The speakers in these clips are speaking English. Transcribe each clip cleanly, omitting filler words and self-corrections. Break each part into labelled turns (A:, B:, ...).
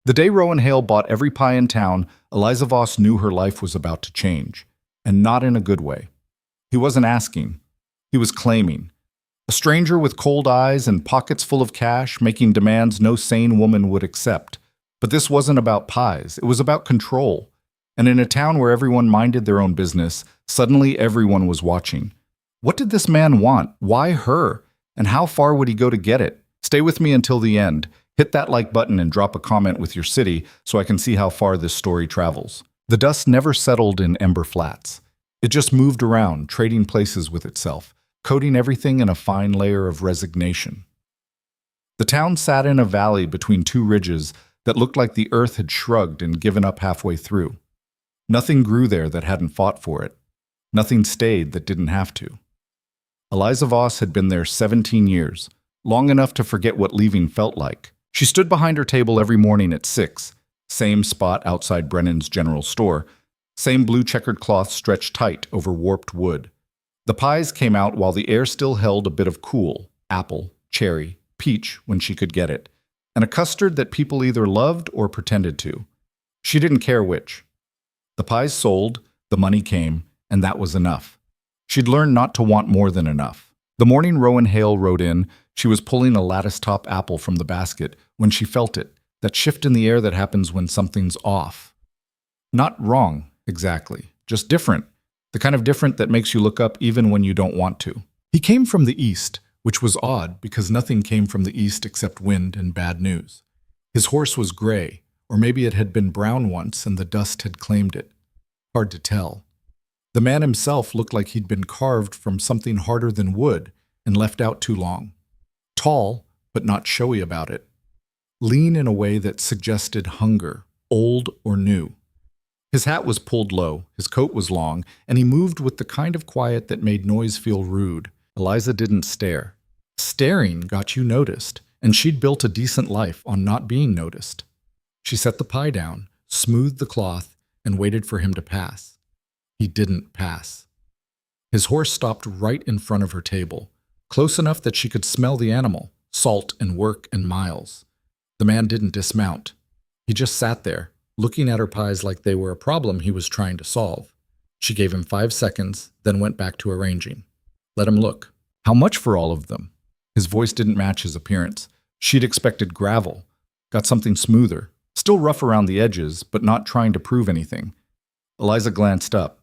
A: The day Rowan Hale bought every pie in town, Eliza Voss knew her life was about to change, and not in a good way. He wasn't asking, he was claiming. A stranger with cold eyes and pockets full of cash, making demands no sane woman would accept. But this wasn't about pies, it was about control. And in a town where everyone minded their own business, suddenly everyone was watching. What did this man want? Why her? And how far would he go to get it? Stay with me until the end. Hit that like button and drop a comment with your city so I can see how far this story travels. The dust never settled in Ember Flats. It just moved around, trading places with itself, coating everything in a fine layer of resignation. The town sat in a valley between two ridges that looked like the earth had shrugged and given up halfway through. Nothing grew there that hadn't fought for it. Nothing stayed that didn't have to. Eliza Voss had been there 17 years, long enough to forget what leaving felt like. She stood behind her table every morning at 6, same spot outside Brennan's general store, same blue checkered cloth stretched tight over warped wood. The pies came out while the air still held a bit of cool, apple, cherry, peach when she could get it, and a custard that people either loved or pretended to. She didn't care which. The pies sold, the money came, and that was enough. She'd learned not to want more than enough. The morning Rowan Hale rode in, she was pulling a lattice-top apple from the basket when she felt it, that shift in the air that happens when something's off. Not wrong, exactly, just different, the kind of different that makes you look up even when you don't want to. He came from the east, which was odd because nothing came from the east except wind and bad news. His horse was gray, or maybe it had been brown once and the dust had claimed it. Hard to tell. The man himself looked like he'd been carved from something harder than wood and left out too long. Tall, but not showy about it. Lean in a way that suggested hunger, old or new. His hat was pulled low, his coat was long, and he moved with the kind of quiet that made noise feel rude. Eliza didn't stare. Staring got you noticed, and she'd built a decent life on not being noticed. She set the pie down, smoothed the cloth, and waited for him to pass. He didn't pass. His horse stopped right in front of her table, close enough that she could smell the animal, salt and work and miles. The man didn't dismount. He just sat there, looking at her pies like they were a problem he was trying to solve. She gave him 5 seconds, then went back to arranging. Let him look. How much for all of them? His voice didn't match his appearance. She'd expected gravel. Got something smoother. Still rough around the edges, but not trying to prove anything. Eliza glanced up.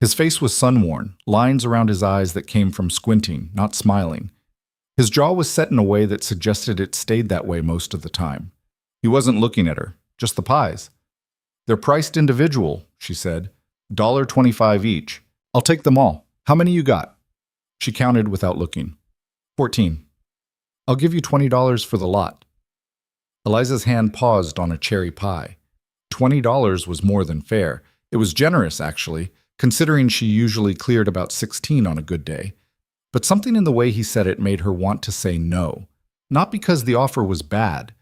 A: His face was sun-worn, lines around his eyes that came from squinting, not smiling. His jaw was set in a way that suggested it stayed that way most of the time. He wasn't looking at her, just the pies. They're priced individual, she said. $1.25 each. I'll take them all. How many you got? She counted without looking. 14. I'll give you $20 for the lot. Eliza's hand paused on a cherry pie. $20 was more than fair. It was generous, actually, considering she usually cleared about 16 on a good day. But something in the way he said it made her want to say no. Not because the offer was bad,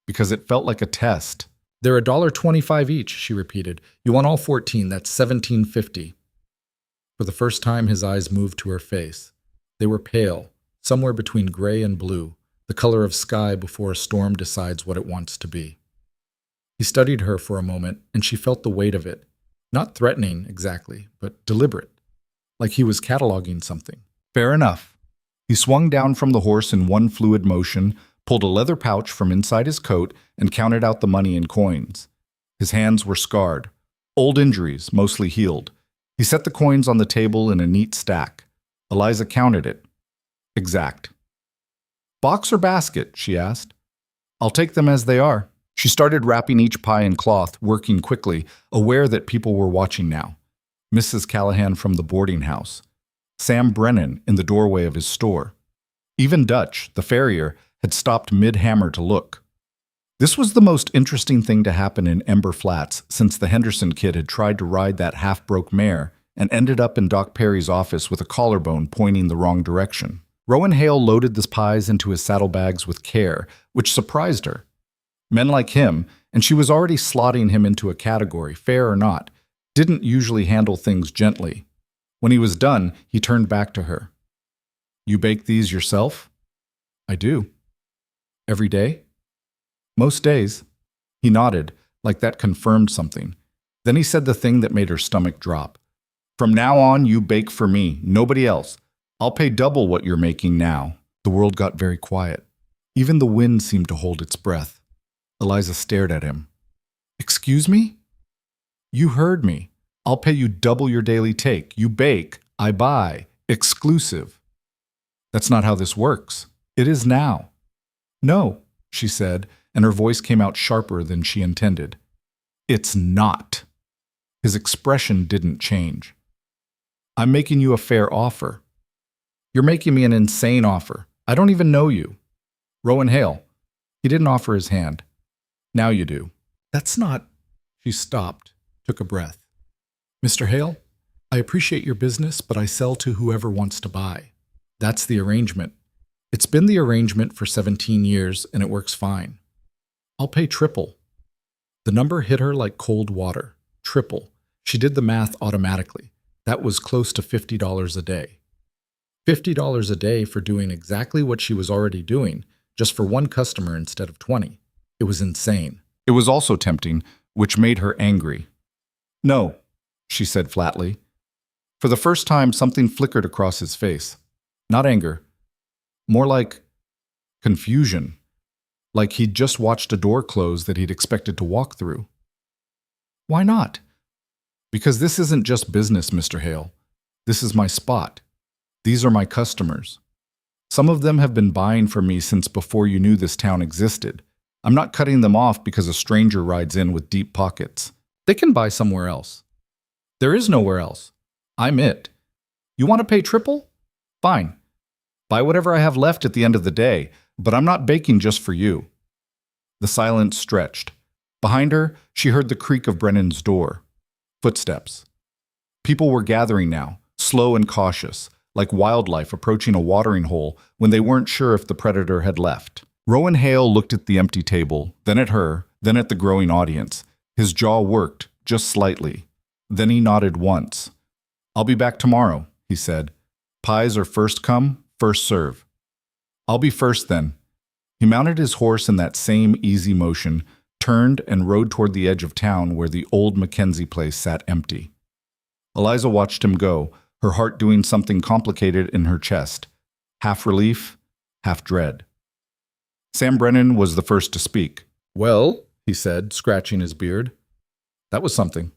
A: because it felt like a test. They're $1.25 each, she repeated. You want all 14, that's $17.50. For the first time, his eyes moved to her face. They were pale, somewhere between gray and blue, the color of sky before a storm decides what it wants to be. He studied her for a moment, and she felt the weight of it. Not threatening, exactly, but deliberate, like he was cataloging something. Fair enough. He swung down from the horse in one fluid motion, pulled a leather pouch from inside his coat, and counted out the money in coins. His hands were scarred. Old injuries, mostly healed. He set the coins on the table in a neat stack. Eliza counted it. Exact. Box or basket? She asked. I'll take them as they are. She started wrapping each pie in cloth, working quickly, aware that people were watching now. Mrs. Callahan from the boarding house. Sam Brennan in the doorway of his store. Even Dutch, the farrier, had stopped mid-hammer to look. This was the most interesting thing to happen in Ember Flats since the Henderson kid had tried to ride that half-broke mare and ended up in Doc Perry's office with a collarbone pointing the wrong direction. Rowan Hale loaded the pies into his saddlebags with care, which surprised her. Men like him, and she was already slotting him into a category, fair or not, didn't usually handle things gently. When he was done, he turned back to her. You bake these yourself? I do. Every day? Most days. He nodded, like that confirmed something. Then he said the thing that made her stomach drop. From now on, you bake for me, nobody else. I'll pay double what you're making now. The world got very quiet. Even the wind seemed to hold its breath. Eliza stared at him. Excuse me? You heard me. I'll pay you double your daily take. You bake, I buy. Exclusive. That's not how this works. It is now. No, she said, and her voice came out sharper than she intended. It's not. His expression didn't change. I'm making you a fair offer. You're making me an insane offer. I don't even know you. Rowan Hale. He didn't offer his hand. Now you do. That's not... She stopped, took a breath. Mr. Hale, I appreciate your business, but I sell to whoever wants to buy. That's the arrangement. It's been the arrangement for 17 years, and it works fine. I'll pay triple. The number hit her like cold water. Triple. She did the math automatically. That was close to $50 a day. $50 a day for doing exactly what she was already doing, just for one customer instead of 20. It was insane. It was also tempting, which made her angry. No, she said flatly. For the first time, something flickered across his face. Not anger. More like confusion. Like he'd just watched a door close that he'd expected to walk through. Why not? Because this isn't just business, Mr. Hale. This is my spot. These are my customers. Some of them have been buying from me since before you knew this town existed. I'm not cutting them off because a stranger rides in with deep pockets. They can buy somewhere else. There is nowhere else. I'm it. You want to pay triple? Fine. Buy whatever I have left at the end of the day, but I'm not baking just for you. The silence stretched. Behind her, she heard the creak of Brennan's door. Footsteps. People were gathering now, slow and cautious, like wildlife approaching a watering hole when they weren't sure if the predator had left. Rowan Hale looked at the empty table, then at her, then at the growing audience. His jaw worked, just slightly. Then he nodded once. I'll be back tomorrow, he said. Pies are first come, first serve. I'll be first then. He mounted his horse in that same easy motion, turned and rode toward the edge of town where the old Mackenzie place sat empty. Eliza watched him go, her heart doing something complicated in her chest. Half relief, half dread. Sam Brennan was the first to speak. Well, he said, scratching his beard. That was something.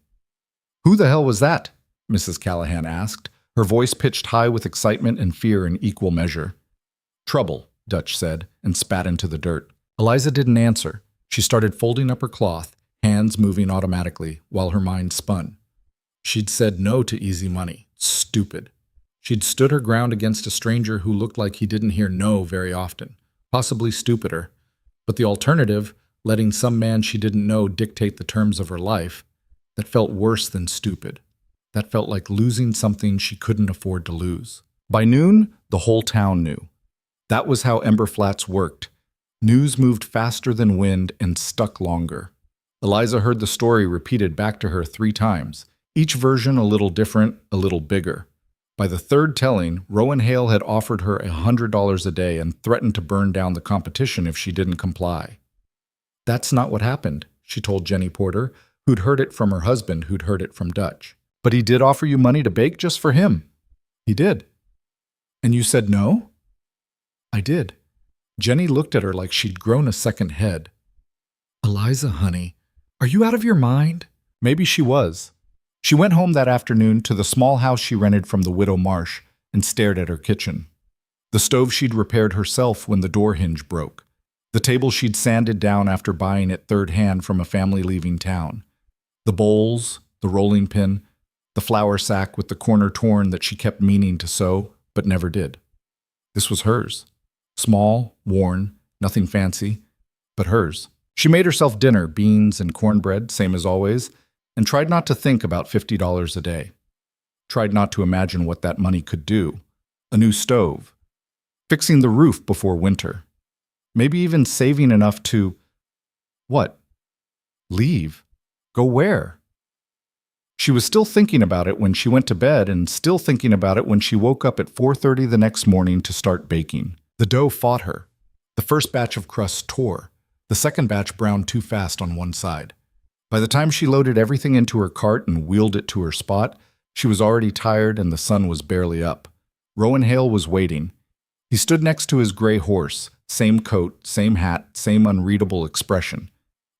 A: Who the hell was that? Mrs. Callahan asked, her voice pitched high with excitement and fear in equal measure. Trouble, Dutch said, and spat into the dirt. Eliza didn't answer. She started folding up her cloth, hands moving automatically, while her mind spun. She'd said no to easy money. Stupid. She'd stood her ground against a stranger who looked like he didn't hear no very often. Possibly stupider. But the alternative, letting some man she didn't know dictate the terms of her life, that felt worse than stupid. That felt like losing something she couldn't afford to lose. By noon, the whole town knew. That was how Ember Flats worked. News moved faster than wind and stuck longer. Eliza heard the story repeated back to her 3 times, each version a little different, a little bigger. By the third telling, Rowan Hale had offered her $100 a day and threatened to burn down the competition if she didn't comply. That's not what happened, she told Jenny Porter, who'd heard it from her husband, who'd heard it from Dutch. But he did offer you money to bake just for him. He did. And you said no? I did. Jenny looked at her like she'd grown a second head. Eliza, honey, are you out of your mind? Maybe she was. She went home that afternoon to the small house she rented from the widow Marsh and stared at her kitchen. The stove she'd repaired herself when the door hinge broke. The table she'd sanded down after buying it third hand from a family leaving town. The bowls, the rolling pin, the flour sack with the corner torn that she kept meaning to sew, but never did. This was hers. Small, worn, nothing fancy, but hers. She made herself dinner, beans and cornbread, same as always, and tried not to think about $50 a day. Tried not to imagine what that money could do. A new stove. Fixing the roof before winter. Maybe even saving enough to... What? Leave? Go where? She was still thinking about it when she went to bed and still thinking about it when she woke up at 4:30 the next morning to start baking. The dough fought her. The first batch of crusts tore. The second batch browned too fast on one side. By the time she loaded everything into her cart and wheeled it to her spot, she was already tired and the sun was barely up. Rowan Hale was waiting. He stood next to his gray horse, same coat, same hat, same unreadable expression.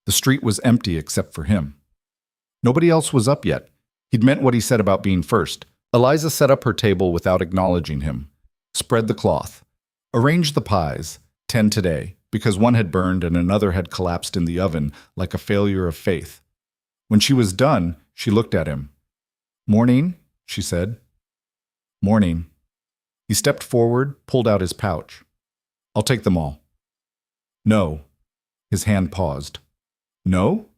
A: The street was empty except for him. Nobody else was up yet. He'd meant what he said about being first. Eliza set up her table without acknowledging him. Spread the cloth. Arranged the pies, 10 today, because one had burned and another had collapsed in the oven like a failure of faith. When she was done, she looked at him. "Morning," she said. "Morning." He stepped forward, pulled out his pouch. "I'll take them all." "No." His hand paused. "No?"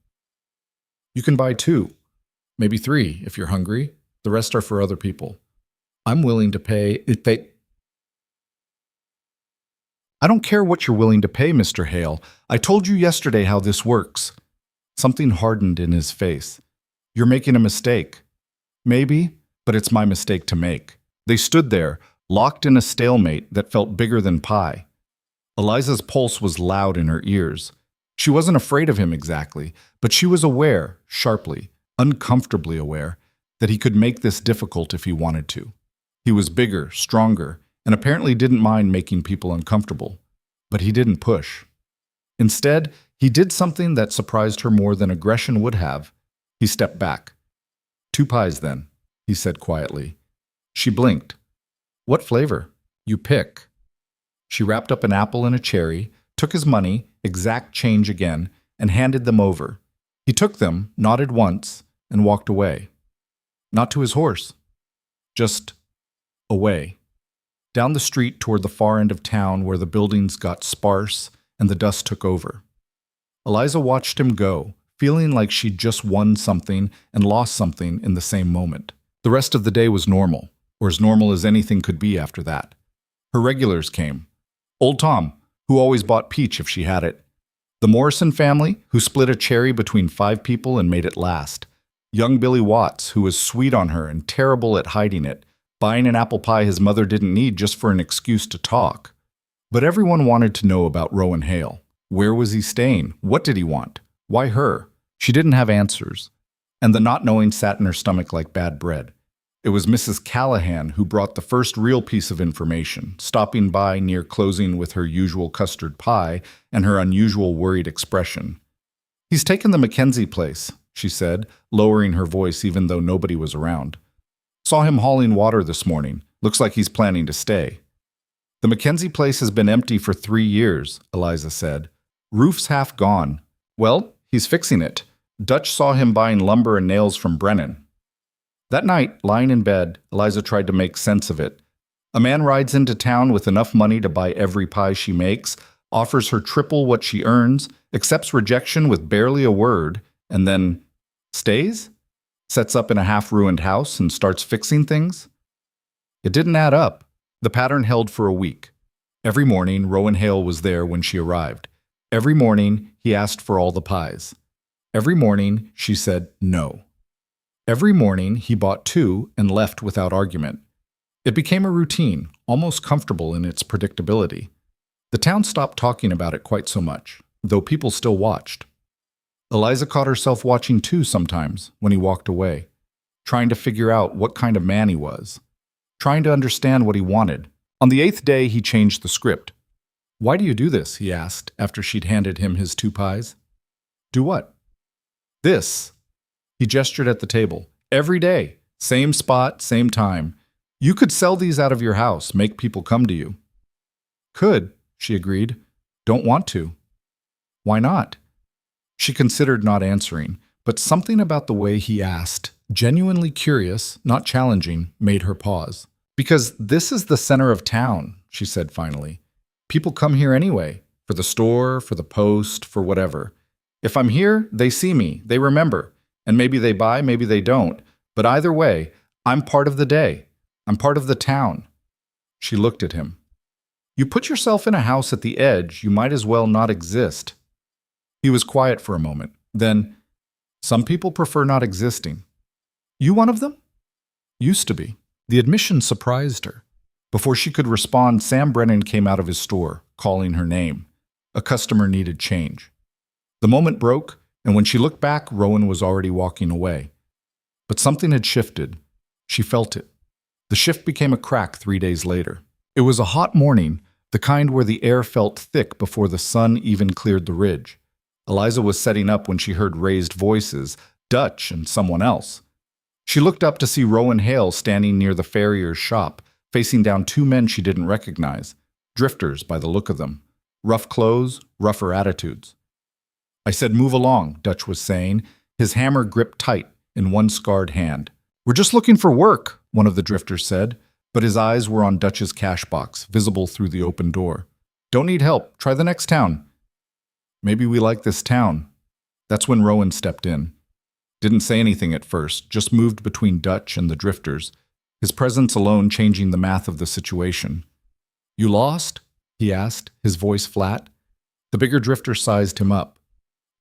A: "You can buy 2, maybe 3 if you're hungry. The rest are for other people. I'm willing to pay if they... "I don't care what you're willing to pay, Mr. Hale. I told you yesterday how this works." Something hardened in his face. "You're making a mistake." "Maybe, but it's my mistake to make." They stood there, locked in a stalemate that felt bigger than pie. Eliza's pulse was loud in her ears. She wasn't afraid of him exactly, but she was aware, sharply, uncomfortably aware, that he could make this difficult if he wanted to. He was bigger, stronger, and apparently didn't mind making people uncomfortable. But he didn't push. Instead, he did something that surprised her more than aggression would have. He stepped back. "2 pies, then," he said quietly. She blinked. "What flavor?" "You pick." She wrapped up an apple and a cherry, took his money, exact change again, and handed them over. He took them, nodded once, and walked away. Not to his horse. Just away. Down the street toward the far end of town where the buildings got sparse and the dust took over. Eliza watched him go, feeling like she'd just won something and lost something in the same moment. The rest of the day was normal, or as normal as anything could be after that. Her regulars came. Old Tom, who always bought peach if she had it. The Morrison family, who split a cherry between 5 people and made it last. Young Billy Watts, who was sweet on her and terrible at hiding it, buying an apple pie his mother didn't need just for an excuse to talk. But everyone wanted to know about Rowan Hale. Where was he staying? What did he want? Why her? She didn't have answers. And the not knowing sat in her stomach like bad bread. It was Mrs. Callahan who brought the first real piece of information, stopping by near closing with her usual custard pie and her unusual worried expression. "He's taken the Mackenzie place," she said, lowering her voice even though nobody was around. "Saw him hauling water this morning. Looks like he's planning to stay." "The Mackenzie place has been empty for 3 years," Eliza said. "Roof's half gone. Well, he's fixing it. Dutch saw him buying lumber and nails from Brennan." That night, lying in bed, Eliza tried to make sense of it. A man rides into town with enough money to buy every pie she makes, offers her triple what she earns, accepts rejection with barely a word, and then stays? Sets up in a half-ruined house and starts fixing things? It didn't add up. The pattern held for a week. Every morning, Rowan Hale was there when she arrived. Every morning, he asked for all the pies. Every morning, she said no. Every morning, he bought 2 and left without argument. It became a routine, almost comfortable in its predictability. The town stopped talking about it quite so much, though people still watched. Eliza caught herself watching too sometimes when he walked away, trying to figure out what kind of man he was, trying to understand what he wanted. On the 8th day, he changed the script. "Why do you do this?" he asked after she'd handed him his 2 pies. "Do what?" "This." He gestured at the table. "Every day. Same spot, same time. You could sell these out of your house, make people come to you." "Could," she agreed. "Don't want to." "Why not?" She considered not answering, but something about the way he asked, genuinely curious, not challenging, made her pause. "Because this is the center of town," she said finally. "People come here anyway, for the store, for the post, for whatever. If I'm here, they see me, they remember. And maybe they buy, maybe they don't. But either way, I'm part of the day. I'm part of the town." She looked at him. "You put yourself in a house at the edge, you might as well not exist." He was quiet for a moment. Then, "Some people prefer not existing." "You one of them?" "Used to be." The admission surprised her. Before she could respond, Sam Brennan came out of his store, calling her name. A customer needed change. The moment broke, and when she looked back, Rowan was already walking away. But something had shifted. She felt it. The shift became a crack 3 days later. It was a hot morning, the kind where the air felt thick before the sun even cleared the ridge. Eliza was setting up when she heard raised voices, Dutch and someone else. She looked up to see Rowan Hale standing near the farrier's shop, facing down two men she didn't recognize. Drifters, by the look of them. Rough clothes, rougher attitudes. "I said move along," Dutch was saying, his hammer gripped tight in one scarred hand. "We're just looking for work," one of the drifters said, but his eyes were on Dutch's cash box, visible through the open door. "Don't need help. Try the next town." "Maybe we like this town." That's when Rowan stepped in. Didn't say anything at first, just moved between Dutch and the drifters, his presence alone changing the math of the situation. "You lost?" he asked, his voice flat. The bigger drifter sized him up.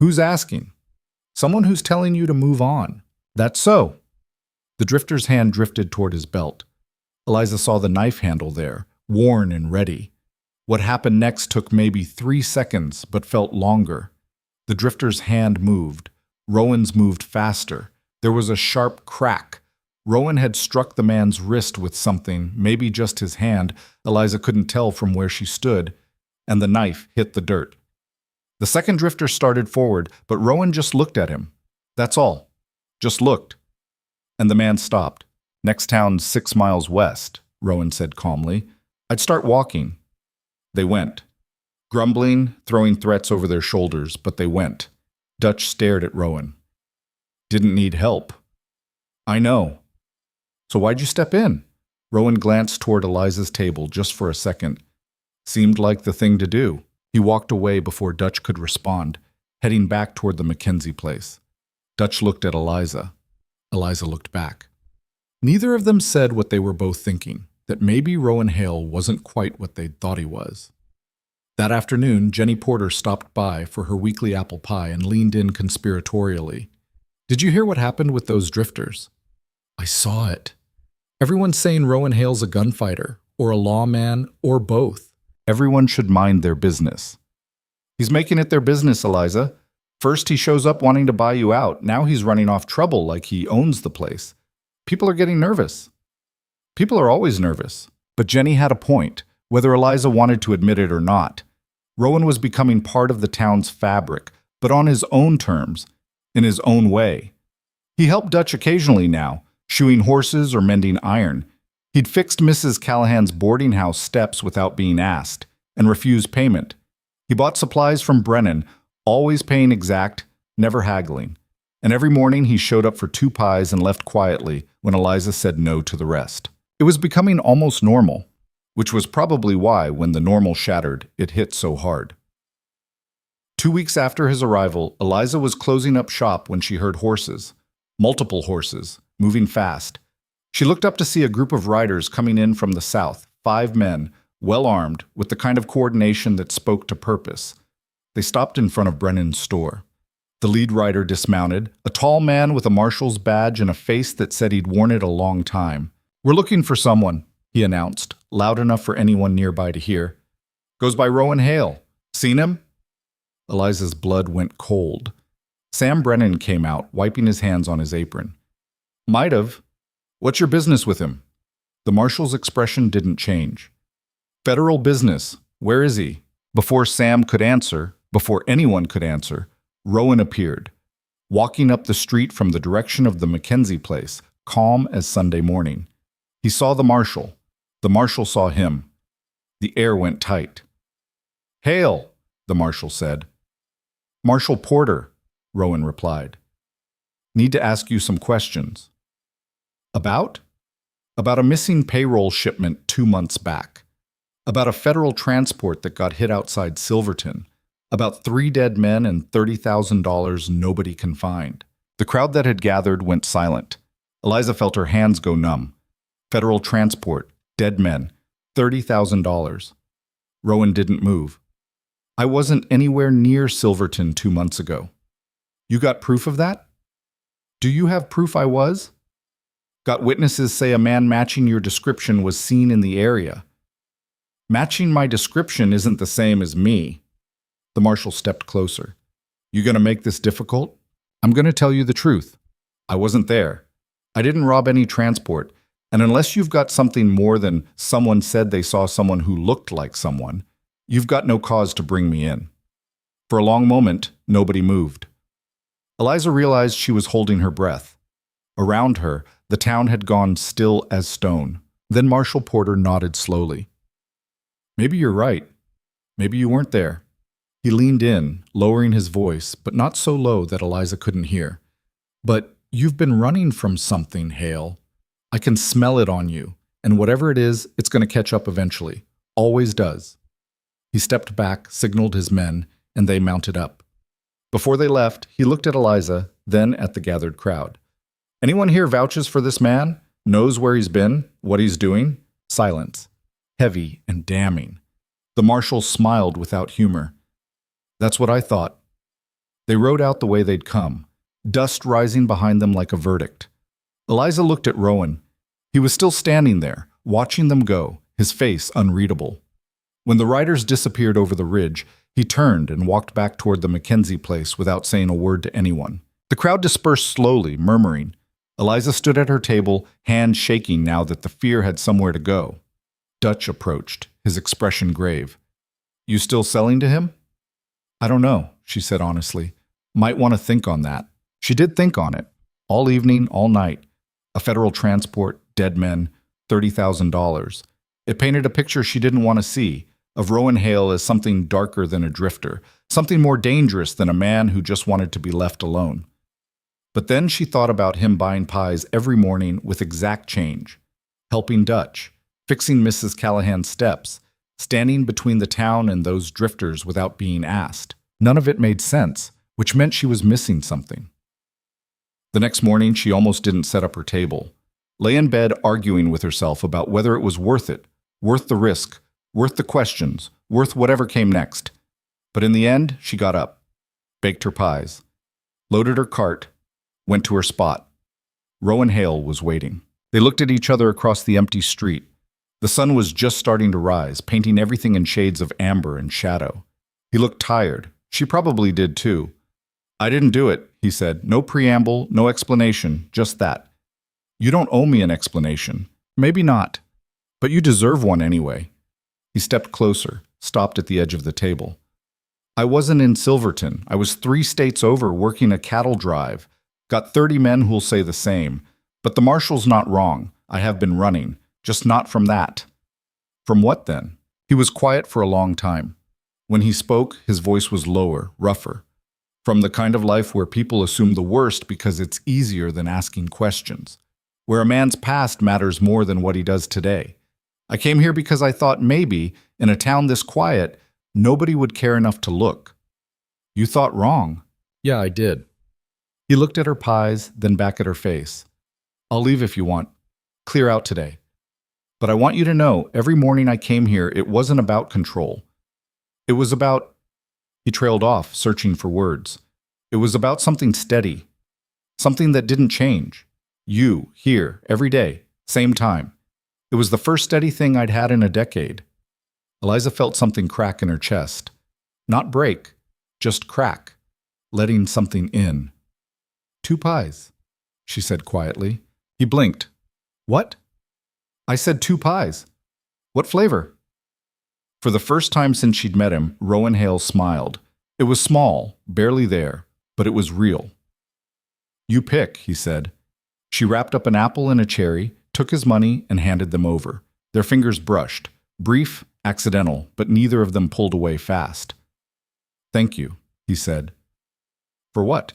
A: "Who's asking?" "Someone who's telling you to move on." "That's so." The drifter's hand drifted toward his belt. Eliza saw the knife handle there, worn and ready. What happened next took maybe 3 seconds, but felt longer. The drifter's hand moved. Rowan's moved faster. There was a sharp crack. Rowan had struck the man's wrist with something, maybe just his hand, Eliza couldn't tell from where she stood, and the knife hit the dirt. The second drifter started forward, but Rowan just looked at him. That's all. Just looked. And the man stopped. "Next town's 6 miles west," Rowan said calmly. "I'd start walking." They went. Grumbling, throwing threats over their shoulders, but they went. Dutch stared at Rowan. "Didn't need help." "I know." "So why'd you step in?" Rowan glanced toward Eliza's table just for a second. Seemed like the thing to do. He walked away before Dutch could respond, heading back toward the Mackenzie place. Dutch looked at Eliza. Eliza looked back. Neither of them said what they were both thinking, that maybe Rowan Hale wasn't quite what they'd thought he was. That afternoon, Jenny Porter stopped by for her weekly apple pie and leaned in conspiratorially. "Did you hear what happened with those drifters?" "I saw it. Everyone's saying Rowan Hale's a gunfighter, or a lawman, or both." "Everyone should mind their business." "He's making it their business, Eliza. First he shows up wanting to buy you out. Now he's running off trouble like he owns the place. People are getting nervous." "People are always nervous." But Jenny had a point, whether Eliza wanted to admit it or not. Rowan was becoming part of the town's fabric, but on his own terms, in his own way. He helped Dutch occasionally now, shoeing horses or mending iron. He'd fixed Mrs. Callahan's boarding house steps without being asked, and refused payment. He bought supplies from Brennan, always paying exact, never haggling. And every morning he showed up for 2 pies and left quietly when Eliza said no to the rest. It was becoming almost normal, which was probably why, when the normal shattered, it hit so hard. 2 weeks after his arrival, Eliza was closing up shop when she heard horses. Multiple horses, moving fast. She looked up to see a group of riders coming in from the south, 5 men, well armed, with the kind of coordination that spoke to purpose. They stopped in front of Brennan's store. The lead rider dismounted, a tall man with a marshal's badge and a face that said he'd worn it a long time. "We're looking for someone," he announced, loud enough for anyone nearby to hear. "Goes by Rowan Hale. Seen him?" Eliza's blood went cold. Sam Brennan came out, wiping his hands on his apron. "Might have. What's your business with him?" The marshal's expression didn't change. "Federal business. Where is he?" Before Sam could answer, before anyone could answer, Rowan appeared, walking up the street from the direction of the Mackenzie place, calm as Sunday morning. He saw the marshal. The marshal saw him. The air went tight. "Hale," the marshal said. "Marshal Porter," Rowan replied. "Need to ask you some questions." "About?" "About a missing payroll shipment 2 months back. About a federal transport that got hit outside Silverton. About 3 dead men and $30,000 nobody can find." The crowd that had gathered went silent. Eliza felt her hands go numb. Federal transport, dead men, $30,000. Rowan didn't move. "I wasn't anywhere near Silverton 2 months ago." "You got proof of that?" "Do you have proof I was?" "Got witnesses say a man matching your description was seen in the area." "Matching my description isn't the same as me." The marshal stepped closer. You gonna make this difficult? I'm gonna tell you the truth. I wasn't there. I didn't rob any transport, and unless you've got something more than someone said they saw someone who looked like someone, you've got no cause to bring me in. For a long moment, nobody moved. Eliza realized she was holding her breath. Around her, the town had gone still as stone. Then Marshal Porter nodded slowly. Maybe you're right. Maybe you weren't there. He leaned in, lowering his voice, but not so low that Eliza couldn't hear. But you've been running from something, Hale. I can smell it on you, and whatever it is, it's going to catch up eventually. Always does. He stepped back, signaled his men, and they mounted up. Before they left, he looked at Eliza, then at the gathered crowd. Anyone here vouches for this man? Knows where he's been? What he's doing? Silence. Heavy and damning. The marshal smiled without humor. That's what I thought. They rode out the way they'd come, dust rising behind them like a verdict. Eliza looked at Rowan. He was still standing there, watching them go, his face unreadable. When the riders disappeared over the ridge, he turned and walked back toward the Mackenzie place without saying a word to anyone. The crowd dispersed slowly, murmuring. Eliza stood at her table, hands shaking now that the fear had somewhere to go. Dutch approached, his expression grave. You still selling to him? I don't know, she said honestly. Might want to think on that. She did think on it. All evening, all night. A federal transport, dead men, $30,000. It painted a picture she didn't want to see, of Rowan Hale as something darker than a drifter, something more dangerous than a man who just wanted to be left alone. But then she thought about him buying pies every morning with exact change, helping Dutch, fixing Mrs. Callahan's steps, standing between the town and those drifters without being asked. None of it made sense, which meant she was missing something. The next morning, she almost didn't set up her table. Lay in bed arguing with herself about whether it was worth it, worth the risk, worth the questions, worth whatever came next. But in the end, she got up, baked her pies, loaded her cart, went to her spot. Rowan Hale was waiting. They looked at each other across the empty street. The sun was just starting to rise, painting everything in shades of amber and shadow. He looked tired. She probably did too. I didn't do it, he said. No preamble, no explanation, just that. You don't owe me an explanation. Maybe not. But you deserve one anyway. He stepped closer, stopped at the edge of the table. I wasn't in Silverton. I was 3 states over working a cattle drive. Got 30 men who'll say the same. But the marshal's not wrong. I have been running. Just not from that. From what then? He was quiet for a long time. When he spoke, his voice was lower, rougher. From the kind of life where people assume the worst because it's easier than asking questions. Where a man's past matters more than what he does today. I came here because I thought maybe, in a town this quiet, nobody would care enough to look. You thought wrong. Yeah, I did. He looked at her pies, then back at her face. I'll leave if you want. Clear out today. But I want you to know, every morning I came here, it wasn't about control. It was about... He trailed off, searching for words. It was about something steady. Something that didn't change. You, here, every day, same time. It was the first steady thing I'd had in a decade. Eliza felt something crack in her chest. Not break, just crack, letting something in. 2 pies, she said quietly. He blinked. What? I said 2 pies. What flavor? For the first time since she'd met him, Rowan Hale smiled. It was small, barely there, but it was real. You pick, he said. She wrapped up an apple and a cherry, took his money, and handed them over. Their fingers brushed. Brief, accidental, but neither of them pulled away fast. Thank you, he said. For what?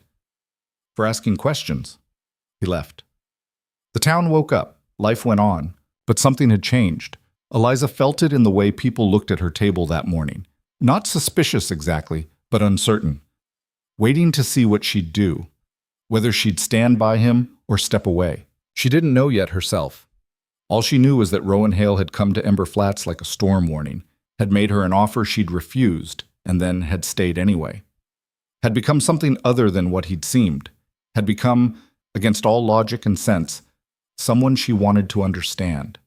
A: For asking questions. He left. The town woke up. Life went on. But something had changed. Eliza felt it in the way people looked at her table that morning. Not suspicious exactly, but uncertain. Waiting to see what she'd do. Whether she'd stand by him or step away. She didn't know yet herself. All she knew was that Rowan Hale had come to Ember Flats like a storm warning, had made her an offer she'd refused, and then had stayed anyway. Had become something other than what he'd seemed. Had become, against all logic and sense, someone she wanted to understand.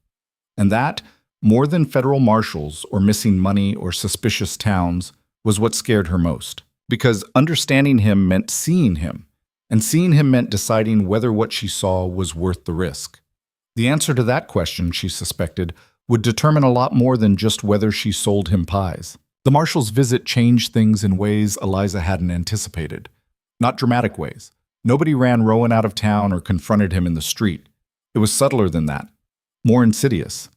A: And that, more than federal marshals or missing money or suspicious towns, was what scared her most. because understanding him meant seeing him, and seeing him meant deciding whether what she saw was worth the risk. The answer to that question, she suspected, would determine a lot more than just whether she sold him pies. The marshal's visit changed things in ways Eliza hadn't anticipated. Not dramatic ways. Nobody ran Rowan out of town or confronted him in the street. It was subtler than that, more insidious.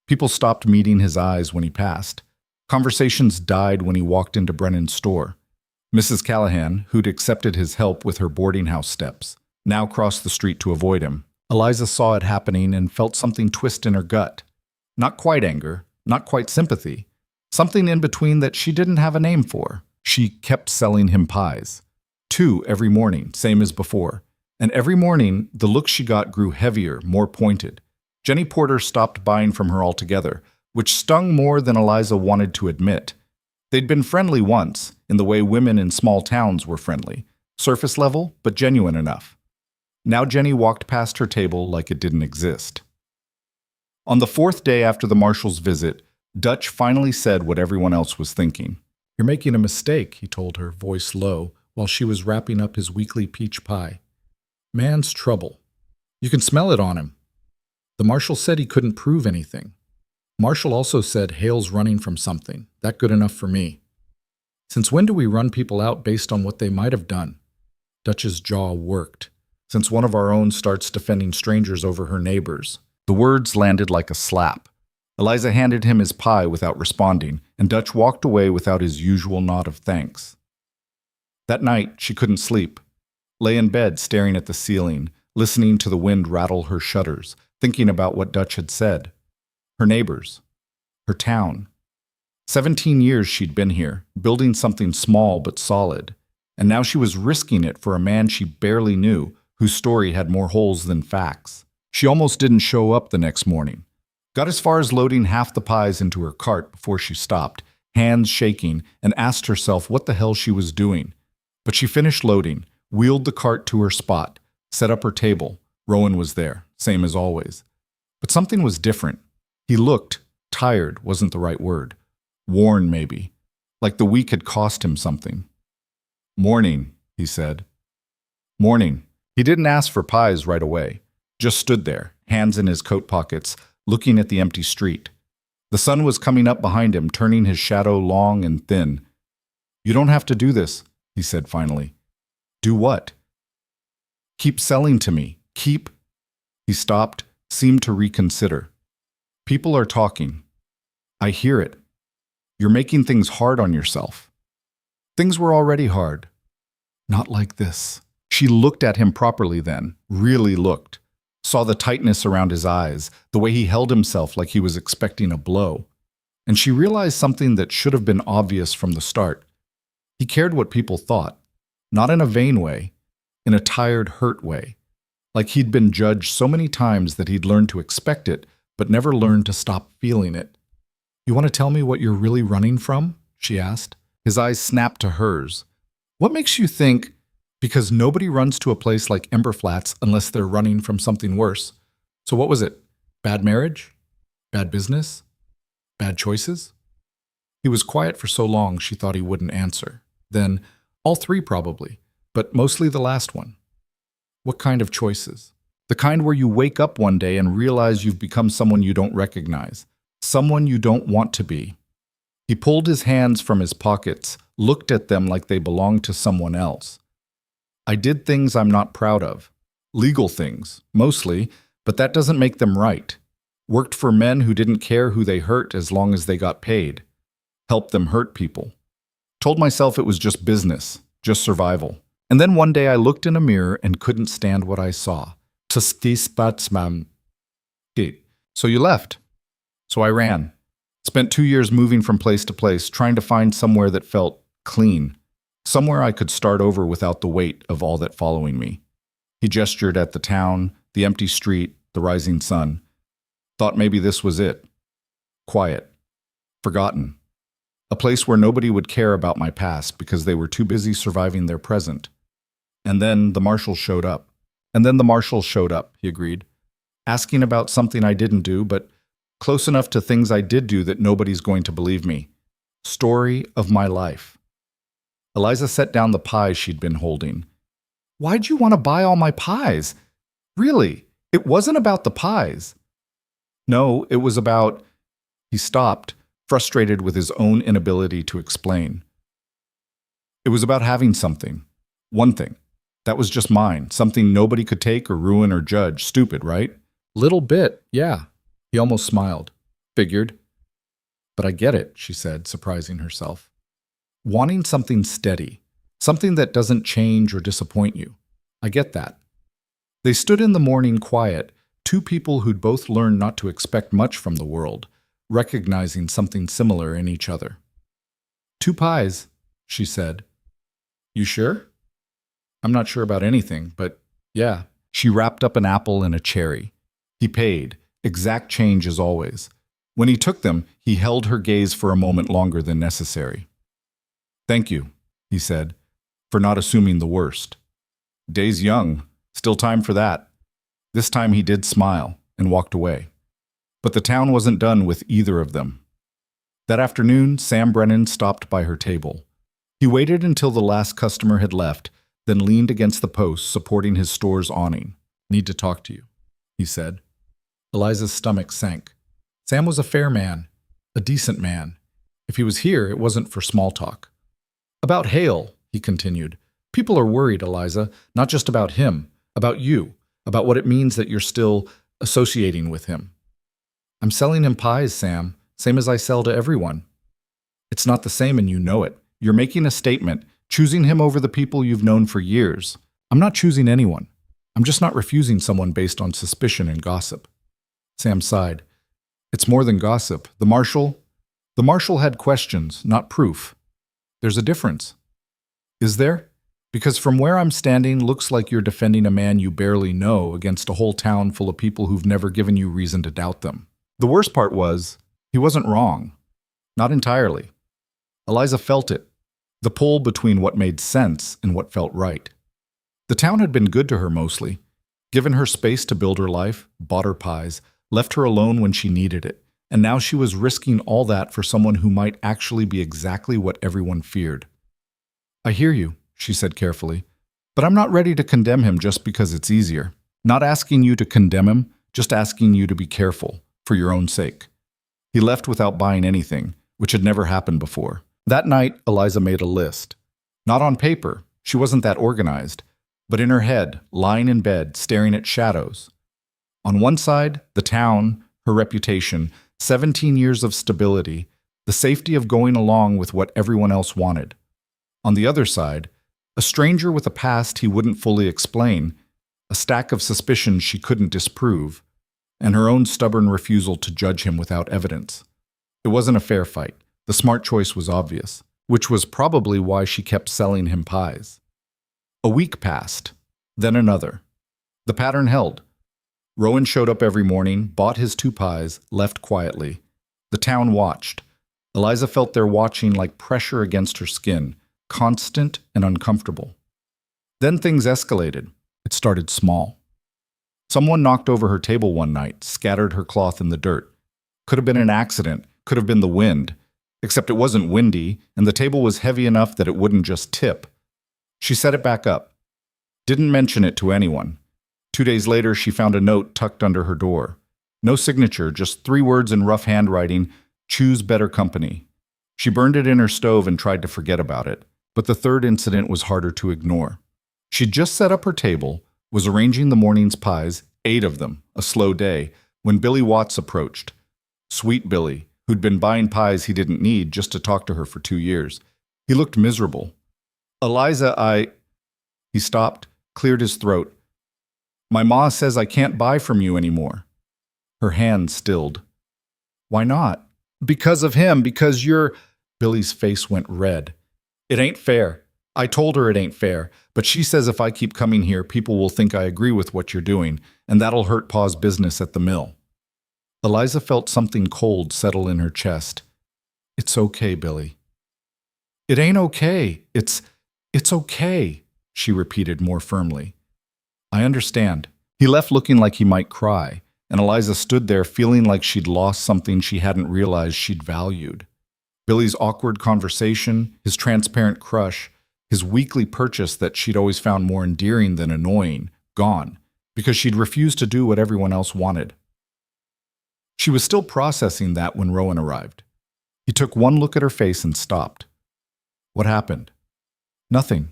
A: People stopped meeting his eyes when he passed. Conversations died when he walked into Brennan's store. Mrs. Callahan, who'd accepted his help with her boarding house steps, now crossed the street to avoid him. Eliza saw it happening and felt something twist in her gut. Not quite anger, not quite sympathy. Something in between that she didn't have a name for. She kept selling him pies. 2 every morning, same as before. And every morning, the look she got grew heavier, more pointed. Jenny Porter stopped buying from her altogether, which stung more than Eliza wanted to admit. They'd been friendly once, in the way women in small towns were friendly. Surface level, but genuine enough. Now Jenny walked past her table like it didn't exist. On the 4th day after the marshal's visit, Dutch finally said what everyone else was thinking. "You're making a mistake," he told her, voice low, while she was wrapping up his weekly peach pie. "Man's trouble. You can smell it on him. The marshal said he couldn't prove anything. Marshall also said Hale's running from something. That good enough for me. Since when do we run people out based on what they might have done?" Dutch's jaw worked. "Since one of our own starts defending strangers over her neighbors." The words landed like a slap. Eliza handed him his pie without responding, and Dutch walked away without his usual nod of thanks. That night, she couldn't sleep. Lay in bed staring at the ceiling, listening to the wind rattle her shutters, thinking about what Dutch had said. Her neighbors. Her town. 17 years she'd been here, building something small but solid. And now she was risking it for a man she barely knew, whose story had more holes than facts. She almost didn't show up the next morning. Got as far as loading half the pies into her cart before she stopped, hands shaking, and asked herself what the hell she was doing. But she finished loading, wheeled the cart to her spot, set up her table. Rowan was there, same as always. But something was different. He looked, tired wasn't the right word. Worn, maybe. Like the week had cost him something. "Morning," he said. "Morning." He didn't ask for pies right away. Just stood there, hands in his coat pockets, looking at the empty street. The sun was coming up behind him, turning his shadow long and thin. "You don't have to do this," he said finally. "Do what?" "Keep selling to me. Keep—" He stopped, seemed to reconsider. "People are talking. I hear it. You're making things hard on yourself." Things were already hard. Not like this. She looked at him properly then, really looked. Saw the tightness around his eyes, the way he held himself like he was expecting a blow. And she realized something that should have been obvious from the start. He cared what people thought, not in a vain way, in a tired, hurt way. Like he'd been judged so many times that he'd learned to expect it, but never learned to stop feeling it. "You want to tell me what you're really running from?" she asked. His eyes snapped to hers. "What makes you think—" "Because nobody runs to a place like Ember Flats unless they're running from something worse. So what was it? Bad marriage? Bad business? Bad choices?" He was quiet for so long she thought he wouldn't answer. Then, all 3 probably, but mostly the last one. "What kind of choices?" "The kind where you wake up one day and realize you've become someone you don't recognize, someone you don't want to be." He pulled his hands from his pockets, looked at them like they belonged to someone else. "I did things I'm not proud of. Legal things, mostly, but that doesn't make them right. Worked for men who didn't care who they hurt as long as they got paid. Helped them hurt people. Told myself it was just business, just survival. And then one day I looked in a mirror and couldn't stand what I saw. So you left. So I ran. Spent 2 years moving from place to place, trying to find somewhere that felt clean. Somewhere I could start over without the weight of all that following me." He gestured at the town, the empty street, the rising sun. Thought maybe this was it. Quiet. Forgotten. A place where nobody would care about my past because they were too busy surviving their present. And then the marshal showed up. He agreed. Asking about something I didn't do, but close enough to things I did do that nobody's going to believe me. Story of my life. Eliza set down the pies she'd been holding. Why'd you want to buy all my pies? Really, it wasn't about the pies. No, it was about… He stopped, frustrated with his own inability to explain. It was about having something. One thing. That was just mine. Something nobody could take or ruin or judge. Stupid, right? Little bit, yeah. He almost smiled. Figured. But I get it, she said, surprising herself. Wanting something steady. Something that doesn't change or disappoint you. I get that. They stood in the morning quiet, two people who'd both learned not to expect much from the world, recognizing something similar in each other. 2 pies, she said. You sure? I'm not sure about anything, but yeah. She wrapped up an apple and a cherry. He paid, exact change as always. When he took them, he held her gaze for a moment longer than necessary. Thank you, he said, for not assuming the worst. Day's young, still time for that. This time he did smile and walked away. But the town wasn't done with either of them. That afternoon, Sam Brennan stopped by her table. He waited until the last customer had left, then leaned against the post supporting his store's awning. Need to talk to you, he said. Eliza's stomach sank. Sam was a fair man, a decent man. If he was here, it wasn't for small talk. About Hale, he continued. People are worried, Eliza, not just about him, about you, about what it means that you're still associating with him. I'm selling him pies, Sam, same as I sell to everyone. It's not the same and you know it. You're making a statement, choosing him over the people you've known for years. I'm not choosing anyone. I'm just not refusing someone based on suspicion and gossip. Sam sighed. It's more than gossip. The marshal had questions, not proof. There's a difference. Is there? Because from where I'm standing, looks like you're defending a man you barely know against a whole town full of people who've never given you reason to doubt them. The worst part was, he wasn't wrong. Not entirely. Eliza felt it. The pull between what made sense and what felt right. The town had been good to her mostly, given her space to build her life, bought her pies, left her alone when she needed it, and now she was risking all that for someone who might actually be exactly what everyone feared. I hear you, she said carefully, but I'm not ready to condemn him just because it's easier. Not asking you to condemn him, just asking you to be careful, for your own sake. He left without buying anything, which had never happened before. That night, Eliza made a list. Not on paper, she wasn't that organized, but in her head, lying in bed, staring at shadows. On one side, the town, her reputation, 17 years of stability, the safety of going along with what everyone else wanted. On the other side, a stranger with a past he wouldn't fully explain, a stack of suspicions she couldn't disprove, and her own stubborn refusal to judge him without evidence. It wasn't a fair fight. The smart choice was obvious, which was probably why she kept selling him pies. A week passed, then another. The pattern held. Rowan showed up every morning, bought his 2 pies, left quietly. The town watched. Eliza felt their watching like pressure against her skin, constant and uncomfortable. Then things escalated. It started small. Someone knocked over her table one night, scattered her cloth in the dirt. Could have been an accident, could have been the wind. Except it wasn't windy, and the table was heavy enough that it wouldn't just tip. She set it back up. Didn't mention it to anyone. 2 days later, she found a note tucked under her door. No signature, just 3 words in rough handwriting, choose better company. She burned it in her stove and tried to forget about it, but the third incident was harder to ignore. She'd just set up her table, was arranging the morning's pies, 8 of them, a slow day, when Billy Watts approached. Sweet Billy, who'd been buying pies he didn't need just to talk to her for 2 years. He looked miserable. Eliza, He stopped, cleared his throat. My ma says I can't buy from you anymore. Her hand stilled. Why not? Because of him, because you're… Billy's face went red. It ain't fair. I told her it ain't fair, but she says if I keep coming here, people will think I agree with what you're doing, and that'll hurt Pa's business at the mill. Eliza felt something cold settle in her chest. It's okay, Billy. It ain't okay. It's okay, she repeated more firmly. I understand. He left looking like he might cry, and Eliza stood there feeling like she'd lost something she hadn't realized she'd valued. Billy's awkward conversation, his transparent crush, His weekly purchase that she'd always found more endearing than annoying, gone, because she'd refused to do what everyone else wanted. She was still processing that when Rowan arrived. He took one look at her face and stopped. What happened? Nothing.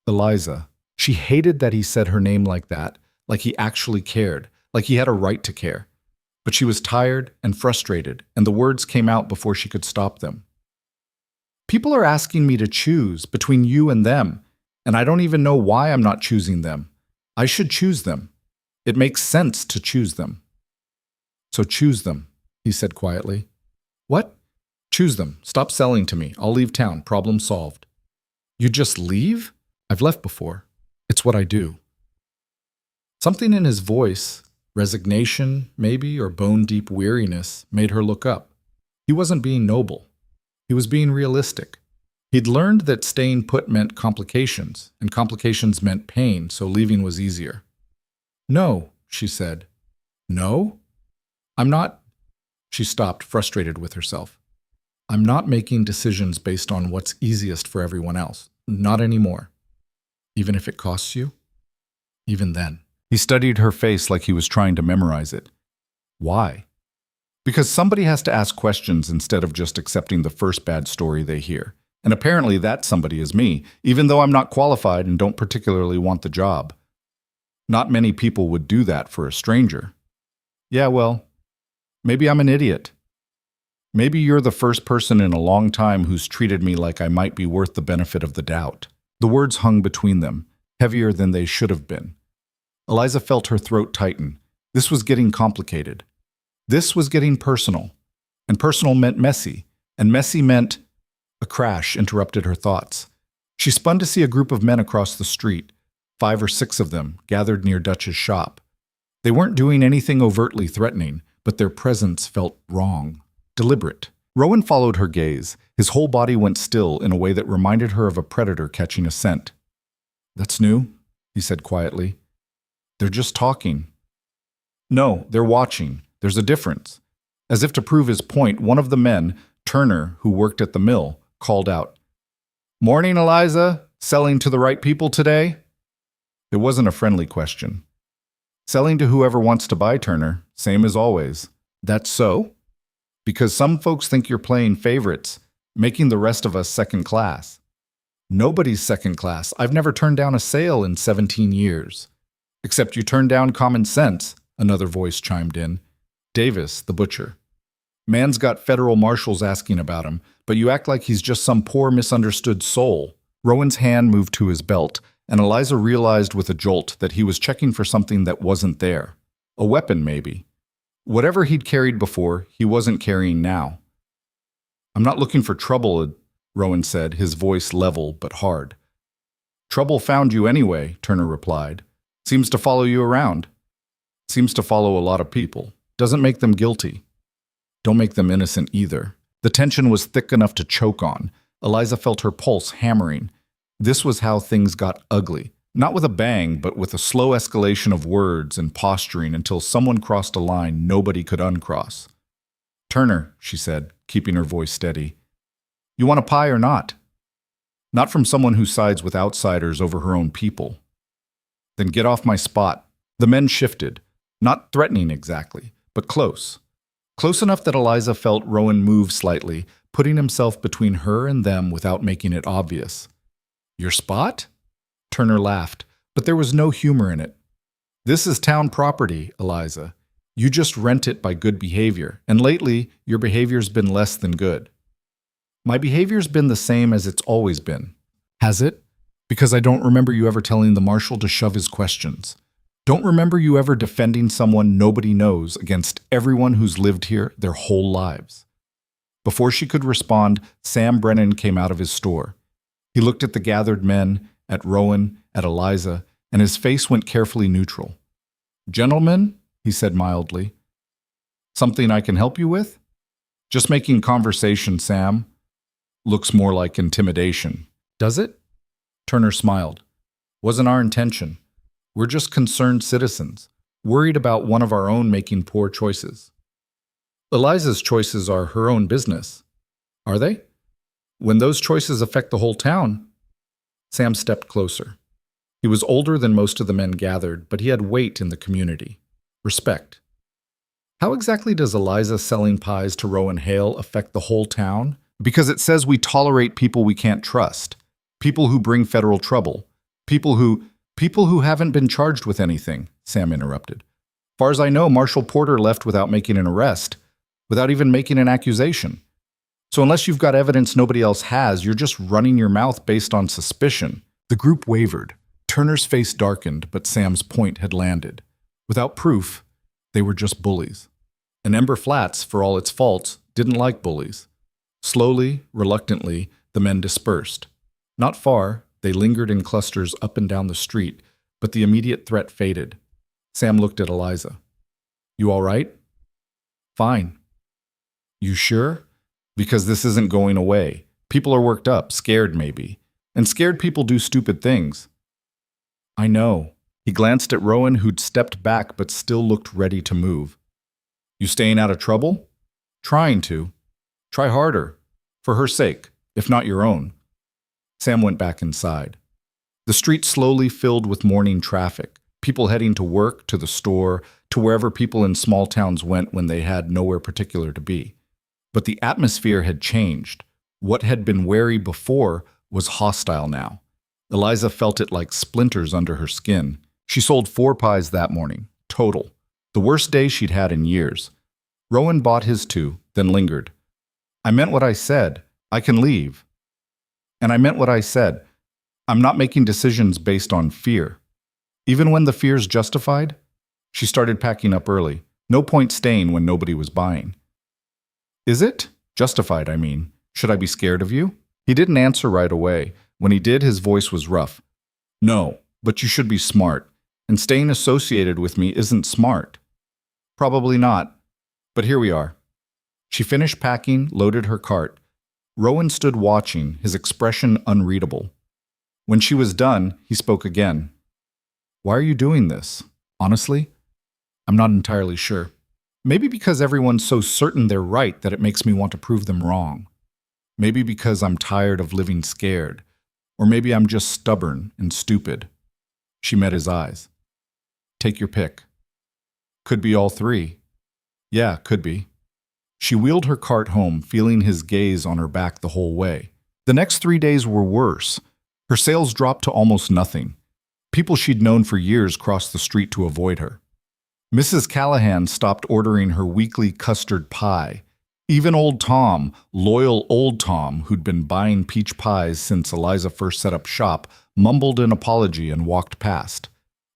A: Eliza. She hated that he said her name like that, like he actually cared, like he had a right to care. But she was tired and frustrated, and the words came out before she could stop them. People are asking me to choose between you and them, and I don't even know why I'm not choosing them. I should choose them. It makes sense to choose them. So choose them, he said quietly. What? Choose them. Stop selling to me. I'll leave town. Problem solved. You just leave? I've left before. It's what I do. Something in his voice, resignation maybe, or bone-deep weariness, made her look up. He wasn't being noble. He was being realistic. He'd learned that staying put meant complications, and complications meant pain, so leaving was easier. No, she said. No? I'm not. She stopped, frustrated with herself. I'm not making decisions based on what's easiest for everyone else. Not anymore. Even if it costs you? Even then. He studied her face like he was trying to memorize it. Why? Because somebody has to ask questions instead of just accepting the first bad story they hear. And apparently that somebody is me, even though I'm not qualified and don't particularly want the job. Not many people would do that for a stranger. Yeah, well, maybe I'm an idiot. Maybe you're the first person in a long time who's treated me like I might be worth the benefit of the doubt. The words hung between them, heavier than they should have been. Eliza felt her throat tighten. This was getting complicated. This was getting personal. And personal meant messy. And messy meant... A crash interrupted her thoughts. She spun to see a group of men across the street, 5 or 6 of them, gathered near Dutch's shop. They weren't doing anything overtly threatening, but their presence felt wrong, deliberate. Rowan followed her gaze. His whole body went still in a way that reminded her of a predator catching a scent. That's new, he said quietly. They're just talking. No, they're watching. There's a difference. As if to prove his point, one of the men, Turner, who worked at the mill, called out, Morning, Eliza. Selling to the right people today? It wasn't a friendly question. Selling to whoever wants to buy, Turner, same as always. That's so? Because some folks think you're playing favorites, making the rest of us second class. Nobody's second class. I've never turned down a sale in 17 years. Except you turned down common sense, another voice chimed in. Davis, the butcher. Man's got federal marshals asking about him, but you act like he's just some poor misunderstood soul. Rowan's hand moved to his belt, and Eliza realized with a jolt that he was checking for something that wasn't there. A weapon, maybe. Whatever he'd carried before, he wasn't carrying now. I'm not looking for trouble, Rowan said, his voice level but hard. Trouble found you anyway, Turner replied. Seems to follow you around. Seems to follow a lot of people. Doesn't make them guilty. Don't make them innocent either. The tension was thick enough to choke on. Eliza felt her pulse hammering. This was how things got ugly. Not with a bang, but with a slow escalation of words and posturing until someone crossed a line nobody could uncross. Turner, she said, keeping her voice steady. You want a pie or not? Not from someone who sides with outsiders over her own people. Then get off my spot. The men shifted. Not threatening exactly, but close. Close enough that Eliza felt Rowan move slightly, putting himself between her and them without making it obvious. Your spot? Turner laughed, but there was no humor in it. This is town property, Eliza. You just rent it by good behavior, and lately, your behavior's been less than good. My behavior's been the same as it's always been. Has it? Because I don't remember you ever telling the marshal to shove his questions. Don't remember you ever defending someone nobody knows against everyone who's lived here their whole lives. Before she could respond, Sam Brennan came out of his store. He looked at the gathered men, at Rowan, at Eliza, and his face went carefully neutral. Gentlemen, he said mildly, something I can help you with? Just making conversation, Sam. Looks more like intimidation. Does it? Turner smiled. Wasn't our intention. We're just concerned citizens, worried about one of our own making poor choices. Eliza's choices are her own business. Are they? When those choices affect the whole town, Sam stepped closer. He was older than most of the men gathered, but he had weight in the community. Respect. How exactly does Eliza selling pies to Rowan Hale affect the whole town? Because it says we tolerate people we can't trust, people who bring federal trouble, people who haven't been charged with anything, Sam interrupted. Far as I know, Marshal Porter left without making an arrest, without even making an accusation. So unless you've got evidence nobody else has, you're just running your mouth based on suspicion. The group wavered. Turner's face darkened, but Sam's point had landed. Without proof, they were just bullies. And Ember Flats, for all its faults, didn't like bullies. Slowly, reluctantly, the men dispersed. Not far, they lingered in clusters up and down the street, but the immediate threat faded. Sam looked at Eliza. You all right? Fine. You sure? Because this isn't going away. People are worked up, scared maybe. And scared people do stupid things. I know. He glanced at Rowan, who'd stepped back but still looked ready to move. You staying out of trouble? Trying to. Try harder. For her sake, if not your own. Sam went back inside. The street slowly filled with morning traffic, people heading to work, to the store, to wherever people in small towns went when they had nowhere particular to be. But the atmosphere had changed. What had been wary before was hostile now. Eliza felt it like splinters under her skin. She sold 4 pies that morning, total. The worst day she'd had in years. Rowan bought his 2, then lingered. I meant what I said. I can leave. And I meant what I said. I'm not making decisions based on fear. Even when the fear's justified, she started packing up early. No point staying when nobody was buying. Is it? Justified, I mean. Should I be scared of you? He didn't answer right away. When he did, his voice was rough. No, but you should be smart. And staying associated with me isn't smart. Probably not. But here we are. She finished packing, loaded her cart. Rowan stood watching, his expression unreadable. When she was done, he spoke again. Why are you doing this? Honestly, I'm not entirely sure. Maybe because everyone's so certain they're right that it makes me want to prove them wrong. Maybe because I'm tired of living scared. Or maybe I'm just stubborn and stupid. She met his eyes. Take your pick. Could be all 3. Yeah, could be. She wheeled her cart home, feeling his gaze on her back the whole way. The next 3 days were worse. Her sales dropped to almost nothing. People she'd known for years crossed the street to avoid her. Mrs. Callahan stopped ordering her weekly custard pie. Even old Tom, loyal old Tom, who'd been buying peach pies since Eliza first set up shop, mumbled an apology and walked past.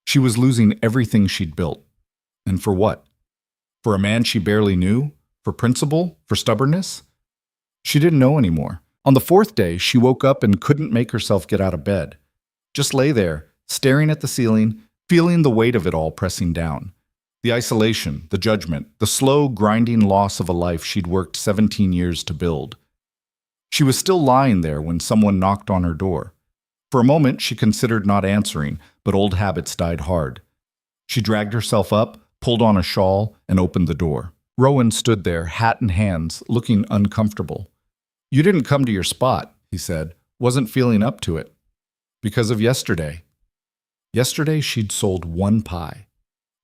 A: She was losing everything she'd built. And for what? For a man she barely knew? For principle? For stubbornness? She didn't know anymore. On the 4th day, she woke up and couldn't make herself get out of bed. Just lay there, staring at the ceiling, feeling the weight of it all pressing down. The isolation, the judgment, the slow, grinding loss of a life she'd worked 17 years to build. She was still lying there when someone knocked on her door. For a moment, she considered not answering, but old habits died hard. She dragged herself up, pulled on a shawl, and opened the door. Rowan stood there, hat in hands, looking uncomfortable. You didn't come to your spot, he said. Wasn't feeling up to it. Because of yesterday. Yesterday, she'd sold 1 pie.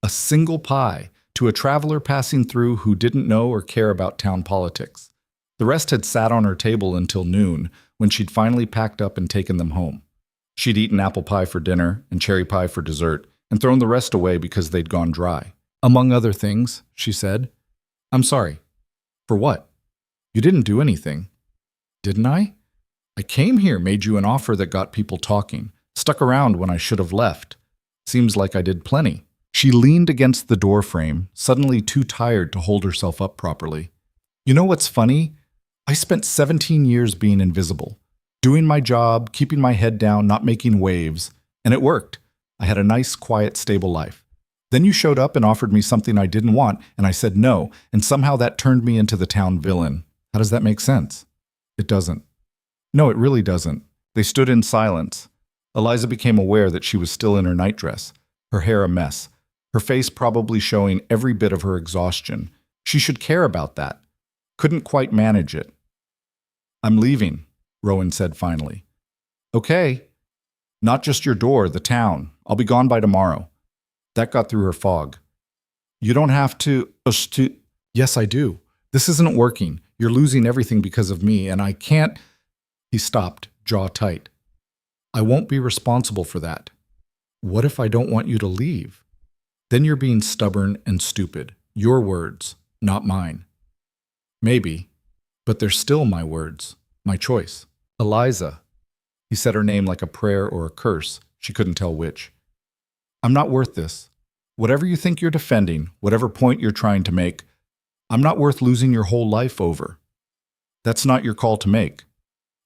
A: A single pie to a traveler passing through who didn't know or care about town politics. The rest had sat on her table until noon, when she'd finally packed up and taken them home. She'd eaten apple pie for dinner and cherry pie for dessert, and thrown the rest away because they'd gone dry. Among other things, she said, I'm sorry. For what? You didn't do anything. Didn't I? I came here, made you an offer that got people talking, stuck around when I should have left. Seems like I did plenty. She leaned against the doorframe, suddenly too tired to hold herself up properly. You know what's funny? I spent 17 years being invisible, doing my job, keeping my head down, not making waves, and it worked. I had a nice, quiet, stable life. Then you showed up and offered me something I didn't want, and I said no, and somehow that turned me into the town villain. How does that make sense? It doesn't. No, it really doesn't. They stood in silence. Eliza became aware that she was still in her nightdress, her hair a mess, her face probably showing every bit of her exhaustion. She should care about that. Couldn't quite manage it. I'm leaving, Rowan said finally. Okay. Not just your door, the town. I'll be gone by tomorrow. That got through her fog. You don't have to. Yes, I do. This isn't working. You're losing everything because of me, and I can't. He stopped, jaw tight. I won't be responsible for that. What if I don't want you to leave? Then you're being stubborn and stupid. Your words, not mine. Maybe, but they're still my words, my choice. Eliza. He said her name like a prayer or a curse. She couldn't tell which. I'm not worth this. Whatever you think you're defending, whatever point you're trying to make, I'm not worth losing your whole life over. That's not your call to make,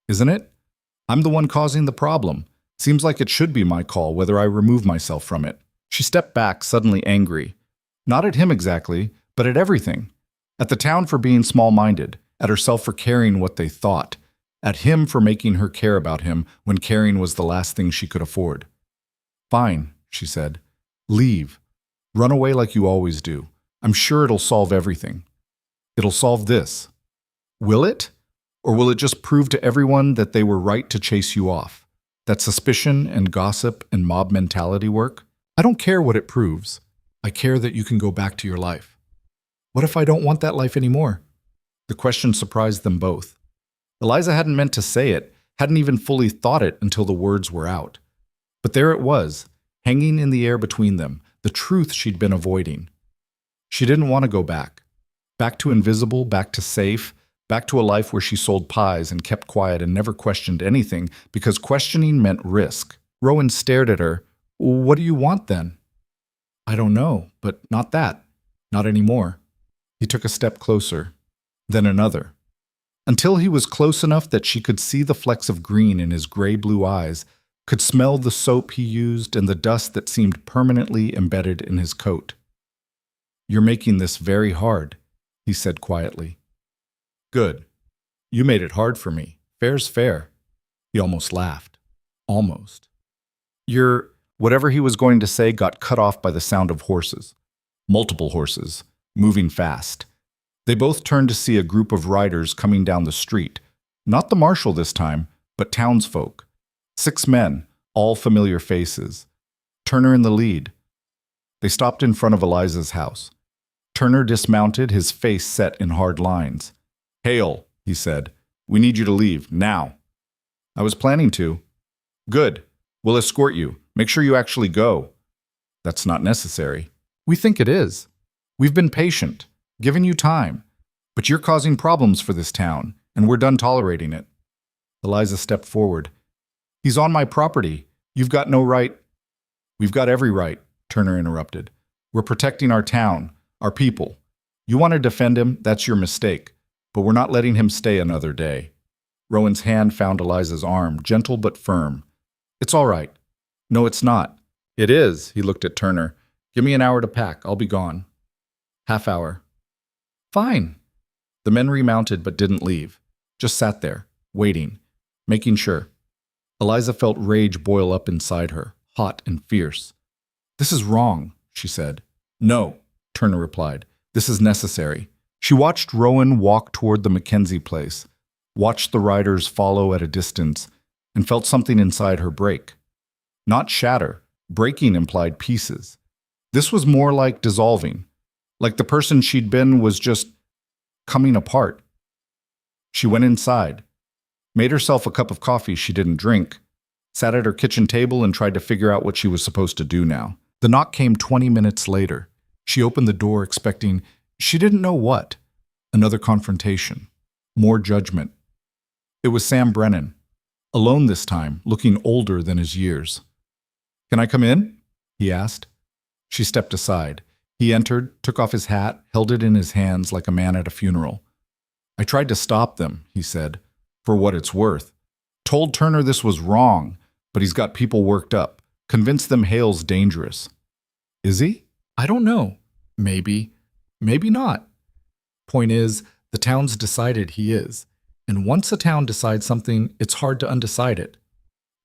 A: isn't it? I'm the one causing the problem. Seems like it should be my call whether I remove myself from it. She stepped back, suddenly angry. Not at him exactly, but at everything. At the town for being small-minded, at herself for caring what they thought, at him for making her care about him when caring was the last thing she could afford. Fine, she said. Leave. Run away like you always do. I'm sure it'll solve everything. It'll solve this. Will it? Or will it just prove to everyone that they were right to chase you off? That suspicion and gossip and mob mentality work? I don't care what it proves. I care that you can go back to your life. What if I don't want that life anymore? The question surprised them both. Eliza hadn't meant to say it, hadn't even fully thought it until the words were out. But there it was, hanging in the air between them, the truth she'd been avoiding. She didn't want to go back. Back to invisible, back to safe, back to a life where she sold pies and kept quiet and never questioned anything because questioning meant risk. Rowan stared at her. What do you want then? I don't know, but not that. Not anymore. He took a step closer, then another. Until he was close enough that she could see the flecks of green in his gray-blue eyes, could smell the soap he used and the dust that seemed permanently embedded in his coat. You're making this very hard, he said quietly. Good. You made it hard for me. Fair's fair. He almost laughed. Almost. Whatever he was going to say got cut off by the sound of horses. Multiple horses, moving fast. They both turned to see a group of riders coming down the street. Not the marshal this time, but townsfolk. 6 men, all familiar faces. Turner in the lead. They stopped in front of Eliza's house. Turner dismounted, his face set in hard lines. Hail, he said. We need you to leave, now. I was planning to. Good. We'll escort you. Make sure you actually go. That's not necessary. We think it is. We've been patient, given you time. But you're causing problems for this town, and we're done tolerating it. Eliza stepped forward. He's on my property. You've got no right. We've got every right, Turner interrupted. We're protecting our town, our people. You want to defend him, that's your mistake. But we're not letting him stay another day. Rowan's hand found Eliza's arm, gentle but firm. It's all right. No, it's not. It is, he looked at Turner. Give me an hour to pack. I'll be gone. Half hour. Fine. The men remounted but didn't leave. Just sat there, waiting, making sure. Eliza felt rage boil up inside her, hot and fierce. This is wrong, she said. No, Turner replied. This is necessary. She watched Rowan walk toward the Mackenzie place, watched the riders follow at a distance, and felt something inside her break. Not shatter. Breaking implied pieces. This was more like dissolving, like the person she'd been was just coming apart. She went inside, made herself a cup of coffee she didn't drink, sat at her kitchen table and tried to figure out what she was supposed to do now. The knock came 20 minutes later. She opened the door expecting, she didn't know what. Another confrontation. More judgment. It was Sam Brennan, alone this time, looking older than his years. Can I come in? He asked. She stepped aside. He entered, took off his hat, held it in his hands like a man at a funeral. I tried to stop them, he said, for what it's worth. Told Turner this was wrong, but he's got people worked up. Convinced them Hale's dangerous. Is he? I don't know. Maybe. Maybe not. Point is, the town's decided he is. And once a town decides something, it's hard to undecide it.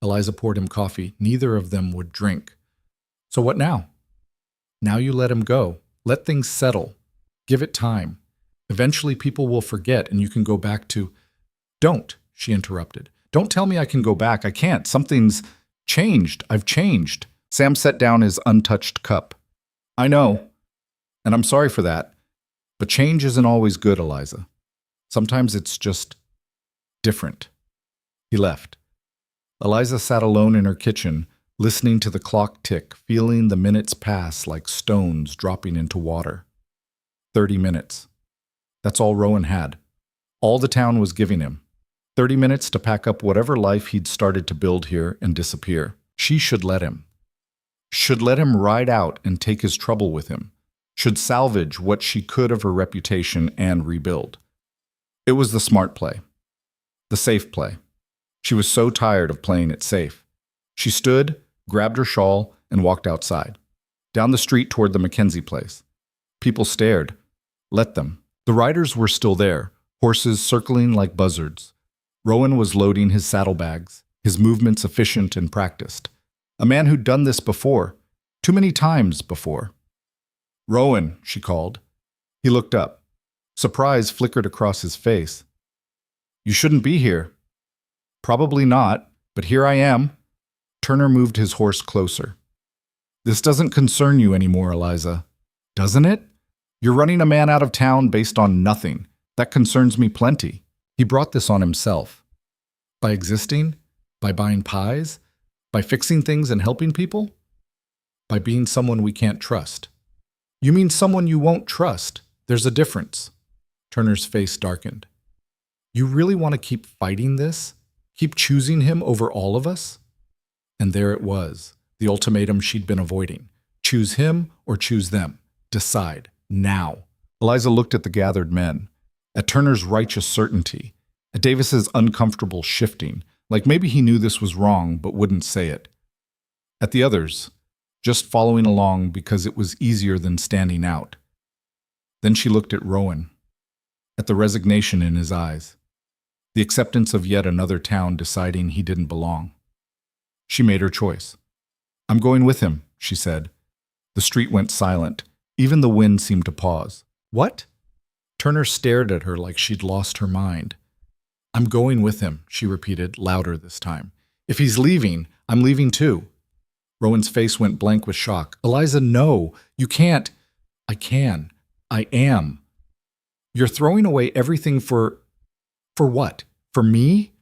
A: Eliza poured him coffee. Neither of them would drink. So what now? Now you let him go. Let things settle. Give it time. Eventually people will forget and you can go back to... Don't, she interrupted. Don't tell me I can go back. I can't. Something's Changed. I've changed. Sam set down his untouched cup. I know, and I'm sorry for that. But change isn't always good, Eliza. Sometimes it's just different. He left. Eliza sat alone in her kitchen, listening to the clock tick, feeling the minutes pass like stones dropping into water. 30 minutes. That's all Rowan had. All the town was giving him. 30 minutes to pack up whatever life he'd started to build here and disappear. She should let him. Should let him ride out and take his trouble with him. Should salvage what she could of her reputation and rebuild. It was the smart play. The safe play. She was so tired of playing it safe. She stood, grabbed her shawl, and walked outside. Down the street toward the Mackenzie place. People stared. Let them. The riders were still there, horses circling like buzzards. Rowan was loading his saddlebags, his movements efficient and practiced. A man who'd done this before, too many times before. Rowan, she called. He looked up. Surprise flickered across his face. You shouldn't be here. Probably not, but here I am. Turner moved his horse closer. This doesn't concern you anymore, Eliza. Doesn't it? You're running a man out of town based on nothing. That concerns me plenty. He brought this on himself. By existing? By buying pies? By fixing things and helping people? By being someone we can't trust. You mean someone you won't trust? There's a difference. Turner's face darkened. You really want to keep fighting this? Keep choosing him over all of us? And there it was, the ultimatum she'd been avoiding. Choose him or choose them. Decide. Now. Eliza looked at the gathered men, at Turner's righteous certainty, at Davis's uncomfortable shifting, like maybe he knew this was wrong but wouldn't say it. At the others, just following along because it was easier than standing out. Then she looked at Rowan, at the resignation in his eyes, the acceptance of yet another town deciding he didn't belong. She made her choice. I'm going with him, she said. The street went silent. Even the wind seemed to pause. What? Turner stared at her like she'd lost her mind. I'm going with him, she repeated, louder this time. If he's leaving, I'm leaving too. Rowan's face went blank with shock. Eliza, no, you can't. I can. I am. You're throwing away everything for what? For me?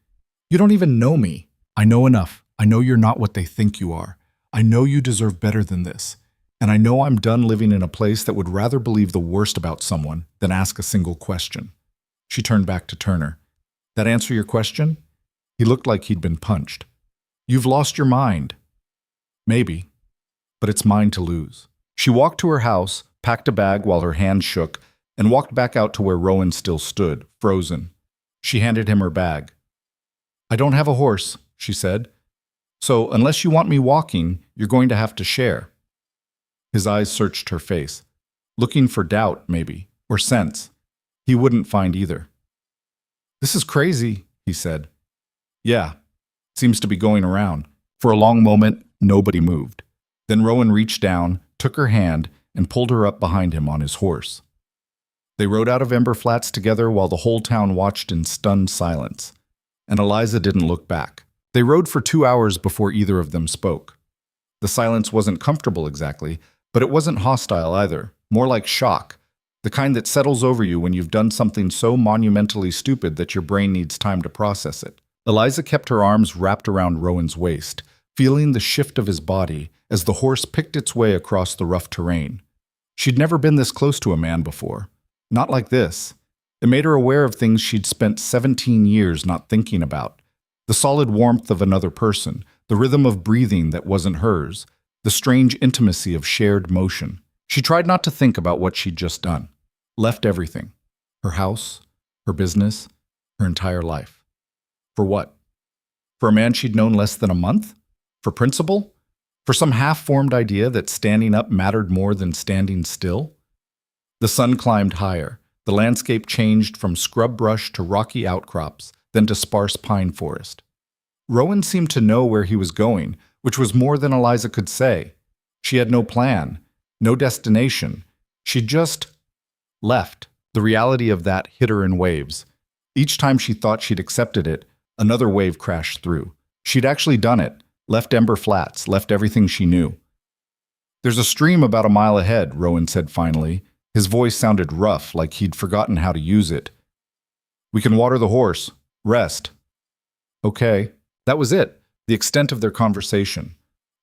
A: You don't even know me. I know enough. I know you're not what they think you are. I know you deserve better than this. And I know I'm done living in a place that would rather believe the worst about someone than ask a single question. She turned back to Turner. That answer your question? He looked like he'd been punched. You've lost your mind. Maybe, but it's mine to lose. She walked to her house, packed a bag while her hand shook, and walked back out to where Rowan still stood, frozen. She handed him her bag. I don't have a horse, she said. So unless you want me walking, you're going to have to share. His eyes searched her face, looking for doubt, maybe, or sense. He wouldn't find either. This is crazy, he said. Yeah, seems to be going around. For a long moment, nobody moved. Then Rowan reached down, took her hand, and pulled her up behind him on his horse. They rode out of Ember Flats together while the whole town watched in stunned silence. And Eliza didn't look back. They rode for 2 hours before either of them spoke. The silence wasn't comfortable exactly, but it wasn't hostile either, more like shock, the kind that settles over you when you've done something so monumentally stupid that your brain needs time to process it. Eliza kept her arms wrapped around Rowan's waist, feeling the shift of his body as the horse picked its way across the rough terrain. She'd never been this close to a man before. Not like this. It made her aware of things she'd spent 17 years not thinking about. The solid warmth of another person, the rhythm of breathing that wasn't hers, the strange intimacy of shared motion. She tried not to think about what she'd just done. Left everything. Her house, her business, her entire life. For what? For a man she'd known less than a month? For principle? For some half-formed idea that standing up mattered more than standing still? The sun climbed higher. The landscape changed from scrub brush to rocky outcrops, then to sparse pine forest. Rowan seemed to know where he was going, which was more than Eliza could say. She had no plan, no destination. She just left. The reality of that hit her in waves. Each time she thought she'd accepted it, another wave crashed through. She'd actually done it, left Ember Flats, left everything she knew. There's a stream about a mile ahead, Rowan said finally. His voice sounded rough, like he'd forgotten how to use it. We can water the horse. Rest. Okay. That was it, the extent of their conversation.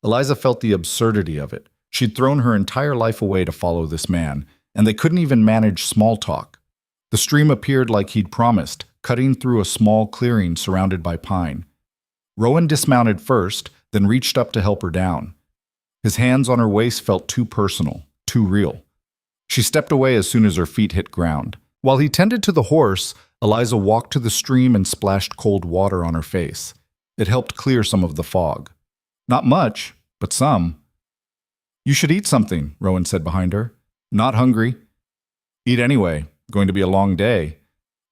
A: Eliza felt the absurdity of it. She'd thrown her entire life away to follow this man, and they couldn't even manage small talk. The stream appeared like he'd promised, cutting through a small clearing surrounded by pine. Rowan dismounted first, then reached up to help her down. His hands on her waist felt too personal, too real. She stepped away as soon as her feet hit ground. While he tended to the horse, Eliza walked to the stream and splashed cold water on her face. It helped clear some of the fog. Not much, but some. You should eat something, Rowan said behind her. Not hungry. Eat anyway. Going to be a long day.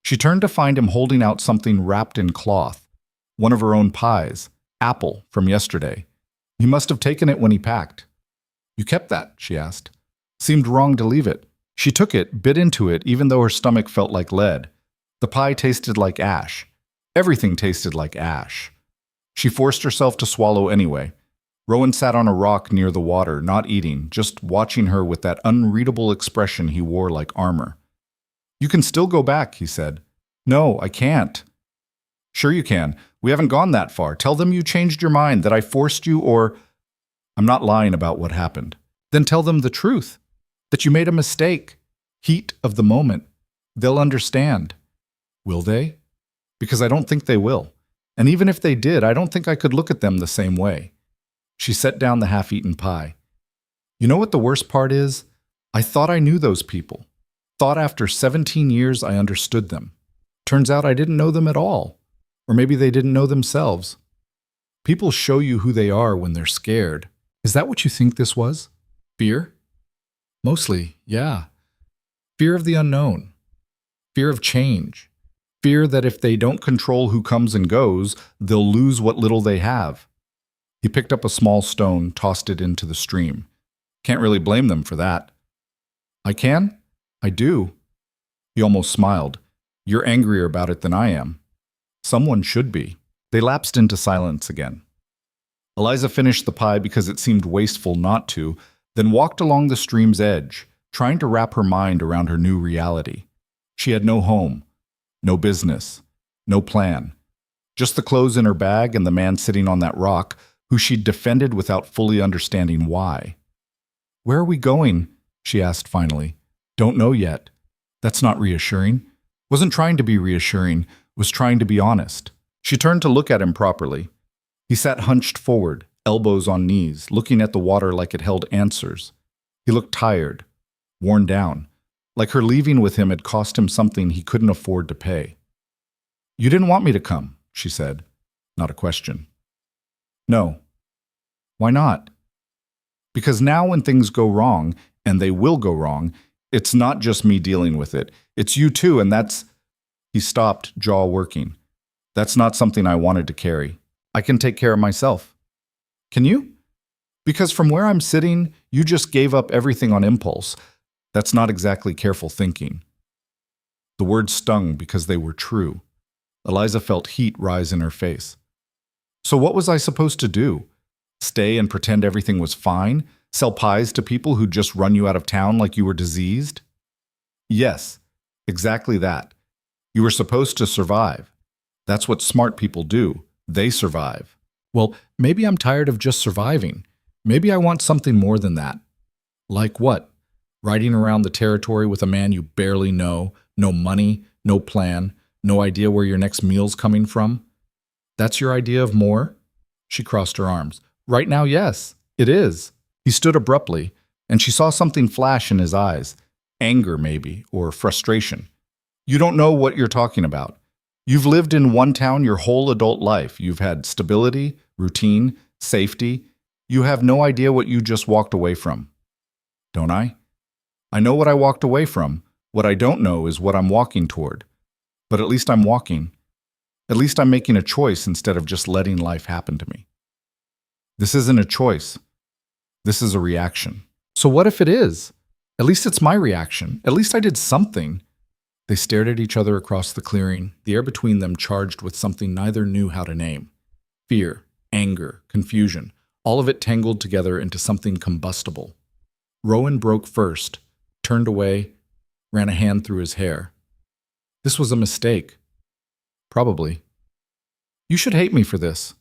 A: She turned to find him holding out something wrapped in cloth. One of her own pies. Apple from yesterday. He must have taken it when he packed. You kept that? She asked. Seemed wrong to leave it. She took it, bit into it, even though her stomach felt like lead. The pie tasted like ash. Everything tasted like ash. She forced herself to swallow anyway. Rowan sat on a rock near the water, not eating, just watching her with that unreadable expression he wore like armor. You can still go back, he said. No, I can't. Sure you can. We haven't gone that far. Tell them you changed your mind, that I forced you, or... I'm not lying about what happened. Then tell them the truth. That you made a mistake. Heat of the moment. They'll understand. Will they? Because I don't think they will. And even if they did, I don't think I could look at them the same way. She set down the half-eaten pie. You know what the worst part is? I thought I knew those people. Thought after 17 years I understood them. Turns out I didn't know them at all. Or maybe they didn't know themselves. People show you who they are when they're scared. Is that what you think this was? Fear? Mostly, yeah. Fear of the unknown. Fear of change. Fear that if they don't control who comes and goes, they'll lose what little they have. He picked up a small stone, tossed it into the stream. Can't really blame them for that. I can? I do. He almost smiled. You're angrier about it than I am. Someone should be. They lapsed into silence again. Eliza finished the pie because it seemed wasteful not to, then walked along the stream's edge, trying to wrap her mind around her new reality. She had no home, no business, no plan. Just the clothes in her bag and the man sitting on that rock, who she'd defended without fully understanding why. Where are we going? She asked finally. Don't know yet. That's not reassuring. Wasn't trying to be reassuring, was trying to be honest. She turned to look at him properly. He sat hunched forward, elbows on knees, looking at the water like it held answers. He looked tired, worn down, like her leaving with him had cost him something he couldn't afford to pay. You didn't want me to come, she said, not a question. No. Why not? Because now when things go wrong, and they will go wrong, it's not just me dealing with it. It's you too, and that's... He stopped, jaw working. That's not something I wanted to carry. I can take care of myself. Can you? Because from where I'm sitting, you just gave up everything on impulse. That's not exactly careful thinking. The words stung because they were true. Eliza felt heat rise in her face. So what was I supposed to do? Stay and pretend everything was fine? Sell pies to people who'd just run you out of town like you were diseased? Yes, exactly that. You were supposed to survive. That's what smart people do. They survive. Well, maybe I'm tired of just surviving. Maybe I want something more than that. Like what? Riding around the territory with a man you barely know, no money, no plan, no idea where your next meal's coming from? That's your idea of more? She crossed her arms. Right now, yes, it is. He stood abruptly, and she saw something flash in his eyes. Anger, maybe, or frustration. You don't know what you're talking about. You've lived in one town your whole adult life. You've had stability, routine, safety. You have no idea what you just walked away from. Don't I? I know what I walked away from. What I don't know is what I'm walking toward. But at least I'm walking. At least I'm making a choice instead of just letting life happen to me. This isn't a choice. This is a reaction. So what if it is? At least it's my reaction. At least I did something. They stared at each other across the clearing, the air between them charged with something neither knew how to name. Fear. anger, confusion, all of it tangled together into something combustible. Rowan broke first, turned away, ran a hand through his hair. This was a mistake. Probably. You should hate me for this.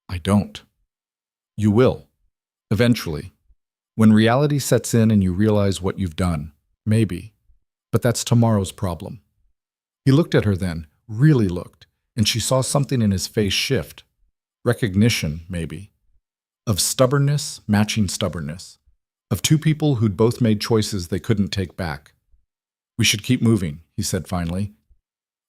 A: I don't. You will. Eventually. When reality sets in and you realize what you've done. Maybe. But that's tomorrow's problem. He looked at her then, really looked, and she saw something in his face shift. Recognition, maybe. Of stubbornness matching stubbornness. Of two people who'd both made choices they couldn't take back. We should keep moving, he said finally.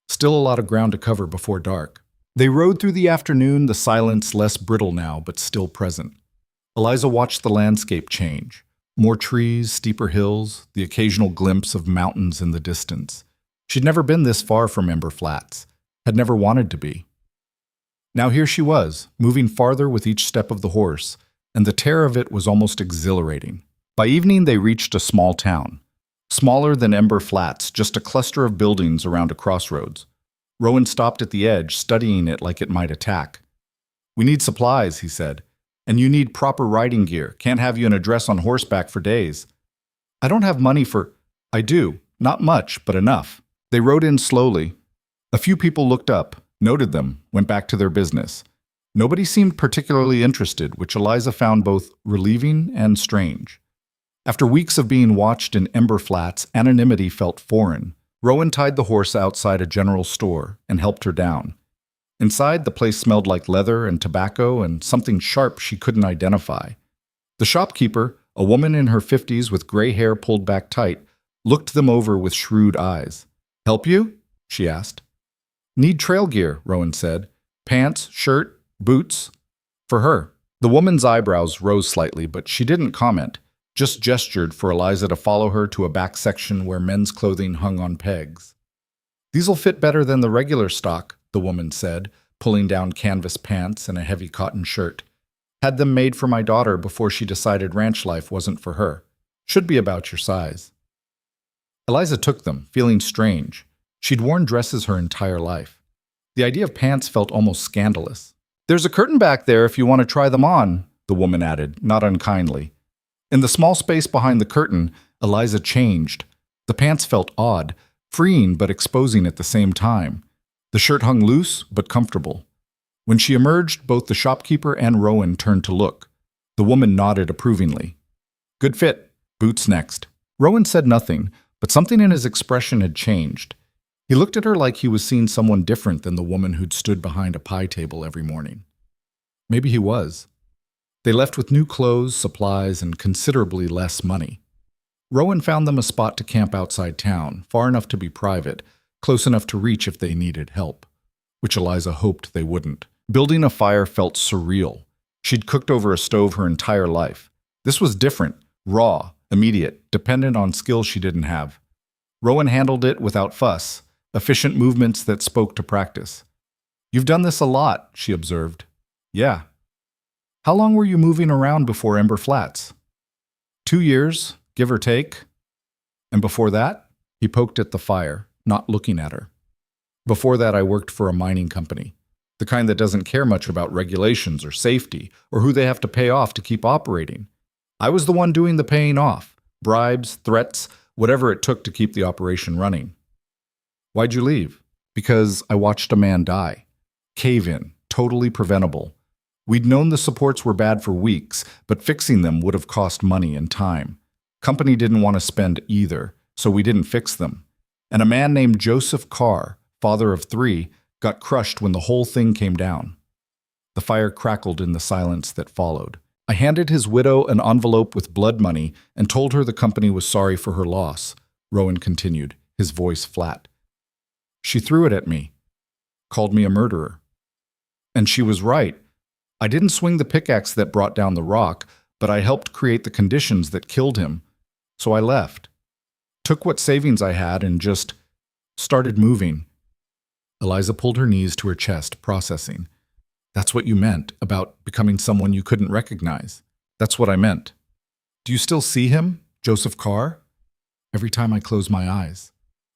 A: Still a lot of ground to cover before dark. They rode through the afternoon, the silence less brittle now, but still present. Eliza watched the landscape change. More trees, steeper hills, the occasional glimpse of mountains in the distance. She'd never been this far from Ember Flats, had never wanted to be. Now here she was, moving farther with each step of the horse, and the terror of it was almost exhilarating. By evening they reached a small town. Smaller than Ember Flats, just a cluster of buildings around a crossroads. Rowan stopped at the edge, studying it like it might attack. We need supplies, he said. And you need proper riding gear. Can't have you in a dress on horseback for days. I don't have money for... I do. Not much, but enough. They rode in slowly. A few people looked up, noted them, went back to their business. Nobody seemed particularly interested, which Eliza found both relieving and strange. After weeks of being watched in Ember Flats, anonymity felt foreign. Rowan tied the horse outside a general store and helped her down. Inside, the place smelled like leather and tobacco and something sharp she couldn't identify. The shopkeeper, a woman in her 50s with gray hair pulled back tight, looked them over with shrewd eyes. Help you? She asked. Need trail gear, Rowan said. Pants, shirt, boots. For her. The woman's eyebrows rose slightly, but she didn't comment, just gestured for Eliza to follow her to a back section where men's clothing hung on pegs. These'll fit better than the regular stock, the woman said, pulling down canvas pants and a heavy cotton shirt. Had them made for my daughter before she decided ranch life wasn't for her. Should be about your size. Eliza took them, feeling strange. She'd worn dresses her entire life. The idea of pants felt almost scandalous. There's a curtain back there if you want to try them on, the woman added, not unkindly. In the small space behind the curtain, Eliza changed. The pants felt odd, freeing but exposing at the same time. The shirt hung loose but comfortable. When she emerged, both the shopkeeper and Rowan turned to look. The woman nodded approvingly. Good fit. Boots next. Rowan said nothing, but something in his expression had changed. He looked at her like he was seeing someone different than the woman who'd stood behind a pie table every morning. Maybe he was. They left with new clothes, supplies, and considerably less money. Rowan found them a spot to camp outside town, far enough to be private, close enough to reach if they needed help, which Eliza hoped they wouldn't. Building a fire felt surreal. She'd cooked over a stove her entire life. This was different, raw, immediate, dependent on skills she didn't have. Rowan handled it without fuss, efficient movements that spoke to practice. You've done this a lot, she observed. Yeah. How long were you moving around before Ember Flats? 2 years, give or take. And before that, he poked at the fire, not looking at her. Before that, I worked for a mining company, the kind that doesn't care much about regulations or safety or who they have to pay off to keep operating. I was the one doing the paying off, bribes, threats, whatever it took to keep the operation running. Why'd you leave? Because I watched a man die. Cave in, totally preventable. We'd known the supports were bad for weeks, but fixing them would have cost money and time. Company didn't want to spend either, so we didn't fix them. And a man named Joseph Carr, father of 3, got crushed when the whole thing came down. The fire crackled in the silence that followed. I handed his widow an envelope with blood money and told her the company was sorry for her loss, Rowan continued, his voice flat. She threw it at me, called me a murderer. And she was right. I didn't swing the pickaxe that brought down the rock, but I helped create the conditions that killed him. So I left. Took what savings I had and just started moving. Eliza pulled her knees to her chest, processing. That's what you meant about becoming someone you couldn't recognize. That's what I meant. Do you still see him, Joseph Carr? Every time I close my eyes.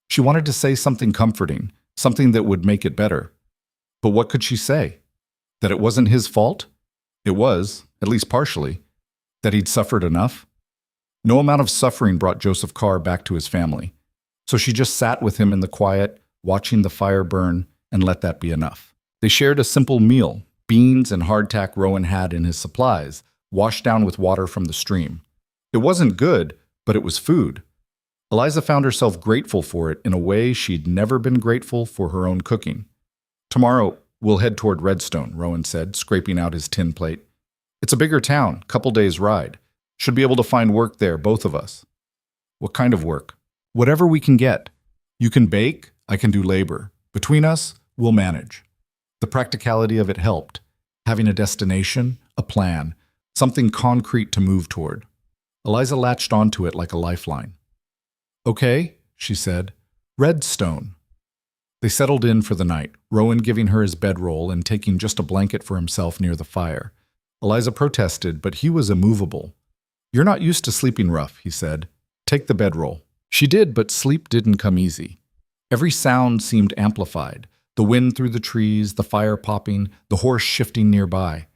A: She wanted to say something comforting, something that would make it better. But what could she say? That it wasn't his fault? It was, at least partially, that he'd suffered enough. No amount of suffering brought Joseph Carr back to his family, so she just sat with him in the quiet, watching the fire burn, and let that be enough. They shared a simple meal, beans and hardtack Rowan had in his supplies, washed down with water from the stream. It wasn't good, but it was food. Eliza found herself grateful for it in a way she'd never been grateful for her own cooking. "Tomorrow, we'll head toward Redstone," Rowan said, scraping out his tin plate. "It's a bigger town, couple days' ride. Should be able to find work there, both of us." "What kind of work?" "Whatever we can get. You can bake, I can do labor. Between us, we'll manage." The practicality of it helped. Having a destination, a plan, something concrete to move toward. Eliza latched onto it like a lifeline. "Okay," she said. "Redstone." They settled in for the night, Rowan giving her his bedroll and taking just a blanket for himself near the fire. Eliza protested, but he was immovable. "You're not used to sleeping rough," he said. "Take the bedroll." She did, but sleep didn't come easy. Every sound seemed amplified. The wind through the trees, the fire popping, the horse shifting nearby.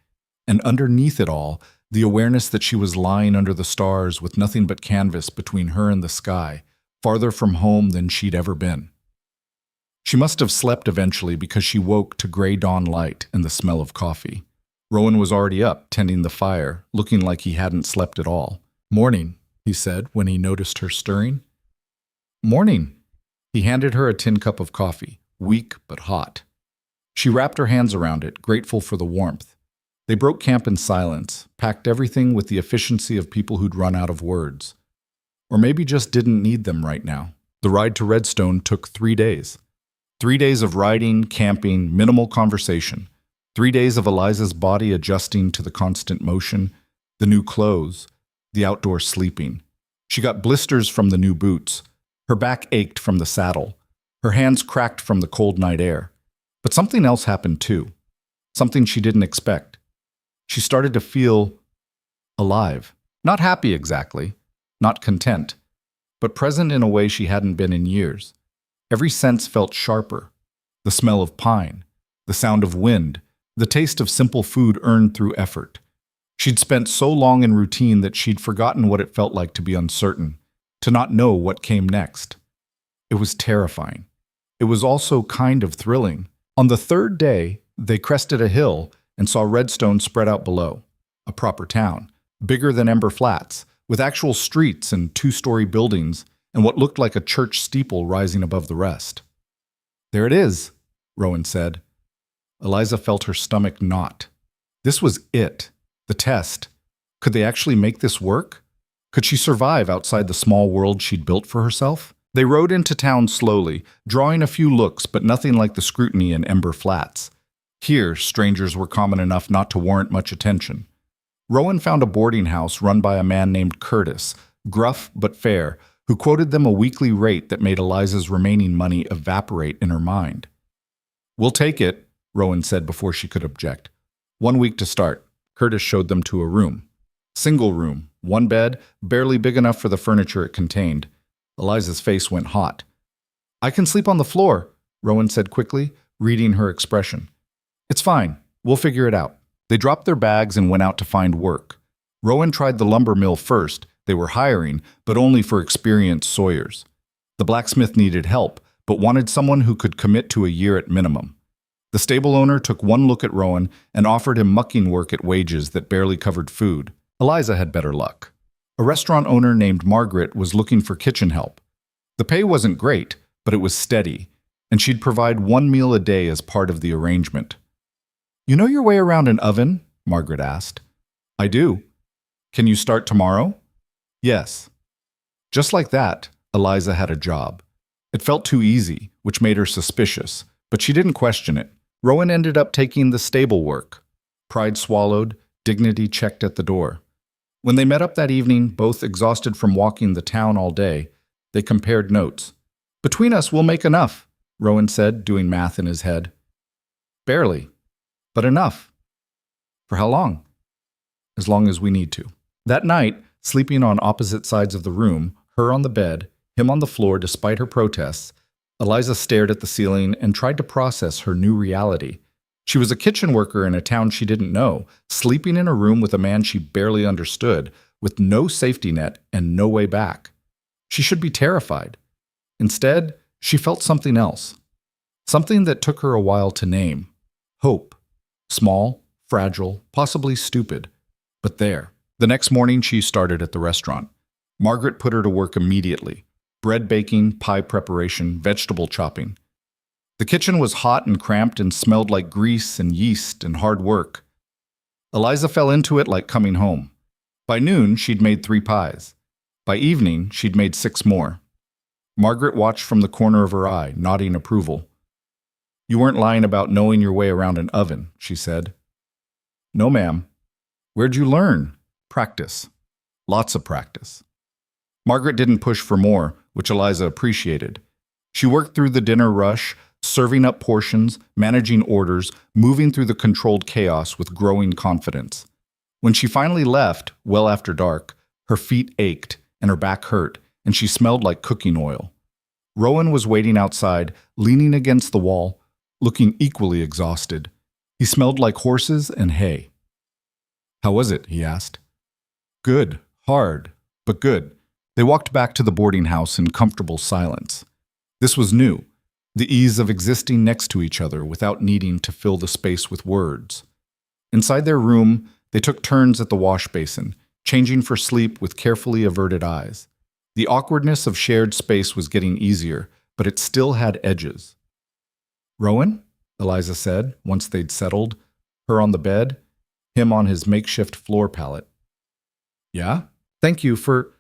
A: And underneath it all, the awareness that she was lying under the stars with nothing but canvas between her and the sky, farther from home than she'd ever been. She must have slept eventually because she woke to gray dawn light and the smell of coffee. Rowan was already up, tending the fire, looking like he hadn't slept at all. "Morning," he said when he noticed her stirring. "Morning." He handed her a tin cup of coffee, weak but hot. She wrapped her hands around it, grateful for the warmth. They broke camp in silence, packed everything with the efficiency of people who'd run out of words. Or maybe just didn't need them right now. The ride to Redstone took 3 days. 3 days of riding, camping, minimal conversation. 3 days of Eliza's body adjusting to the constant motion, the new clothes, the outdoor sleeping. She got blisters from the new boots. Her back ached from the saddle. Her hands cracked from the cold night air. But something else happened too. Something she didn't expect. She started to feel alive. Not happy exactly, not content, but present in a way she hadn't been in years. Every sense felt sharper. The smell of pine, the sound of wind, the taste of simple food earned through effort. She'd spent so long in routine that she'd forgotten what it felt like to be uncertain, to not know what came next. It was terrifying. It was also kind of thrilling. On the 3rd day, they crested a hill and saw Redstone spread out below. A proper town, bigger than Ember Flats, with actual streets and 2-story buildings and what looked like a church steeple rising above the rest. "There it is," Rowan said. Eliza felt her stomach knot. This was it, the test. Could they actually make this work? Could she survive outside the small world she'd built for herself? They rode into town slowly, drawing a few looks, but nothing like the scrutiny in Ember Flats. Here, strangers were common enough not to warrant much attention. Rowan found a boarding house run by a man named Curtis, gruff but fair, who quoted them a weekly rate that made Eliza's remaining money evaporate in her mind. "We'll take it," Rowan said before she could object. 1 week to start. Curtis showed them to a room. Single room, 1 bed, barely big enough for the furniture it contained. Eliza's face went hot. "I can sleep on the floor," Rowan said quickly, reading her expression. "It's fine. We'll figure it out." They dropped their bags and went out to find work. Rowan tried the lumber mill first. They were hiring, but only for experienced sawyers. The blacksmith needed help, but wanted someone who could commit to a year at minimum. The stable owner took one look at Rowan and offered him mucking work at wages that barely covered food. Eliza had better luck. A restaurant owner named Margaret was looking for kitchen help. The pay wasn't great, but it was steady, and she'd provide 1 meal a day as part of the arrangement. "You know your way around an oven?" Margaret asked. "I do." "Can you start tomorrow?" "Yes." Just like that, Eliza had a job. It felt too easy, which made her suspicious, but she didn't question it. Rowan ended up taking the stable work. Pride swallowed, dignity checked at the door. When they met up that evening, both exhausted from walking the town all day, they compared notes. "Between us, we'll make enough," Rowan said, doing math in his head. "Barely, but enough." "For how long?" "As long as we need to." That night, sleeping on opposite sides of the room, her on the bed, him on the floor despite her protests, Eliza stared at the ceiling and tried to process her new reality. She was a kitchen worker in a town she didn't know, sleeping in a room with a man she barely understood, with no safety net and no way back. She should be terrified. Instead, she felt something else. Something that took her a while to name. Hope. Small, fragile, possibly stupid. But there. The next morning she started at the restaurant. Margaret put her to work immediately. Bread baking, pie preparation, vegetable chopping. The kitchen was hot and cramped and smelled like grease and yeast and hard work. Eliza fell into it like coming home. By noon, she'd made 3 pies. By evening, she'd made 6 more. Margaret watched from the corner of her eye, nodding approval. "You weren't lying about knowing your way around an oven," she said. "No, ma'am." "Where'd you learn?" "Practice. Lots of practice." Margaret didn't push for more, which Eliza appreciated. She worked through the dinner rush, serving up portions, managing orders, moving through the controlled chaos with growing confidence. When she finally left, well after dark, her feet ached and her back hurt, and she smelled like cooking oil. Rowan was waiting outside, leaning against the wall, looking equally exhausted. He smelled like horses and hay. "How was it?" he asked. "Good. Hard, but good." They walked back to the boarding house in comfortable silence. This was new, the ease of existing next to each other without needing to fill the space with words. Inside their room, they took turns at the wash basin, changing for sleep with carefully averted eyes. The awkwardness of shared space was getting easier, but it still had edges. "Rowan?" Eliza said, once they'd settled, her on the bed, him on his makeshift floor pallet. "Yeah? Thank you for—"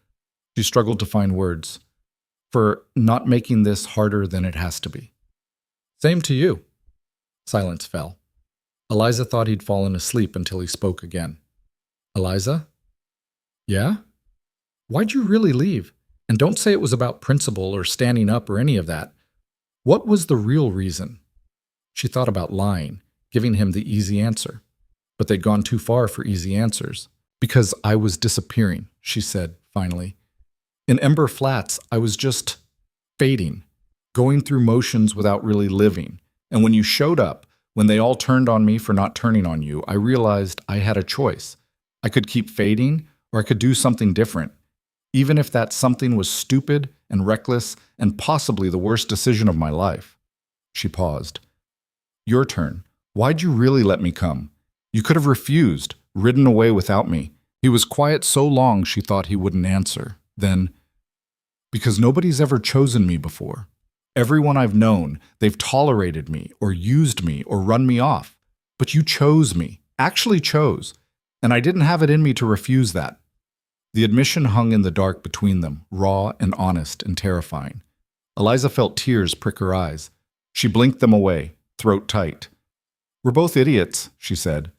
A: She struggled to find words. "For not making this harder than it has to be." "Same to you." Silence fell. Eliza thought he'd fallen asleep until he spoke again. "Eliza?" "Yeah? Why'd you really leave? And don't say it was about principle or standing up or any of that. What was the real reason?" She thought about lying, giving him the easy answer. But they'd gone too far for easy answers. "Because I was disappearing," she said, finally. "In Ember Flats, I was just fading, going through motions without really living. And when you showed up, when they all turned on me for not turning on you, I realized I had a choice. I could keep fading, or I could do something different, even if that something was stupid and reckless and possibly the worst decision of my life." She paused. "Your turn. Why'd you really let me come? You could have refused, ridden away without me." He was quiet so long she thought he wouldn't answer. Then, "Because nobody's ever chosen me before. Everyone I've known, they've tolerated me or used me or run me off. But you chose me, actually chose, and I didn't have it in me to refuse that." The admission hung in the dark between them, raw and honest and terrifying. Eliza felt tears prick her eyes. She blinked them away, throat tight. "We're both idiots," she said.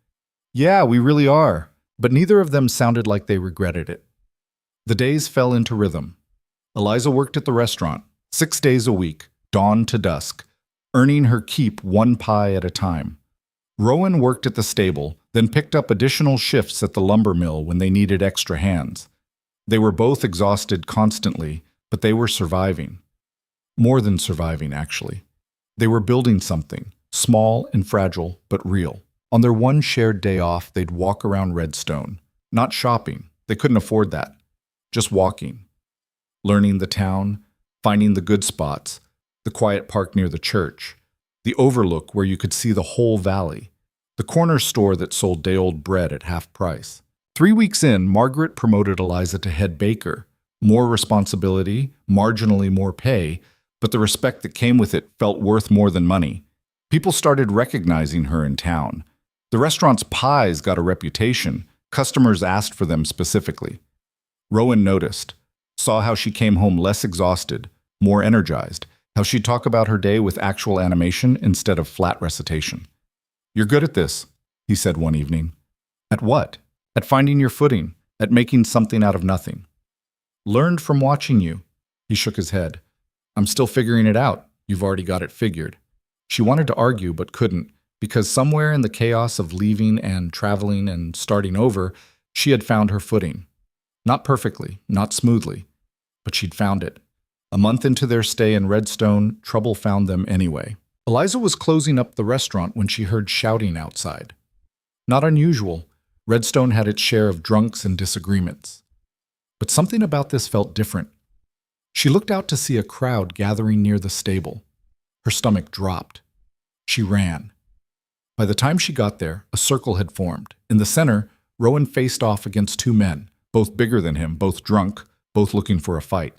A: "Yeah, we really are," but neither of them sounded like they regretted it. The days fell into rhythm. Eliza worked at the restaurant, 6 days a week, dawn to dusk, earning her keep 1 pie at a time. Rowan worked at the stable, then picked up additional shifts at the lumber mill when they needed extra hands. They were both exhausted constantly, but they were surviving. More than surviving, actually. They were building something, small and fragile, but real. On their one shared day off, they'd walk around Redstone. Not shopping, they couldn't afford that. Just walking. Learning the town, finding the good spots, the quiet park near the church, the overlook where you could see the whole valley, the corner store that sold day-old bread at half price. 3 weeks in, Margaret promoted Eliza to head baker. More responsibility, marginally more pay, but the respect that came with it felt worth more than money. People started recognizing her in town. The restaurant's pies got a reputation. Customers asked for them specifically. Rowan noticed, saw how she came home less exhausted, more energized, how she'd talk about her day with actual animation instead of flat recitation. "You're good at this," he said one evening. "At what?" "At finding your footing, at making something out of nothing." "Learned from watching you." He shook his head. "I'm still figuring it out. You've already got it figured." She wanted to argue but couldn't, because somewhere in the chaos of leaving and traveling and starting over, she had found her footing. Not perfectly, not smoothly, but she'd found it. A month into their stay in Redstone, trouble found them anyway. Eliza was closing up the restaurant when she heard shouting outside. Not unusual. Redstone had its share of drunks and disagreements. But something about this felt different. She looked out to see a crowd gathering near the stable. Her stomach dropped. She ran. By the time she got there, a circle had formed. In the center, Rowan faced off against two men, both bigger than him, both drunk, both looking for a fight.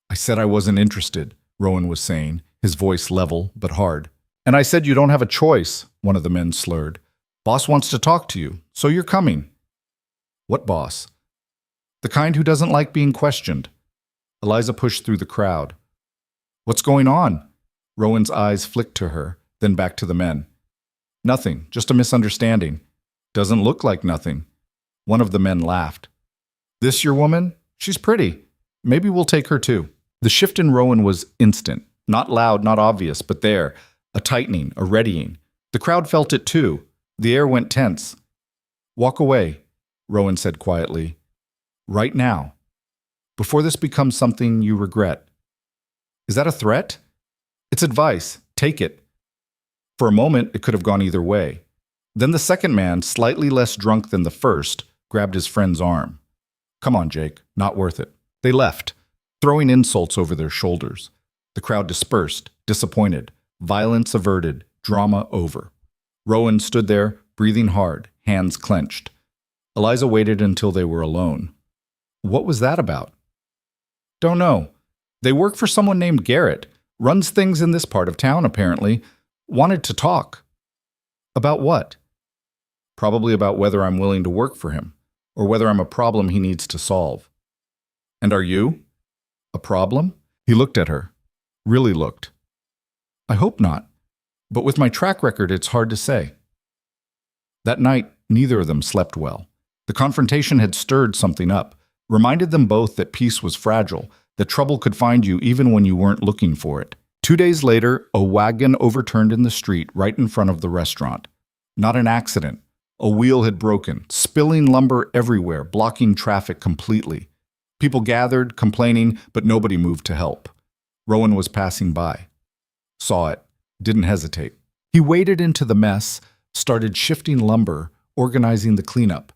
A: "I said I wasn't interested," Rowan was saying, his voice level but hard. "And I said you don't have a choice," one of the men slurred. "Boss wants to talk to you, so you're coming." "What boss?" "The kind who doesn't like being questioned." Eliza pushed through the crowd. "What's going on?" Rowan's eyes flicked to her, then back to the men. "Nothing, just a misunderstanding." "Doesn't look like nothing." One of the men laughed. "This your woman? She's pretty. Maybe we'll take her too." The shift in Rowan was instant. Not loud, not obvious, but there. A tightening, a readying. The crowd felt it too. The air went tense. "Walk away," Rowan said quietly. "Right now. Before this becomes something you regret." "Is that a threat?" "It's advice. Take it." For a moment, it could have gone either way. Then the second man, slightly less drunk than the first, grabbed his friend's arm. "Come on, Jake. Not worth it." They left, throwing insults over their shoulders. The crowd dispersed, disappointed, violence averted, drama over. Rowan stood there, breathing hard, hands clenched. Eliza waited until they were alone. "What was that about?" "Don't know. They work for someone named Garrett. Runs things in this part of town, apparently. Wanted to talk." "About what?" "Probably about whether I'm willing to work for him, or whether I'm a problem he needs to solve." "And are you?" "A problem?" He looked at her. Really looked. "I hope not. But with my track record, it's hard to say." That night, neither of them slept well. The confrontation had stirred something up, reminded them both that peace was fragile, that trouble could find you even when you weren't looking for it. 2 days later, a wagon overturned in the street right in front of the restaurant. Not an accident. A wheel had broken, spilling lumber everywhere, blocking traffic completely. People gathered, complaining, but nobody moved to help. Rowan was passing by. Saw it. Didn't hesitate. He waded into the mess, started shifting lumber, organizing the cleanup.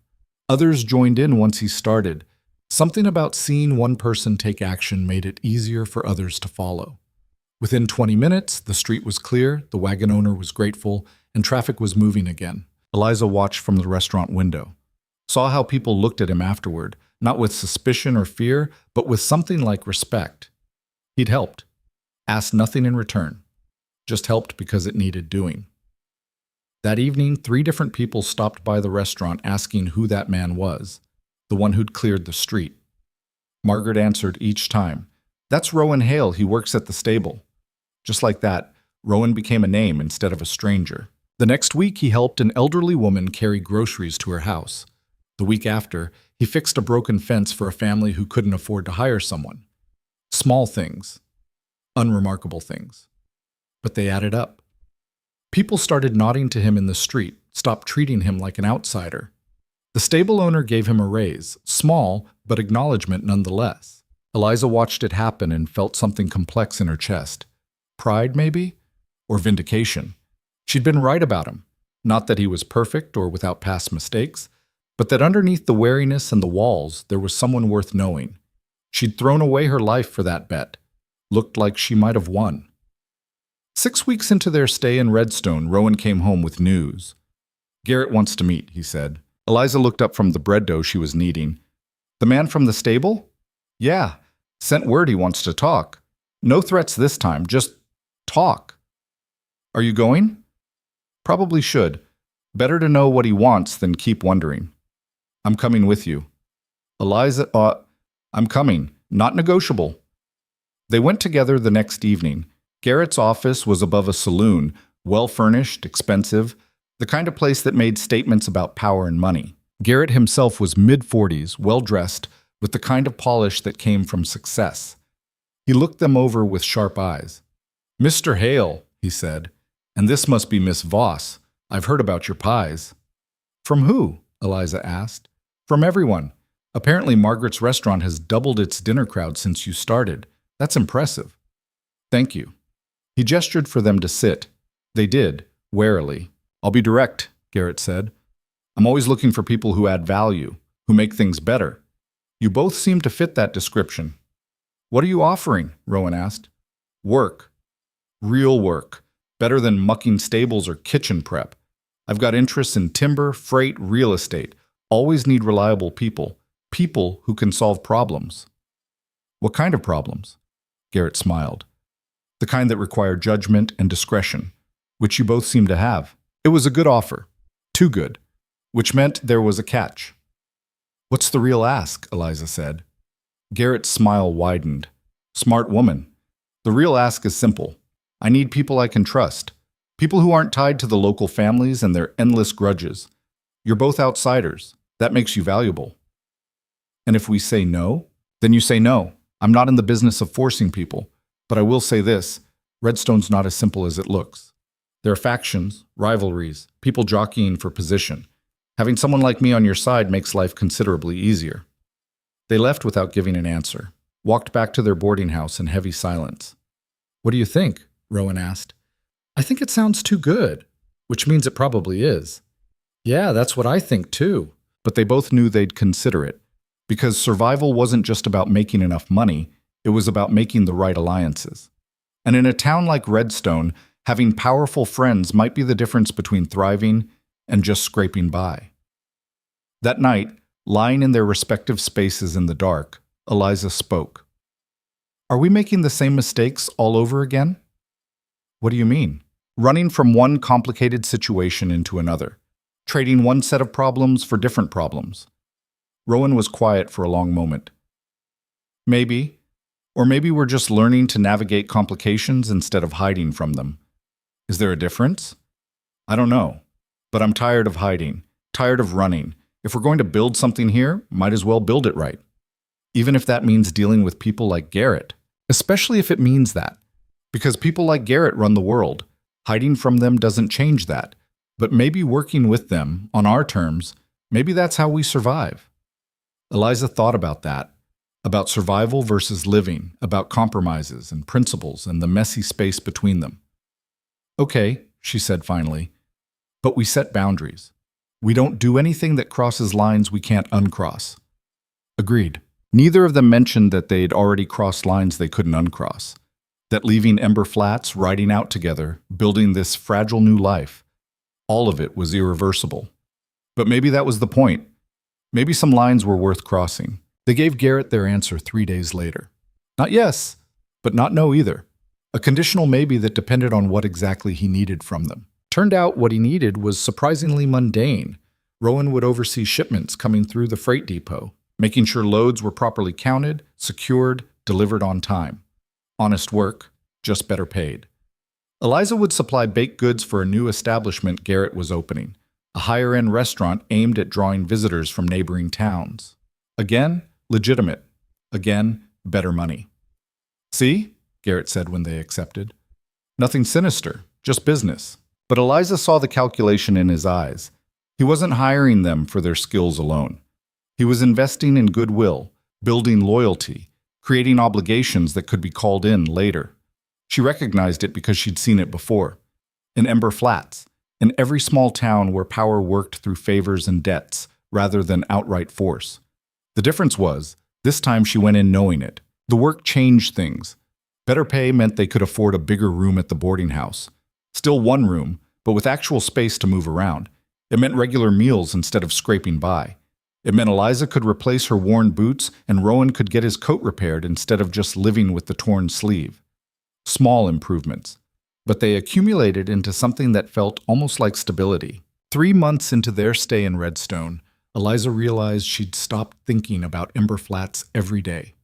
A: Others joined in once he started. Something about seeing one person take action made it easier for others to follow. Within 20 minutes, the street was clear, the wagon owner was grateful, and traffic was moving again. Eliza watched from the restaurant window. Saw how people looked at him afterward, not with suspicion or fear, but with something like respect. He'd helped. Asked nothing in return. Just helped because it needed doing. That evening, 3 different people stopped by the restaurant asking who that man was, the one who'd cleared the street. Margaret answered each time, "That's Rowan Hale, he works at the stable." Just like that, Rowan became a name instead of a stranger. The next week, he helped an elderly woman carry groceries to her house. The week after, he fixed a broken fence for a family who couldn't afford to hire someone. Small things. Unremarkable things. But they added up. People started nodding to him in the street, stopped treating him like an outsider. The stable owner gave him a raise, small, but acknowledgement nonetheless. Eliza watched it happen and felt something complex in her chest. Pride, maybe? Or vindication. She'd been right about him. Not that he was perfect or without past mistakes, but that underneath the wariness and the walls, there was someone worth knowing. She'd thrown away her life for that bet. Looked like she might have won. 6 weeks into their stay in Redstone, Rowan came home with news. "Garrett wants to meet," he said. Eliza looked up from the bread dough she was kneading. "The man from the stable?" "Yeah. Sent word he wants to talk. No threats this time, just talk." "Are you going?" "Probably should. Better to know what he wants than keep wondering." "I'm coming with you." Eliza, I'm coming. Not negotiable." They went together the next evening. Garrett's office was above a saloon, well-furnished, expensive, the kind of place that made statements about power and money. Garrett himself was mid-40s, well-dressed, with the kind of polish that came from success. He looked them over with sharp eyes. "Mr. Hale," he said, "and this must be Miss Voss. I've heard about your pies." "From who?" Eliza asked. "From everyone. Apparently Margaret's restaurant has doubled its dinner crowd since you started. That's impressive." "Thank you." He gestured for them to sit. They did, warily. I'll be direct, Garrett said. I'm always looking for people who add value, who make things better. You both seem to fit that description. What are you offering? Rowan asked. Work. Real work. Better than mucking stables or kitchen prep. I've got interests in timber, freight, real estate. Always need reliable people. People who can solve problems. What kind of problems? Garrett smiled. The kind that require judgment and discretion, which you both seem to have. It was a good offer. Too good. Which meant there was a catch. What's the real ask? Eliza said. Garrett's smile widened. Smart woman. The real ask is simple. I need people I can trust. People who aren't tied to the local families and their endless grudges. You're both outsiders. That makes you valuable. And if we say no, then you say no. I'm not in the business of forcing people. But I will say this, Redstone's not as simple as it looks. There are factions, rivalries, people jockeying for position. Having someone like me on your side makes life considerably easier. They left without giving an answer, walked back to their boarding house in heavy silence. What do you think? Rowan asked. I think it sounds too good, which means it probably is. Yeah, that's what I think too. But they both knew they'd consider it, because survival wasn't just about making enough money, it was about making the right alliances. And in a town like Redstone, having powerful friends might be the difference between thriving and just scraping by. That night, lying in their respective spaces in the dark, Eliza spoke. Are we making the same mistakes all over again? What do you mean? Running from one complicated situation into another, trading one set of problems for different problems. Rowan was quiet for a long moment. Maybe, or maybe we're just learning to navigate complications instead of hiding from them. Is there a difference? I don't know, but I'm tired of hiding, tired of running. If we're going to build something here, might as well build it right. Even if that means dealing with people like Garrett, especially if it means that. Because people like Garrett run the world. Hiding from them doesn't change that. But maybe working with them, on our terms, maybe that's how we survive. Eliza thought about that, about survival versus living, about compromises and principles and the messy space between them. Okay, she said finally, but we set boundaries. We don't do anything that crosses lines we can't uncross. Agreed. Neither of them mentioned that they'd already crossed lines they couldn't uncross, that leaving Ember Flats, riding out together, building this fragile new life, all of it was irreversible. But maybe that was the point. Maybe some lines were worth crossing. They gave Garrett their answer 3 days later. Not yes, but not no either. A conditional maybe that depended on what exactly he needed from them. Turned out what he needed was surprisingly mundane. Rowan would oversee shipments coming through the freight depot, making sure loads were properly counted, secured, delivered on time. Honest work, just better paid. Eliza would supply baked goods for a new establishment Garrett was opening, a higher-end restaurant aimed at drawing visitors from neighboring towns. Again, legitimate. Again, better money. See? Garrett said when they accepted. Nothing sinister, just business. But Eliza saw the calculation in his eyes. He wasn't hiring them for their skills alone. He was investing in goodwill, building loyalty, creating obligations that could be called in later. She recognized it because she'd seen it before. In Ember Flats, in every small town where power worked through favors and debts rather than outright force. The difference was, this time she went in knowing it. The work changed things. Better pay meant they could afford a bigger room at the boarding house. Still one room, but with actual space to move around. It meant regular meals instead of scraping by. It meant Eliza could replace her worn boots and Rowan could get his coat repaired instead of just living with the torn sleeve. Small improvements, but they accumulated into something that felt almost like stability. 3 months into their stay in Redstone, Eliza realized she'd stopped thinking about Ember Flats every day.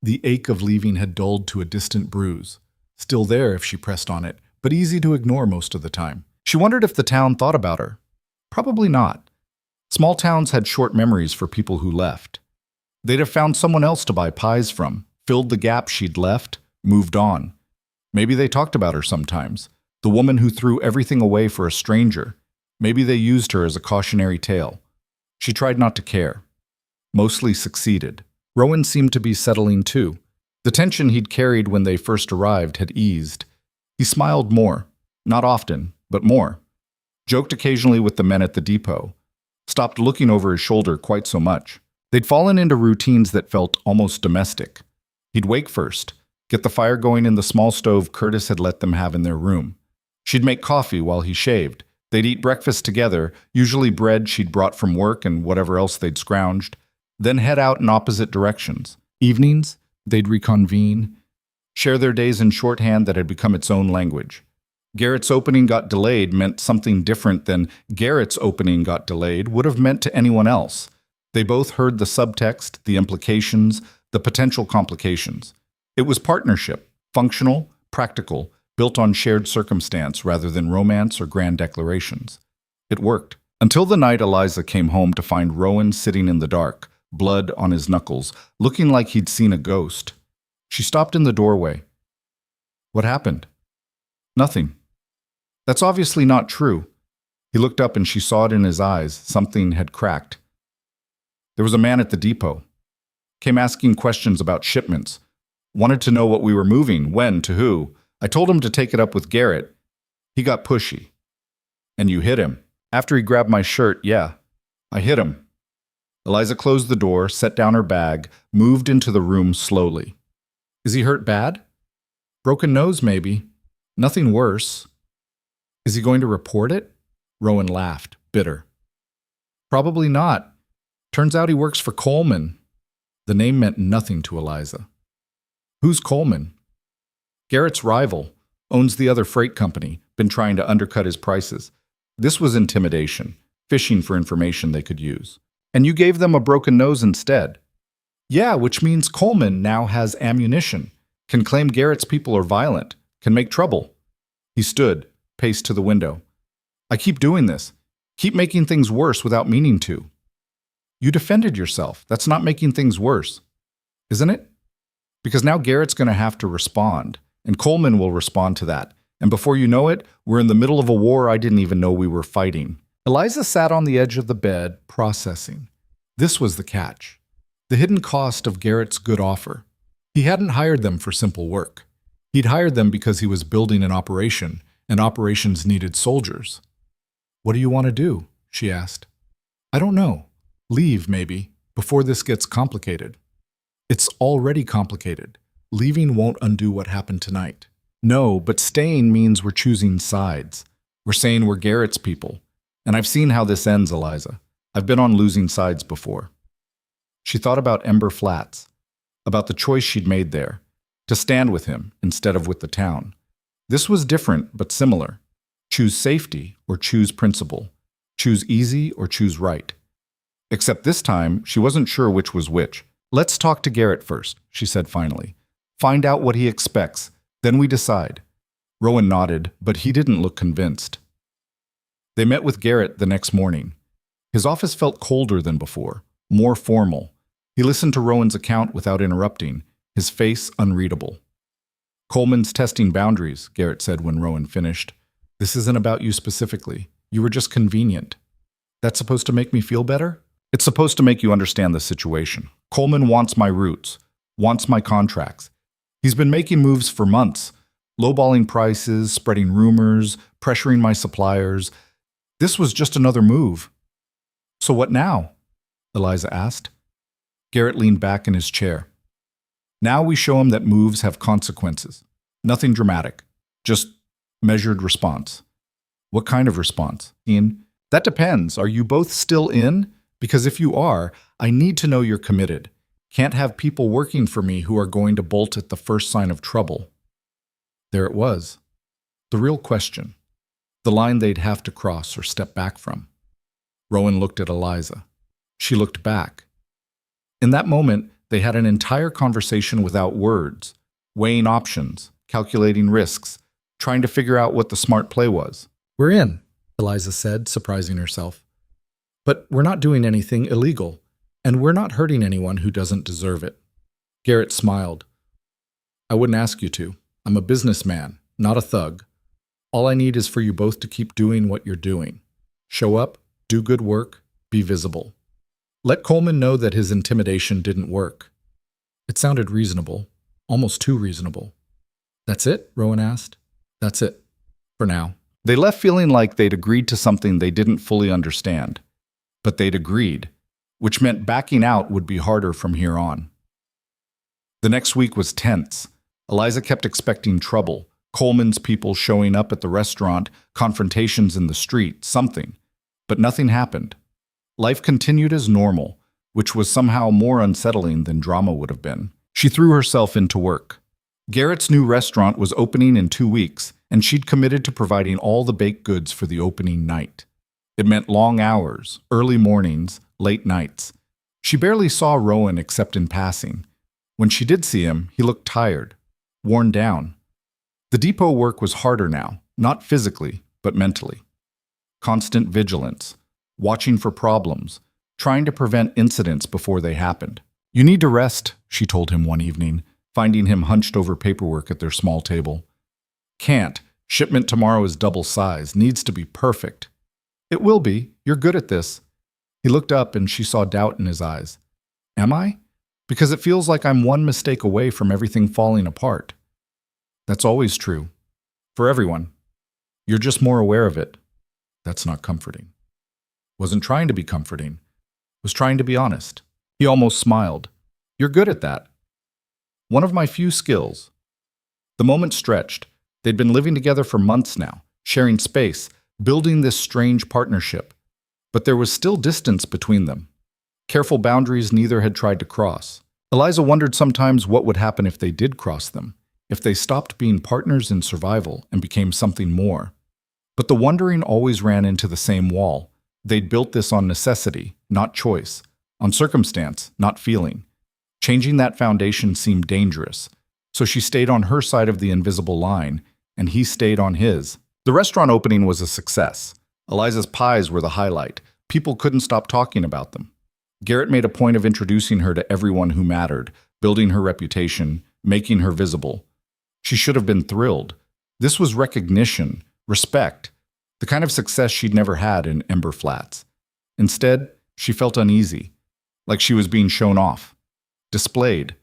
A: The ache of leaving had dulled to a distant bruise, still there if she pressed on it, but easy to ignore most of the time. She wondered if the town thought about her. Probably not. Small towns had short memories for people who left. They'd have found someone else to buy pies from, filled the gap she'd left, moved on. Maybe they talked about her sometimes, the woman who threw everything away for a stranger. Maybe they used her as a cautionary tale. She tried not to care. Mostly succeeded. Rowan seemed to be settling too. The tension he'd carried when they first arrived had eased. He smiled more, not often, but more. Joked occasionally with the men at the depot. Stopped looking over his shoulder quite so much. They'd fallen into routines that felt almost domestic. He'd wake first, get the fire going in the small stove Curtis had let them have in their room. She'd make coffee while he shaved. They'd eat breakfast together, usually bread she'd brought from work and whatever else they'd scrounged, then head out in opposite directions. Evenings, they'd reconvene, share their days in shorthand that had become its own language. Garrett's opening got delayed meant something different than Garrett's opening got delayed would have meant to anyone else. They both heard the subtext, the implications, the potential complications. It was partnership, functional, practical, built on shared circumstance rather than romance or grand declarations. It worked. Until the night Eliza came home to find Rowan sitting in the dark, blood on his knuckles, looking like he'd seen a ghost. She stopped in the doorway. What happened? Nothing. That's obviously not true. He looked up and she saw it in his eyes. Something had cracked. There was a man at the depot. Came asking questions about shipments. Wanted to know what we were moving, when, to who. I told him to take it up with Garrett. He got pushy. And you hit him. After he grabbed my shirt, yeah. I hit him. Eliza closed the door, set down her bag, moved into the room slowly. Is he hurt bad? Broken nose, maybe. Nothing worse. Is he going to report it? Rowan laughed, bitter. Probably not. Turns out he works for Coleman. The name meant nothing to Eliza. Who's Coleman? Garrett's rival. Owns the other freight company. Been trying to undercut his prices. This was intimidation. Fishing for information they could use. And you gave them a broken nose instead. Yeah, which means Coleman now has ammunition. Can claim Garrett's people are violent. Can make trouble. He stood, paced to the window. I keep doing this. Keep making things worse without meaning to. You defended yourself. That's not making things worse. Isn't it? Because now Garrett's going to have to respond. And Coleman will respond to that. And before you know it, we're in the middle of a war I didn't even know we were fighting. Eliza sat on the edge of the bed, processing. This was the catch. The hidden cost of Garrett's good offer. He hadn't hired them for simple work. He'd hired them because he was building an operation, and operations needed soldiers. What do you want to do? She asked. I don't know. Leave, maybe, before this gets complicated. It's already complicated. Leaving won't undo what happened tonight. No, but staying means we're choosing sides. We're saying we're Garrett's people. And I've seen how this ends, Eliza. I've been on losing sides before. She thought about Ember Flats, about the choice she'd made there, to stand with him instead of with the town. This was different, but similar. Choose safety or choose principle. Choose easy or choose right. Except this time, she wasn't sure which was which. Let's talk to Garrett first, she said finally. Find out what he expects, then we decide. Rowan nodded, but he didn't look convinced. They met with Garrett the next morning. His office felt colder than before, more formal. He listened to Rowan's account without interrupting, his face unreadable. Coleman's testing boundaries, Garrett said when Rowan finished. This isn't about you specifically. You were just convenient. That's supposed to make me feel better? It's supposed to make you understand the situation. Coleman wants my routes, wants my contracts. He's been making moves for months, lowballing prices, spreading rumors, pressuring my suppliers. This was just another move. So what now? Eliza asked. Garrett leaned back in his chair. Now we show him that moves have consequences. Nothing dramatic, just measured response. What kind of response, Ian? That depends. Are you both still in? Because if you are, I need to know you're committed. Can't have people working for me who are going to bolt at the first sign of trouble. There it was. The real question. The line they'd have to cross or step back from. Rowan looked at Eliza. She looked back. In that moment, they had an entire conversation without words, weighing options, calculating risks, trying to figure out what the smart play was. We're in, Eliza said, surprising herself. But we're not doing anything illegal, and we're not hurting anyone who doesn't deserve it. Garrett smiled. I wouldn't ask you to. I'm a businessman, not a thug. All I need is for you both to keep doing what you're doing. Show up, do good work, be visible. Let Coleman know that his intimidation didn't work. It sounded reasonable, almost too reasonable. That's it? Rowan asked. That's it. For now. They left feeling like they'd agreed to something they didn't fully understand. But they'd agreed, which meant backing out would be harder from here on. The next week was tense. Eliza kept expecting trouble, Coleman's people showing up at the restaurant, confrontations in the street, something. But nothing happened. Life continued as normal, which was somehow more unsettling than drama would have been. She threw herself into work. Garrett's new restaurant was opening in 2 weeks, and she'd committed to providing all the baked goods for the opening night. It meant long hours, early mornings, late nights. She barely saw Rowan except in passing. When she did see him, he looked tired, worn down. The depot work was harder now, not physically, but mentally. Constant vigilance, watching for problems, trying to prevent incidents before they happened. "You need to rest," she told him one evening, finding him hunched over paperwork at their small table. "Can't. Shipment tomorrow is double size, needs to be perfect." "It will be. You're good at this." He looked up and she saw doubt in his eyes. "Am I? Because it feels like I'm one mistake away from everything falling apart." "That's always true. For everyone. You're just more aware of it." "That's not comforting." "Wasn't trying to be comforting. Was trying to be honest." He almost smiled. "You're good at that." "One of my few skills." The moment stretched. They'd been living together for months now, sharing space, building this strange partnership. But there was still distance between them. Careful boundaries neither had tried to cross. Eliza wondered sometimes what would happen if they did cross them, if they stopped being partners in survival and became something more. But the wondering always ran into the same wall. They'd built this on necessity, not choice, on circumstance, not feeling. Changing that foundation seemed dangerous, so she stayed on her side of the invisible line, and he stayed on his. The restaurant opening was a success. Eliza's pies were the highlight. People couldn't stop talking about them. Garrett made a point of introducing her to everyone who mattered, building her reputation, making her visible. She should have been thrilled. This was recognition, respect, the kind of success she'd never had in Ember Flats. Instead, she felt uneasy, like she was being shown off, displayed,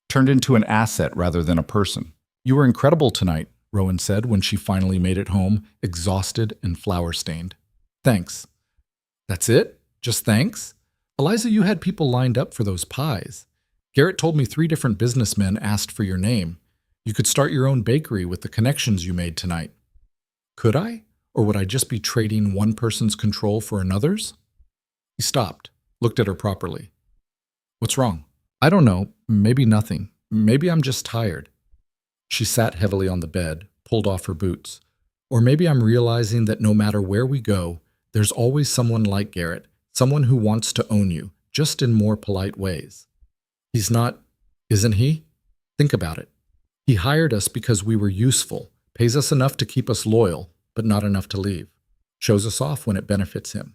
A: turned into an asset rather than a person. "You were incredible tonight," Rowan said when she finally made it home, exhausted and flour-stained. "Thanks." "That's it? Just thanks?" "Eliza, you had people lined up for those pies. Garrett told me 3 different businessmen asked for your name. You could start your own bakery with the connections you made tonight." "Could I? Or would I just be trading one person's control for another's?" He stopped, looked at her properly. "What's wrong?" "I don't know. Maybe nothing. Maybe I'm just tired." She sat heavily on the bed, pulled off her boots. "Or maybe I'm realizing that no matter where we go, there's always someone like Garrett, someone who wants to own you, just in more polite ways. He's not, isn't he? Think about it. He hired us because we were useful, pays us enough to keep us loyal, but not enough to leave. Shows us off when it benefits him.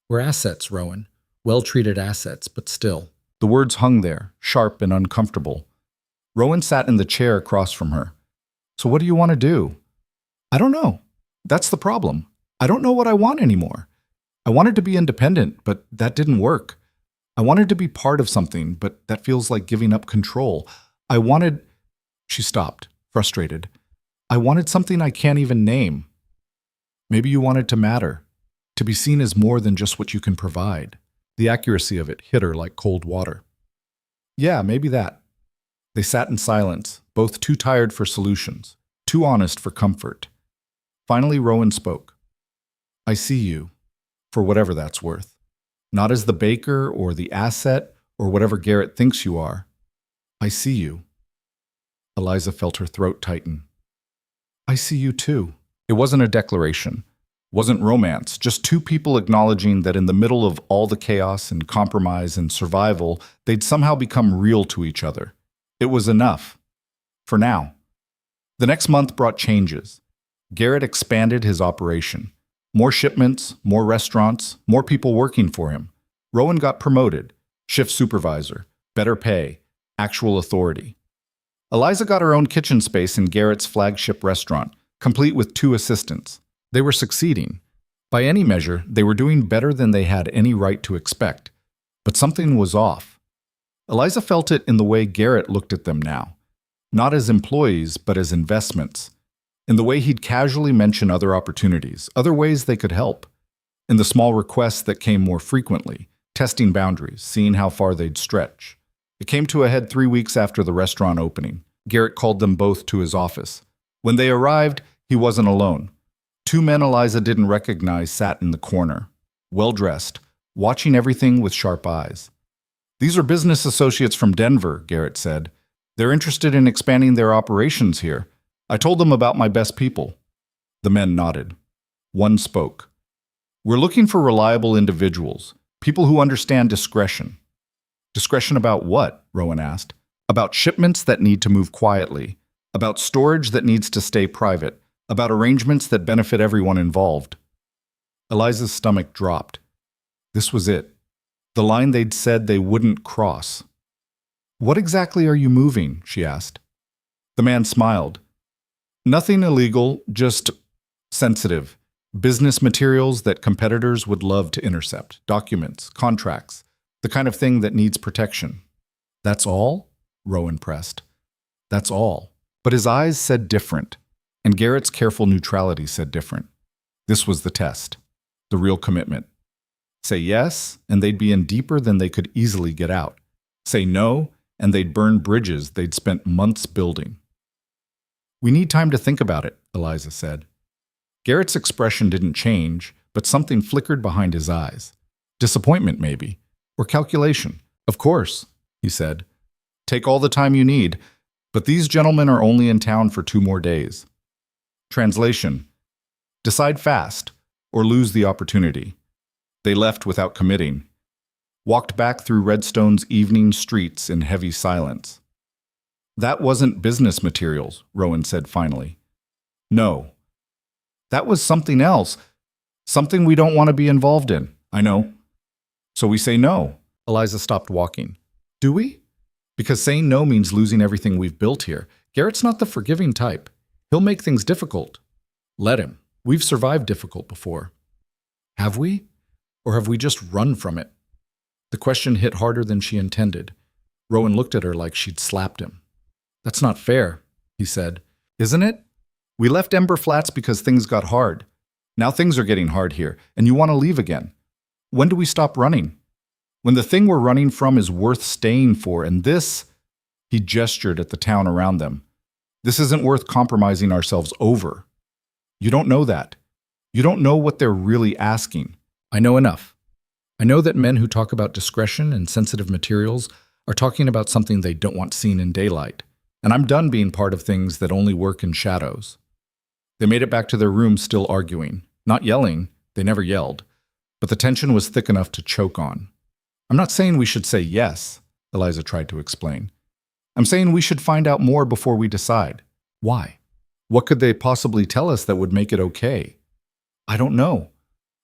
A: We're assets, Rowan. Well-treated assets, but still." The words hung there, sharp and uncomfortable. Rowan sat in the chair across from her. "So what do you want to do?" "I don't know. That's the problem. I don't know what I want anymore. I wanted to be independent, but that didn't work. I wanted to be part of something, but that feels like giving up control. I wanted—" She stopped, frustrated. "I wanted something I can't even name." "Maybe you wanted to matter, to be seen as more than just what you can provide." The accuracy of it hit her like cold water. "Yeah, maybe that." They sat in silence, both too tired for solutions, too honest for comfort. Finally, Rowan spoke. "I see you, for whatever that's worth. Not as the baker or the asset or whatever Garrett thinks you are. I see you." Eliza felt her throat tighten. "I see you too." It wasn't a declaration, wasn't romance, just 2 people acknowledging that in the middle of all the chaos and compromise and survival, they'd somehow become real to each other. It was enough. For now. The next month brought changes. Garrett expanded his operation. More shipments, more restaurants, more people working for him. Rowan got promoted, shift supervisor, better pay, actual authority. Eliza got her own kitchen space in Garrett's flagship restaurant, complete with 2 assistants. They were succeeding. By any measure, they were doing better than they had any right to expect. But something was off. Eliza felt it in the way Garrett looked at them now. Not as employees, but as investments. in the way he'd casually mention other opportunities, other ways they could help, in the small requests that came more frequently, testing boundaries, seeing how far they'd stretch. It came to a head 3 weeks after the restaurant opening. Garrett called them both to his office. When they arrived, he wasn't alone. 2 men Eliza didn't recognize sat in the corner, well-dressed, watching everything with sharp eyes. "These are business associates from Denver," Garrett said. "They're interested in expanding their operations here. I told them about my best people." The men nodded. One spoke. "We're looking for reliable individuals, people who understand discretion." "Discretion about what?" Rowan asked. "About shipments that need to move quietly, about storage that needs to stay private, about arrangements that benefit everyone involved." Eliza's stomach dropped. This was it. The line they'd said they wouldn't cross. "What exactly are you moving?" she asked. The man smiled. "Nothing illegal, just sensitive. Business materials that competitors would love to intercept. Documents, contracts, the kind of thing that needs protection." "That's all?" Rowan pressed. "That's all." But his eyes said different, and Garrett's careful neutrality said different. This was the test, the real commitment. Say yes, and they'd be in deeper than they could easily get out. Say no, and they'd burn bridges they'd spent months building. "We need time to think about it," Eliza said. Garrett's expression didn't change, but something flickered behind his eyes. Disappointment, maybe, or calculation. "Of course," he said. "Take all the time you need, but these gentlemen are only in town for 2 more days." Translation: decide fast, or lose the opportunity. They left without committing, walked back through Redstone's evening streets in heavy silence. "That wasn't business materials," Rowan said finally. "No. That was something else, something we don't want to be involved in." "I know." "So we say no." Eliza stopped walking. "Do we? Because saying no means losing everything we've built here. Garrett's not the forgiving type. He'll make things difficult." "Let him. We've survived difficult before." "Have we? Or have we just run from it?" The question hit harder than she intended. Rowan looked at her like she'd slapped him. "That's not fair," he said. "Isn't it? We left Ember Flats because things got hard. Now things are getting hard here, and you want to leave again. When do we stop running? When the thing we're running from is worth staying for, and this," he gestured at the town around them, "this isn't worth compromising ourselves over. You don't know that. You don't know what they're really asking." "I know enough. I know that men who talk about discretion and sensitive materials are talking about something they don't want seen in daylight. And I'm done being part of things that only work in shadows." They made it back to their room still arguing. Not yelling, they never yelled, but the tension was thick enough to choke on. "I'm not saying we should say yes," Eliza tried to explain. "I'm saying we should find out more before we decide." "Why? What could they possibly tell us that would make it okay?" "I don't know.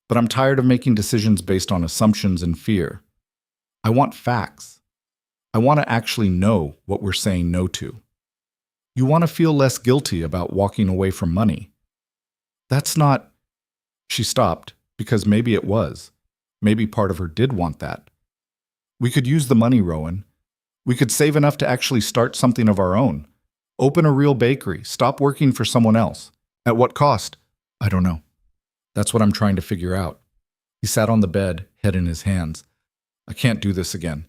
A: But I'm tired of making decisions based on assumptions and fear. I want facts. I want to actually know what we're saying no to." "You want to feel less guilty about walking away from money." "That's not—" She stopped, because maybe it was. Maybe part of her did want that. "We could use the money, Rowan. We could save enough to actually start something of our own. Open a real bakery, stop working for someone else. At what cost? I don't know. That's what I'm trying to figure out." He sat on the bed, head in his hands. "I can't do this again.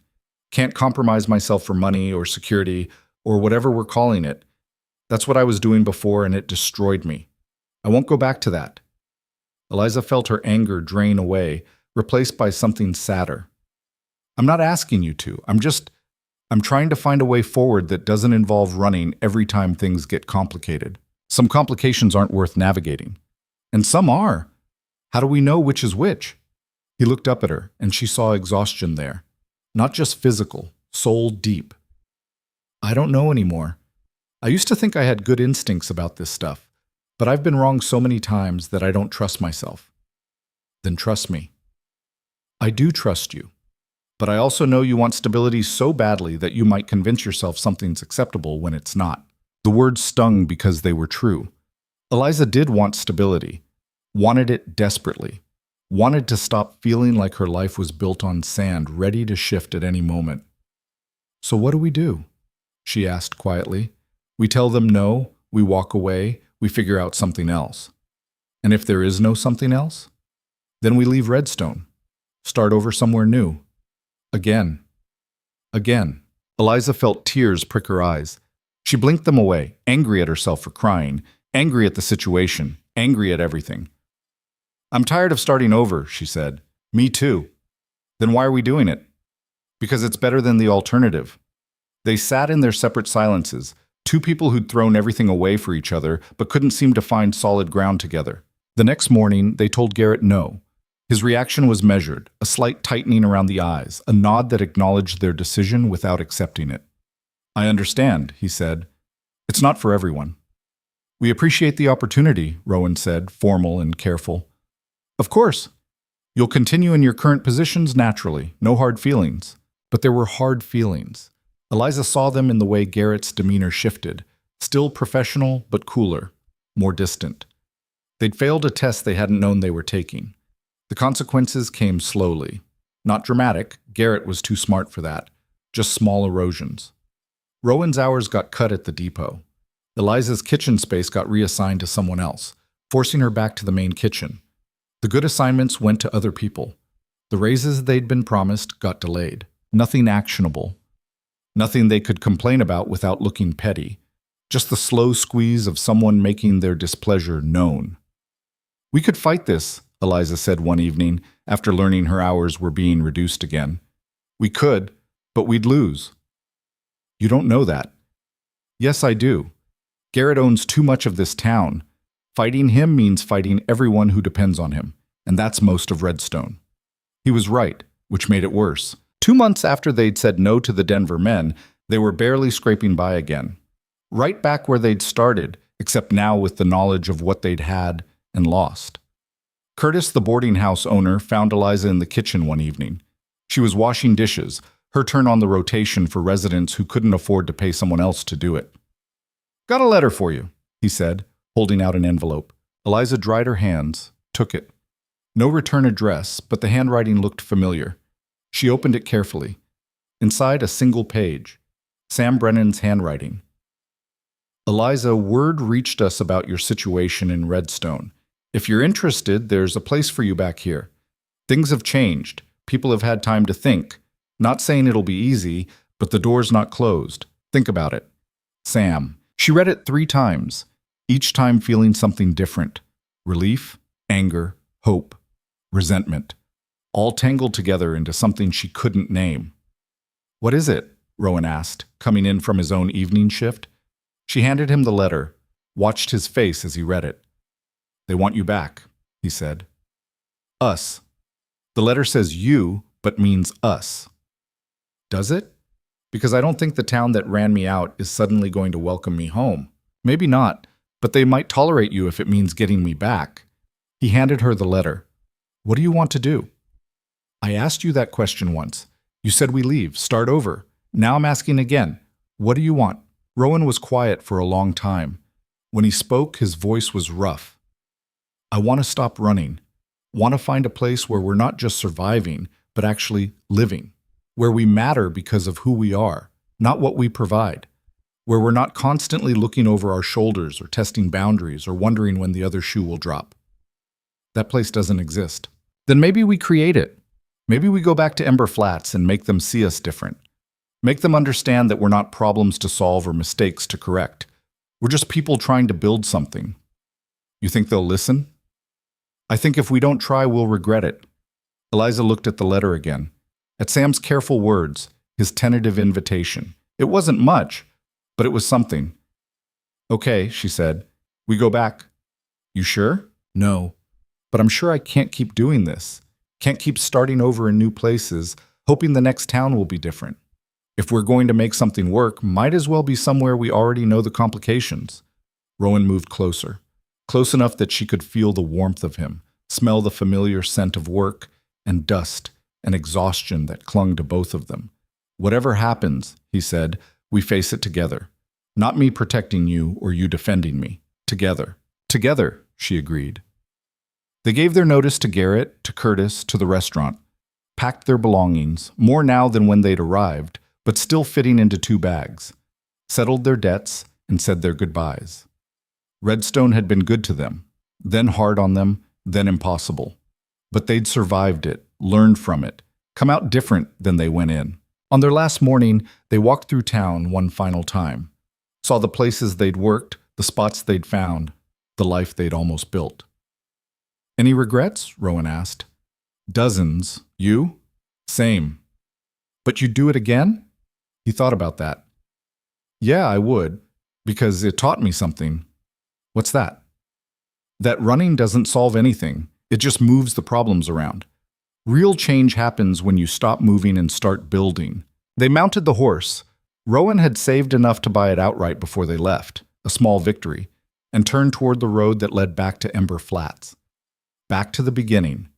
A: Can't compromise myself for money or security or whatever we're calling it. That's what I was doing before, and it destroyed me. I won't go back to that." Eliza felt her anger drain away, replaced by something sadder. "I'm not asking you to. I'm trying to find a way forward that doesn't involve running every time things get complicated. Some complications aren't worth navigating. And some are. How do we know which is which?" He looked up at her, and she saw exhaustion there. Not just physical, soul deep. "I don't know anymore. I used to think I had good instincts about this stuff, but I've been wrong so many times that I don't trust myself." "Then trust me." "I do trust you. But I also know you want stability so badly that you might convince yourself something's acceptable when it's not." The words stung because they were true. Eliza did want stability, wanted it desperately, wanted to stop feeling like her life was built on sand, ready to shift at any moment. "So what do?" she asked quietly. "We tell them no, we walk away, we figure out something else. And if there is no something else, then we leave Redstone. Start over somewhere new. Again. Again. Eliza felt tears prick her eyes. She blinked them away, angry at herself for crying, angry at the situation, angry at everything. I'm tired of starting over, she said. Me too. Then why are we doing it? Because it's better than the alternative. They sat in their separate silences, two people who'd thrown everything away for each other but couldn't seem to find solid ground together. The next morning, they told Garrett no. His reaction was measured, a slight tightening around the eyes, a nod that acknowledged their decision without accepting it. I understand, he said. It's not for everyone. We appreciate the opportunity, Rowan said, formal and careful. Of course. You'll continue in your current positions naturally, no hard feelings. But there were hard feelings. Eliza saw them in the way Garrett's demeanor shifted, still professional but cooler, more distant. They'd failed a test they hadn't known they were taking. The consequences came slowly. Not dramatic, Garrett was too smart for that. Just small erosions. Rowan's hours got cut at the depot. Eliza's kitchen space got reassigned to someone else, forcing her back to the main kitchen. The good assignments went to other people. The raises they'd been promised got delayed. Nothing actionable. Nothing they could complain about without looking petty. Just the slow squeeze of someone making their displeasure known. We could fight this, Eliza said one evening, after learning her hours were being reduced again. We could, but we'd lose. You don't know that. Yes, I do. Garrett owns too much of this town. Fighting him means fighting everyone who depends on him, and that's most of Redstone. He was right, which made it worse. 2 months after they'd said no to the Denver men, they were barely scraping by again. Right back where they'd started, except now with the knowledge of what they'd had and lost. Curtis, the boarding house owner, found Eliza in the kitchen one evening. She was washing dishes, her turn on the rotation for residents who couldn't afford to pay someone else to do it. Got a letter for you, he said, holding out an envelope. Eliza dried her hands, took it. No return address, but the handwriting looked familiar. She opened it carefully. Inside, a single page. Sam Brennan's handwriting. Eliza, word reached us about your situation in Redstone. If you're interested, there's a place for you back here. Things have changed. People have had time to think. Not saying it'll be easy, but the door's not closed. Think about it. Sam. She read it 3 times, each time feeling something different. Relief, anger, hope, resentment. All tangled together into something she couldn't name. What is it? Rowan asked, coming in from his own evening shift. She handed him the letter, watched his face as he read it. They want you back, he said. Us. The letter says you, but means us. Does it? Because I don't think the town that ran me out is suddenly going to welcome me home. Maybe not, but they might tolerate you if it means getting me back. He handed her the letter. What do you want to do? I asked you that question once. You said we leave, start over. Now I'm asking again. What do you want? Rowan was quiet for a long time. When he spoke, his voice was rough. I want to stop running. Want to find a place where we're not just surviving, but actually living. Where we matter because of who we are, not what we provide. Where we're not constantly looking over our shoulders or testing boundaries or wondering when the other shoe will drop. That place doesn't exist. Then maybe we create it. Maybe we go back to Ember Flats and make them see us different. Make them understand that we're not problems to solve or mistakes to correct. We're just people trying to build something. You think they'll listen? I think if we don't try, we'll regret it. Eliza looked at the letter again. At Sam's careful words, his tentative invitation. It wasn't much, but it was something. Okay, she said. We go back. You sure? No. But I'm sure I can't keep doing this. Can't keep starting over in new places, hoping the next town will be different. If we're going to make something work, might as well be somewhere we already know the complications. Rowan moved closer. Close enough that she could feel the warmth of him, smell the familiar scent of work and dust and exhaustion that clung to both of them. Whatever happens, he said, we face it together. Not me protecting you or you defending me. Together. Together, she agreed. They gave their notice to Garrett, to Curtis, to the restaurant, packed their belongings, more now than when they'd arrived, but still fitting into 2 bags, settled their debts, and said their goodbyes. Redstone had been good to them, then hard on them, then impossible. But they'd survived it, learned from it, come out different than they went in. On their last morning, they walked through town one final time, saw the places they'd worked, the spots they'd found, the life they'd almost built. Any regrets? Rowan asked. Dozens. You? Same. But you'd do it again? He thought about that. Yeah, I would, because it taught me something. What's that? That running doesn't solve anything. It just moves the problems around. Real change happens when you stop moving and start building. They mounted the horse. Rowan had saved enough to buy it outright before they left, a small victory, and turned toward the road that led back to Ember Flats. Back to the beginning.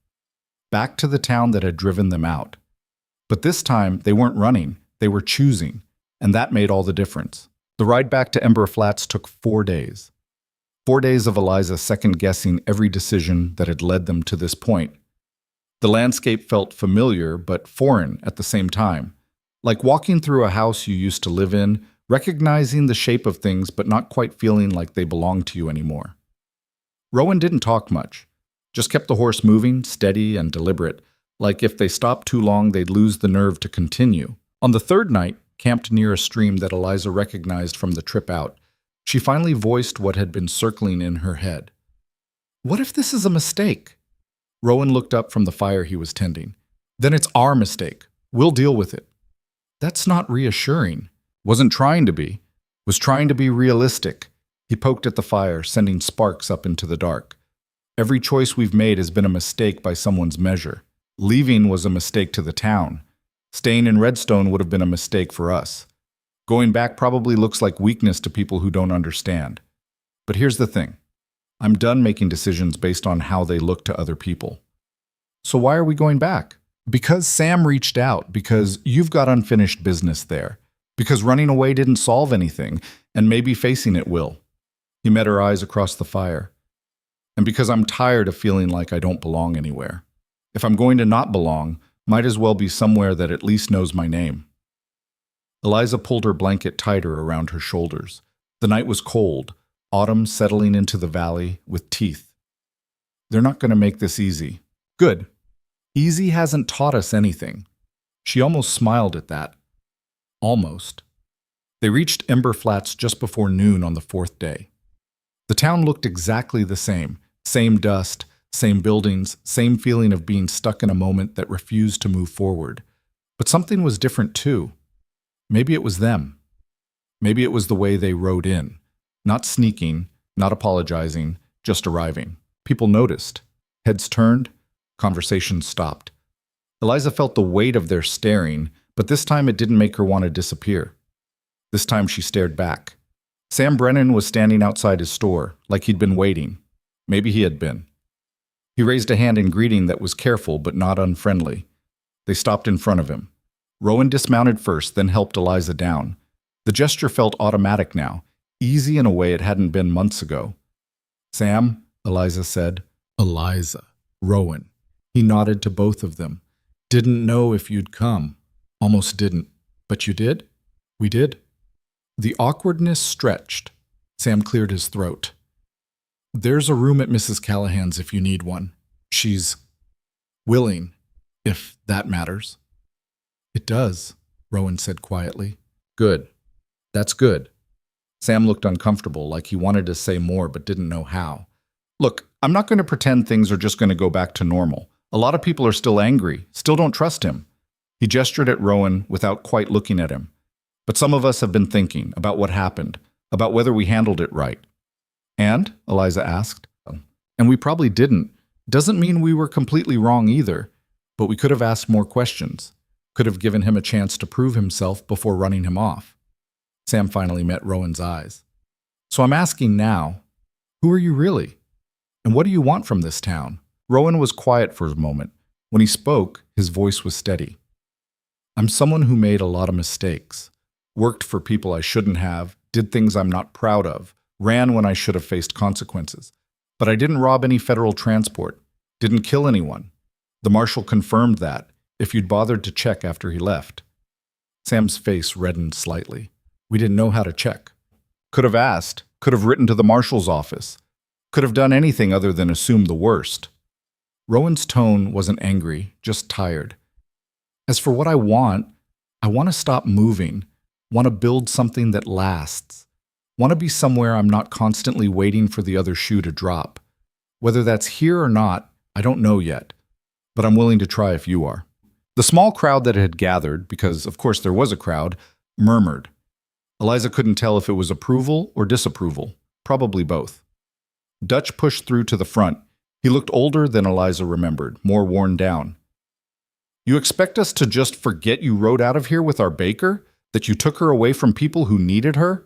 A: Back to the town that had driven them out. But this time, they weren't running, they were choosing, and that made all the difference. The ride back to Ember Flats took 4 days. 4 days of Eliza second-guessing every decision that had led them to this point. The landscape felt familiar, but foreign at the same time, like walking through a house you used to live in, recognizing the shape of things but not quite feeling like they belonged to you anymore. Rowan didn't talk much, just kept the horse moving, steady and deliberate, like if they stopped too long they'd lose the nerve to continue. On the third night, camped near a stream that Eliza recognized from the trip out, she finally voiced what had been circling in her head. What if this is a mistake? Rowan looked up from the fire he was tending. Then it's our mistake. We'll deal with it. That's not reassuring. Wasn't trying to be. Was trying to be realistic. He poked at the fire, sending sparks up into the dark. Every choice we've made has been a mistake by someone's measure. Leaving was a mistake to the town. Staying in Redstone would have been a mistake for us. Going back probably looks like weakness to people who don't understand. But here's the thing. I'm done making decisions based on how they look to other people. So why are we going back? Because Sam reached out, because you've got unfinished business there, because running away didn't solve anything, and maybe facing it will. He met her eyes across the fire. And because I'm tired of feeling like I don't belong anywhere. If I'm going to not belong, might as well be somewhere that at least knows my name. Eliza pulled her blanket tighter around her shoulders. The night was cold, autumn settling into the valley with teeth. They're not going to make this easy. Good. Easy hasn't taught us anything. She almost smiled at that. Almost. They reached Ember Flats just before noon on the 4th day. The town looked exactly the same. Same dust, same buildings, same feeling of being stuck in a moment that refused to move forward. But something was different too. Maybe it was them. Maybe it was the way they rode in. Not sneaking, not apologizing, just arriving. People noticed. Heads turned. Conversations stopped. Eliza felt the weight of their staring, but this time it didn't make her want to disappear. This time she stared back. Sam Brennan was standing outside his store, like he'd been waiting. Maybe he had been. He raised a hand in greeting that was careful but not unfriendly. They stopped in front of him. Rowan dismounted first, then helped Eliza down. The gesture felt automatic now, easy in a way it hadn't been months ago. Sam, Eliza said. Eliza. Rowan. He nodded to both of them. Didn't know if you'd come. Almost didn't. But you did? We did. The awkwardness stretched. Sam cleared his throat. There's a room at Mrs. Callahan's if you need one. She's willing, if that matters. It does, Rowan said quietly. Good. That's good. Sam looked uncomfortable, like he wanted to say more but didn't know how. Look, I'm not going to pretend things are just going to go back to normal. A lot of people are still angry, still don't trust him. He gestured at Rowan without quite looking at him. But some of us have been thinking about what happened, about whether we handled it right. And? Eliza asked. And we probably didn't. Doesn't mean we were completely wrong either, but we could have asked more questions, could have given him a chance to prove himself before running him off. Sam finally met Rowan's eyes. So I'm asking now, who are you really? And what do you want from this town? Rowan was quiet for a moment. When he spoke, his voice was steady. I'm someone who made a lot of mistakes, worked for people I shouldn't have, did things I'm not proud of, ran when I should have faced consequences. But I didn't rob any federal transport, didn't kill anyone. The marshal confirmed that, if you'd bothered to check after he left. Sam's face reddened slightly. We didn't know how to check. Could have asked. could have written to the marshal's office, could have done anything other than assume the worst. Rowan's tone wasn't angry, just tired. As for what I want to stop moving, want to build something that lasts, want to be somewhere I'm not constantly waiting for the other shoe to drop. Whether that's here or not, I don't know yet, but I'm willing to try if you are. The small crowd that had gathered, because of course there was a crowd, murmured. Eliza couldn't tell if it was approval or disapproval, probably both. Dutch pushed through to the front. He looked older than Eliza remembered, more worn down. You expect us to just forget you rode out of here with our baker? That you took her away from people who needed her?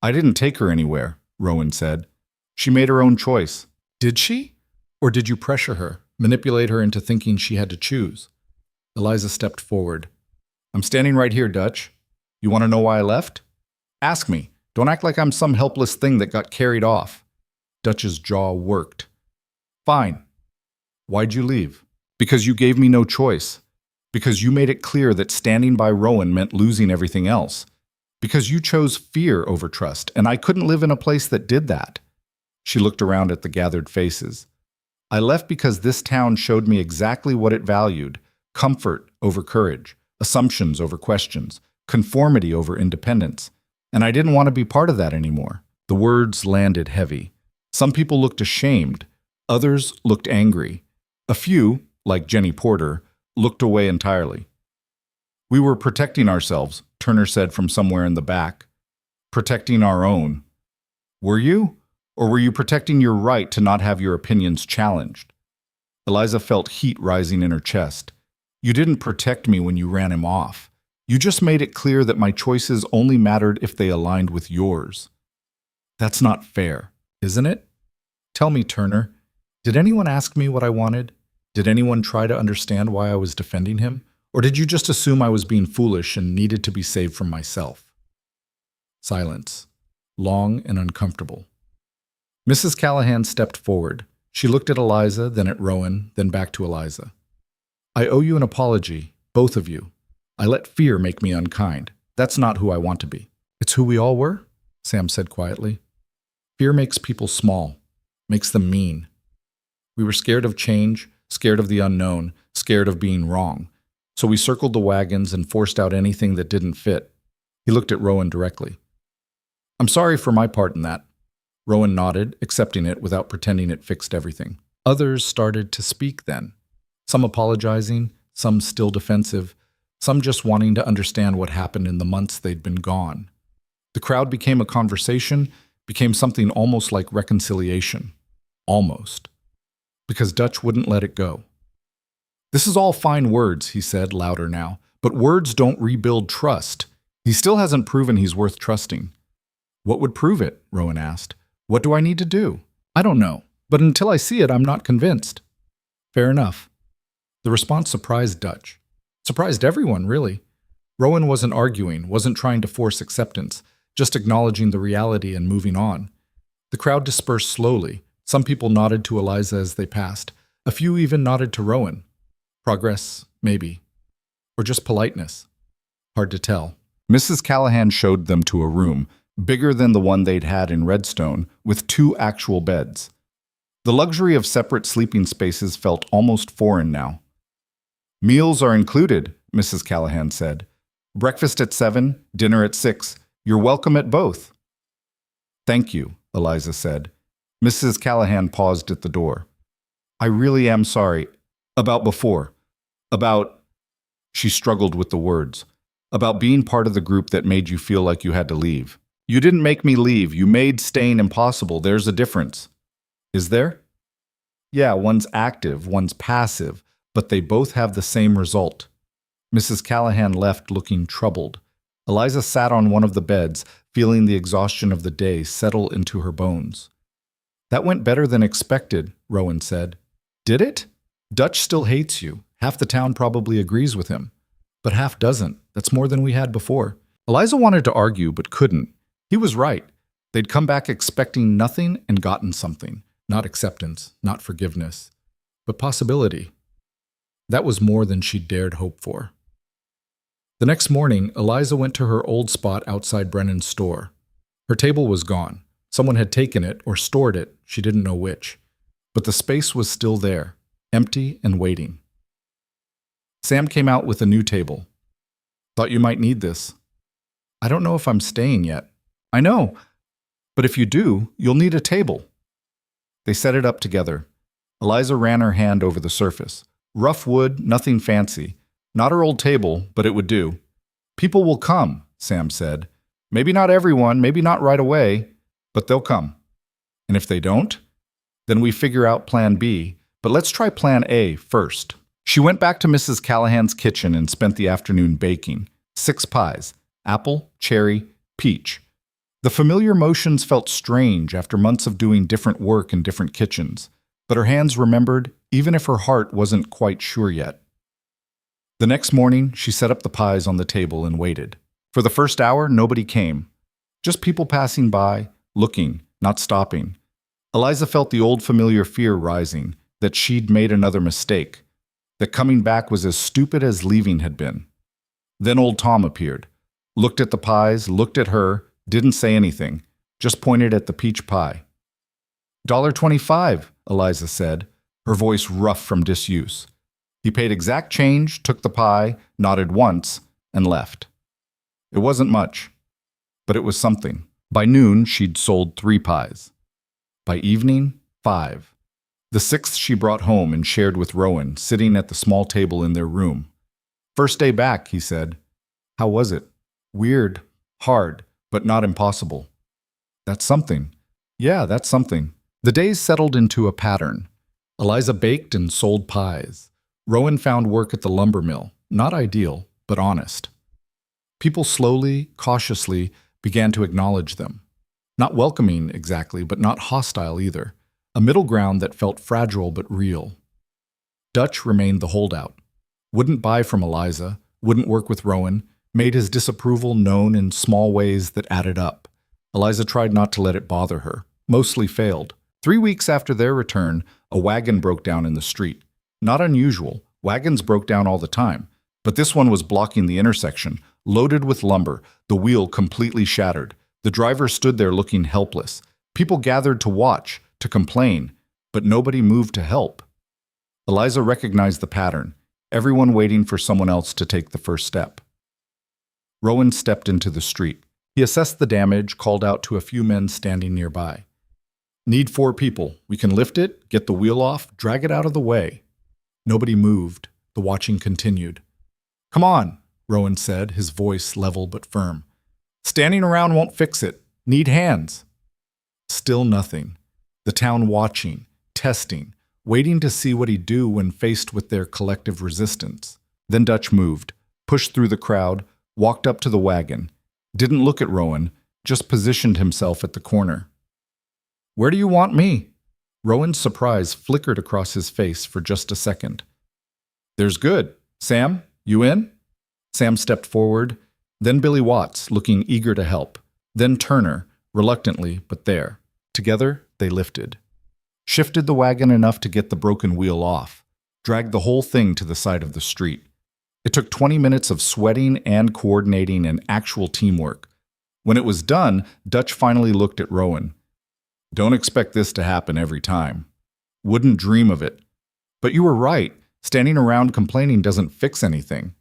A: I didn't take her anywhere, Rowan said. She made her own choice. Did she? Or did you pressure her, manipulate her into thinking she had to choose? Eliza stepped forward. I'm standing right here, Dutch. You want to know why I left? Ask me. Don't act like I'm some helpless thing that got carried off. Dutch's jaw worked. Fine. Why'd you leave? Because you gave me no choice. Because you made it clear that standing by Rowan meant losing everything else. Because you chose fear over trust, and I couldn't live in a place that did that. She looked around at the gathered faces. I left because this town showed me exactly what it valued: comfort over courage, assumptions over questions, conformity over independence. And I didn't want to be part of that anymore. The words landed heavy. Some people looked ashamed. Others looked angry. A few, like Jenny Porter, looked away entirely. We were protecting ourselves, Turner said from somewhere in the back. Protecting our own. Were you? Or were you protecting your right to not have your opinions challenged? Eliza felt heat rising in her chest. You didn't protect me when you ran him off. You just made it clear that my choices only mattered if they aligned with yours. That's not fair, isn't it? Tell me, Turner, did anyone ask me what I wanted? Did anyone try to understand why I was defending him? Or did you just assume I was being foolish and needed to be saved from myself? Silence, long and uncomfortable. Mrs. Callahan stepped forward. She looked at Eliza, then at Rowan, then back to Eliza. I owe you an apology, both of you. I let fear make me unkind. That's not who I want to be. It's who we all were, Sam said quietly. Fear makes people small, makes them mean. We were scared of change, scared of the unknown, scared of being wrong. So we circled the wagons and forced out anything that didn't fit. He looked at Rowan directly. I'm sorry for my part in that. Rowan nodded, accepting it without pretending it fixed everything. Others started to speak then. Some apologizing, some still defensive, some just wanting to understand what happened in the months they'd been gone. The crowd became a conversation, became something almost like reconciliation. Almost. Because Dutch wouldn't let it go. This is all fine words, he said, louder now, but words don't rebuild trust. He still hasn't proven he's worth trusting. What would prove it? Rowan asked. What do I need to do? I don't know, but until I see it, I'm not convinced. Fair enough. The response surprised Dutch. Surprised everyone, really. Rowan wasn't arguing, wasn't trying to force acceptance, just acknowledging the reality and moving on. The crowd dispersed slowly. Some people nodded to Eliza as they passed. A few even nodded to Rowan. Progress, maybe. Or just politeness. Hard to tell. Mrs. Callahan showed them to a room, bigger than the one they'd had in Redstone, with 2 actual beds. The luxury of separate sleeping spaces felt almost foreign now. Meals are included, Mrs. Callahan said. Breakfast at 7, dinner at 6. You're welcome at both. Thank you, Eliza said. Mrs. Callahan paused at the door. I really am sorry. About before. About, she struggled with the words, about being part of the group that made you feel like you had to leave. You didn't make me leave. You made staying impossible. There's a difference. Is there? Yeah, one's active, one's passive, but they both have the same result. Mrs. Callahan left looking troubled. Eliza sat on one of the beds, feeling the exhaustion of the day settle into her bones. That went better than expected, Rowan said. Did it? Dutch still hates you. Half the town probably agrees with him. But half doesn't. That's more than we had before. Eliza wanted to argue, but couldn't. He was right. They'd come back expecting nothing and gotten something. Not acceptance, not forgiveness, but possibility. That was more than she'd dared hope for. The next morning, Eliza went to her old spot outside Brennan's store. Her table was gone. Someone had taken it or stored it, she didn't know which. But the space was still there, empty and waiting. Sam came out with a new table. Thought you might need this. I don't know if I'm staying yet. I know, but if you do, you'll need a table. They set it up together. Eliza ran her hand over the surface. Rough wood, nothing fancy. Not her old table, but it would do. People will come, Sam said. Maybe not everyone, maybe not right away, but they'll come. And if they don't, then we figure out plan B, but let's try plan A first. She went back to Mrs. Callahan's kitchen and spent the afternoon baking. 6 pies, apple, cherry, peach. The familiar motions felt strange after months of doing different work in different kitchens, but her hands remembered, even if her heart wasn't quite sure yet. The next morning, she set up the pies on the table and waited. For the first hour, nobody came. Just people passing by, looking, not stopping. Eliza felt the old familiar fear rising, that she'd made another mistake, that coming back was as stupid as leaving had been. Then old Tom appeared, looked at the pies, looked at her, didn't say anything, just pointed at the peach pie. $1.25, Eliza said, her voice rough from disuse. He paid exact change, took the pie, nodded once, and left. It wasn't much, but it was something. By noon, she'd sold 3 pies. By evening, 5. The 6th she brought home and shared with Rowan, sitting at the small table in their room. First day back, he said. How was it? Weird, hard, but not impossible. That's something. Yeah, that's something. The days settled into a pattern. Eliza baked and sold pies. Rowan found work at the lumber mill. Not ideal, but honest. People slowly, cautiously began to acknowledge them. Not welcoming exactly, but not hostile either. A middle ground that felt fragile but real. Dutch remained the holdout. Wouldn't buy from Eliza, wouldn't work with Rowan, made his disapproval known in small ways that added up. Eliza tried not to let it bother her, mostly failed. 3 weeks after their return, a wagon broke down in the street. Not unusual, wagons broke down all the time, but this one was blocking the intersection, loaded with lumber, the wheel completely shattered. The driver stood there looking helpless. People gathered to watch, to complain, but nobody moved to help. Eliza recognized the pattern, everyone waiting for someone else to take the first step. Rowan stepped into the street. He assessed the damage, called out to a few men standing nearby. Need 4 people. We can lift it, get the wheel off, drag it out of the way. Nobody moved. The watching continued. Come on, Rowan said, his voice level but firm. Standing around won't fix it. Need hands. Still nothing. The town watching, testing, waiting to see what he'd do when faced with their collective resistance. Then Dutch moved, pushed through the crowd, walked up to the wagon, didn't look at Rowan, just positioned himself at the corner. Where do you want me? Rowan's surprise flickered across his face for just a second. There's good. Sam, you in? Sam stepped forward, then Billy Watts, looking eager to help, then Turner, reluctantly, but there. Together, they lifted. Shifted the wagon enough to get the broken wheel off, dragged the whole thing to the side of the street. It took 20 minutes of sweating and coordinating and actual teamwork. When it was done, Dutch finally looked at Rowan. Don't expect this to happen every time. Wouldn't dream of it. But you were right. Standing around complaining doesn't fix anything.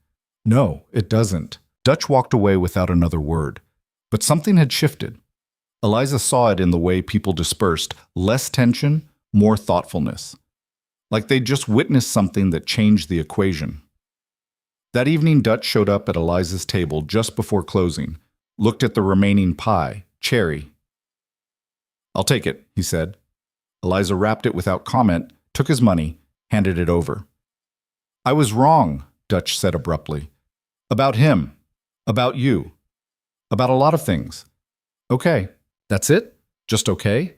A: No, it doesn't. Dutch walked away without another word. But something had shifted. Eliza saw it in the way people dispersed. Less tension, more thoughtfulness. Like they'd just witnessed something that changed the equation. That evening, Dutch showed up at Eliza's table just before closing, looked at the remaining pie, cherry. I'll take it, he said. Eliza wrapped it without comment, took his money, handed it over. I was wrong, Dutch said abruptly. About him. About you. About a lot of things. Okay, that's it? Just okay?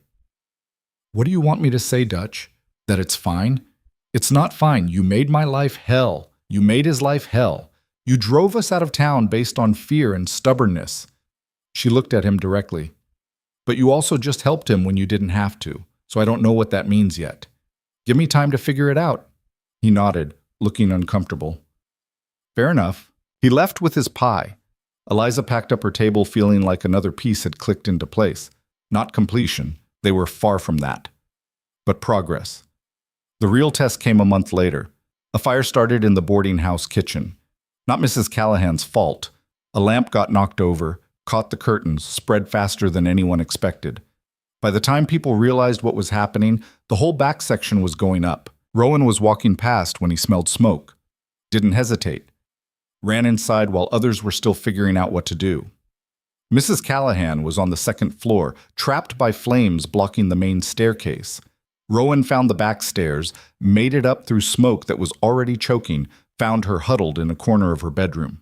A: What do you want me to say, Dutch? That it's fine? It's not fine. You made my life hell. You made his life hell. You drove us out of town based on fear and stubbornness. She looked at him directly. But you also just helped him when you didn't have to, so I don't know what that means yet. Give me time to figure it out. He nodded, looking uncomfortable. Fair enough. He left with his pie. Eliza packed up her table feeling like another piece had clicked into place. Not completion. They were far from that. But progress. The real test came a month later. A fire started in the boarding house kitchen. Not Mrs. Callahan's fault. A lamp got knocked over, caught the curtains, spread faster than anyone expected. By the time people realized what was happening, the whole back section was going up. Rowan was walking past when he smelled smoke. Didn't hesitate. Ran inside while others were still figuring out what to do. Mrs. Callahan was on the second floor, trapped by flames blocking the main staircase. Rowan found the back stairs, made it up through smoke that was already choking, found her huddled in a corner of her bedroom.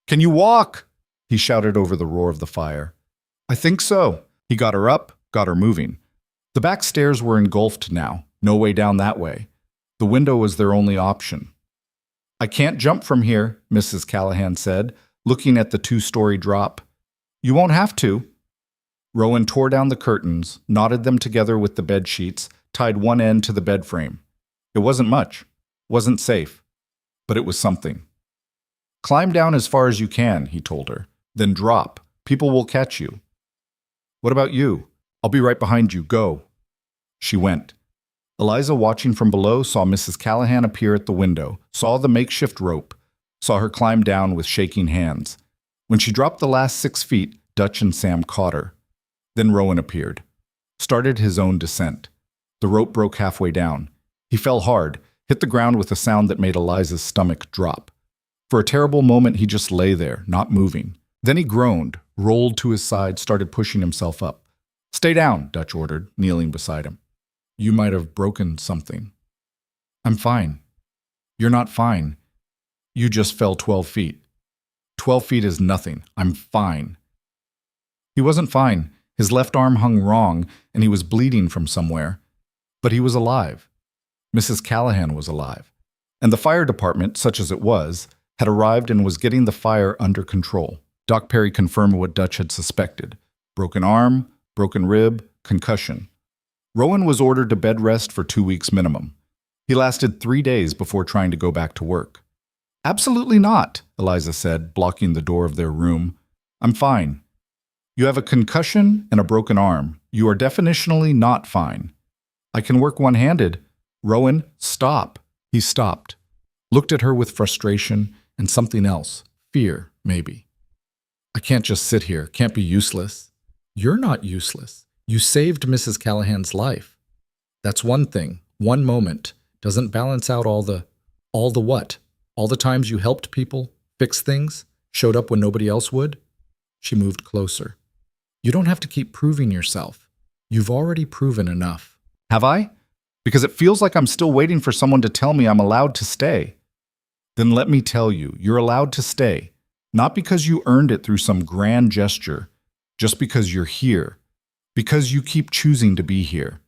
A: "Can you walk?" he shouted over the roar of the fire. "I think so." He got her up, got her moving. The back stairs were engulfed now, no way down that way. The window was their only option. "I can't jump from here," Mrs. Callahan said, looking at the two-story drop. "You won't have to." Rowan tore down the curtains, knotted them together with the bed sheets, tied one end to the bed frame. It wasn't much, wasn't safe, but it was something. "Climb down as far as you can," he told her. "Then drop. People will catch you." "What about you? I'll be right behind you. Go." She went. Eliza, watching from below, saw Mrs. Callahan appear at the window, saw the makeshift rope, saw her climb down with shaking hands. When she dropped the last 6 feet, Dutch and Sam caught her. Then Rowan appeared, started his own descent. The rope broke halfway down. He fell hard, hit the ground with a sound that made Eliza's stomach drop. For a terrible moment, he just lay there, not moving. Then he groaned, rolled to his side, started pushing himself up. "Stay down," Dutch ordered, kneeling beside him. "You might have broken something." "I'm fine." "You're not fine. You just fell 12 feet. 12 feet is nothing. I'm fine." He wasn't fine. His left arm hung wrong, and he was bleeding from somewhere. But he was alive. Mrs. Callahan was alive. And the fire department, such as it was, had arrived and was getting the fire under control. Doc Perry confirmed what Dutch had suspected. Broken arm, broken rib, concussion. Rowan was ordered to bed rest for 2 weeks minimum. He lasted 3 days before trying to go back to work. "Absolutely not," Eliza said, blocking the door of their room. "I'm fine." "You have a concussion and a broken arm. You are definitionally not fine." "I can work one-handed." "Rowan, stop." He stopped, looked at her with frustration and something else, fear, maybe. "I can't just sit here, can't be useless." "You're not useless. You saved Mrs. Callahan's life. That's one thing, one moment, doesn't balance out all the what? All the times you helped people, fixed things, showed up when nobody else would?" She moved closer. "You don't have to keep proving yourself. You've already proven enough." "Have I? Because it feels like I'm still waiting for someone to tell me I'm allowed to stay." "Then let me tell you, you're allowed to stay. Not because you earned it through some grand gesture, just because you're here. Because you keep choosing to be here.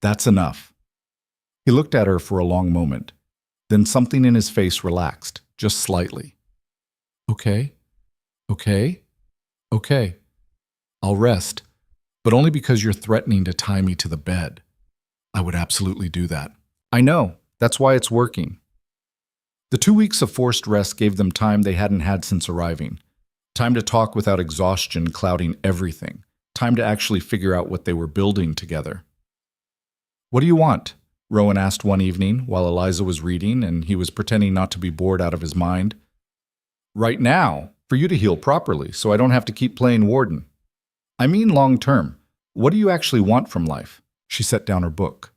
A: That's enough." He looked at her for a long moment. Then something in his face relaxed, just slightly. "Okay, okay, okay. I'll rest, but only because you're threatening to tie me to the bed." "I would absolutely do that." "I know. That's why it's working." The 2 weeks of forced rest gave them time they hadn't had since arriving. Time to talk without exhaustion clouding everything. Time to actually figure out what they were building together. "What do you want?" Rowan asked one evening while Eliza was reading and he was pretending not to be bored out of his mind. "Right now, for you to heal properly so I don't have to keep playing warden." "I mean long term. What do you actually want from life?" She set down her book.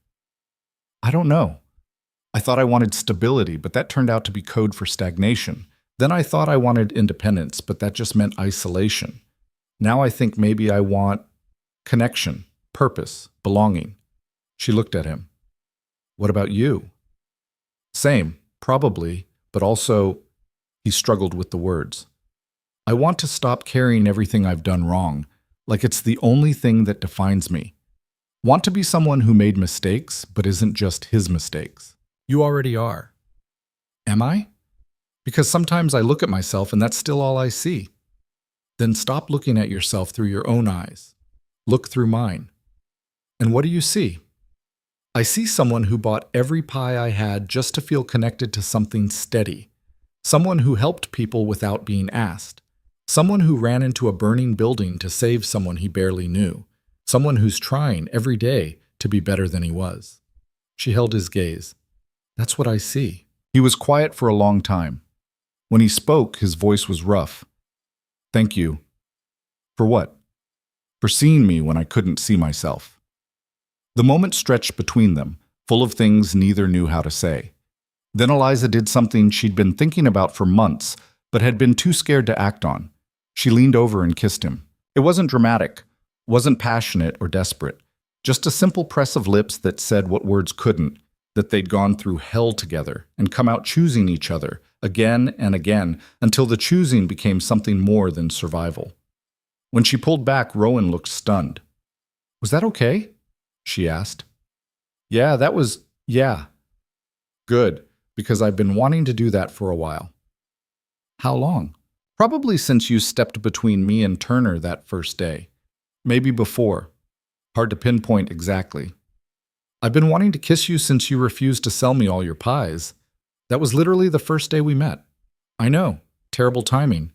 A: "I don't know. I thought I wanted stability, but that turned out to be code for stagnation. Then I thought I wanted independence, but that just meant isolation. Now I think maybe I want connection, purpose, belonging." She looked at him. "What about you?" "Same, probably, but also," he struggled with the words. "I want to stop carrying everything I've done wrong, like it's the only thing that defines me. Want to be someone who made mistakes, but isn't just his mistakes." "You already are." "Am I? Because sometimes I look at myself and that's still all I see." "Then stop looking at yourself through your own eyes. Look through mine." "And what do you see?" "I see someone who bought every pie I had just to feel connected to something steady. Someone who helped people without being asked. Someone who ran into a burning building to save someone he barely knew. Someone who's trying every day to be better than he was. She held his gaze. That's what I see. He was quiet for a long time. When he spoke, his voice was rough. Thank you. For what? For seeing me when I couldn't see myself. The moment stretched between them, full of things neither knew how to say. Then Eliza did something she'd been thinking about for months, but had been too scared to act on. She leaned over and kissed him. It wasn't dramatic, wasn't passionate or desperate, just a simple press of lips that said what words couldn't, that they'd gone through hell together and come out choosing each other again and again until the choosing became something more than survival. When she pulled back, Rowan looked stunned. Was that okay? She asked. Yeah. Good, because I've been wanting to do that for a while. How long? Probably since you stepped between me and Turner that first day. Maybe before. Hard to pinpoint exactly. I've been wanting to kiss you since you refused to sell me all your pies. That was literally the first day we met. I know. Terrible timing.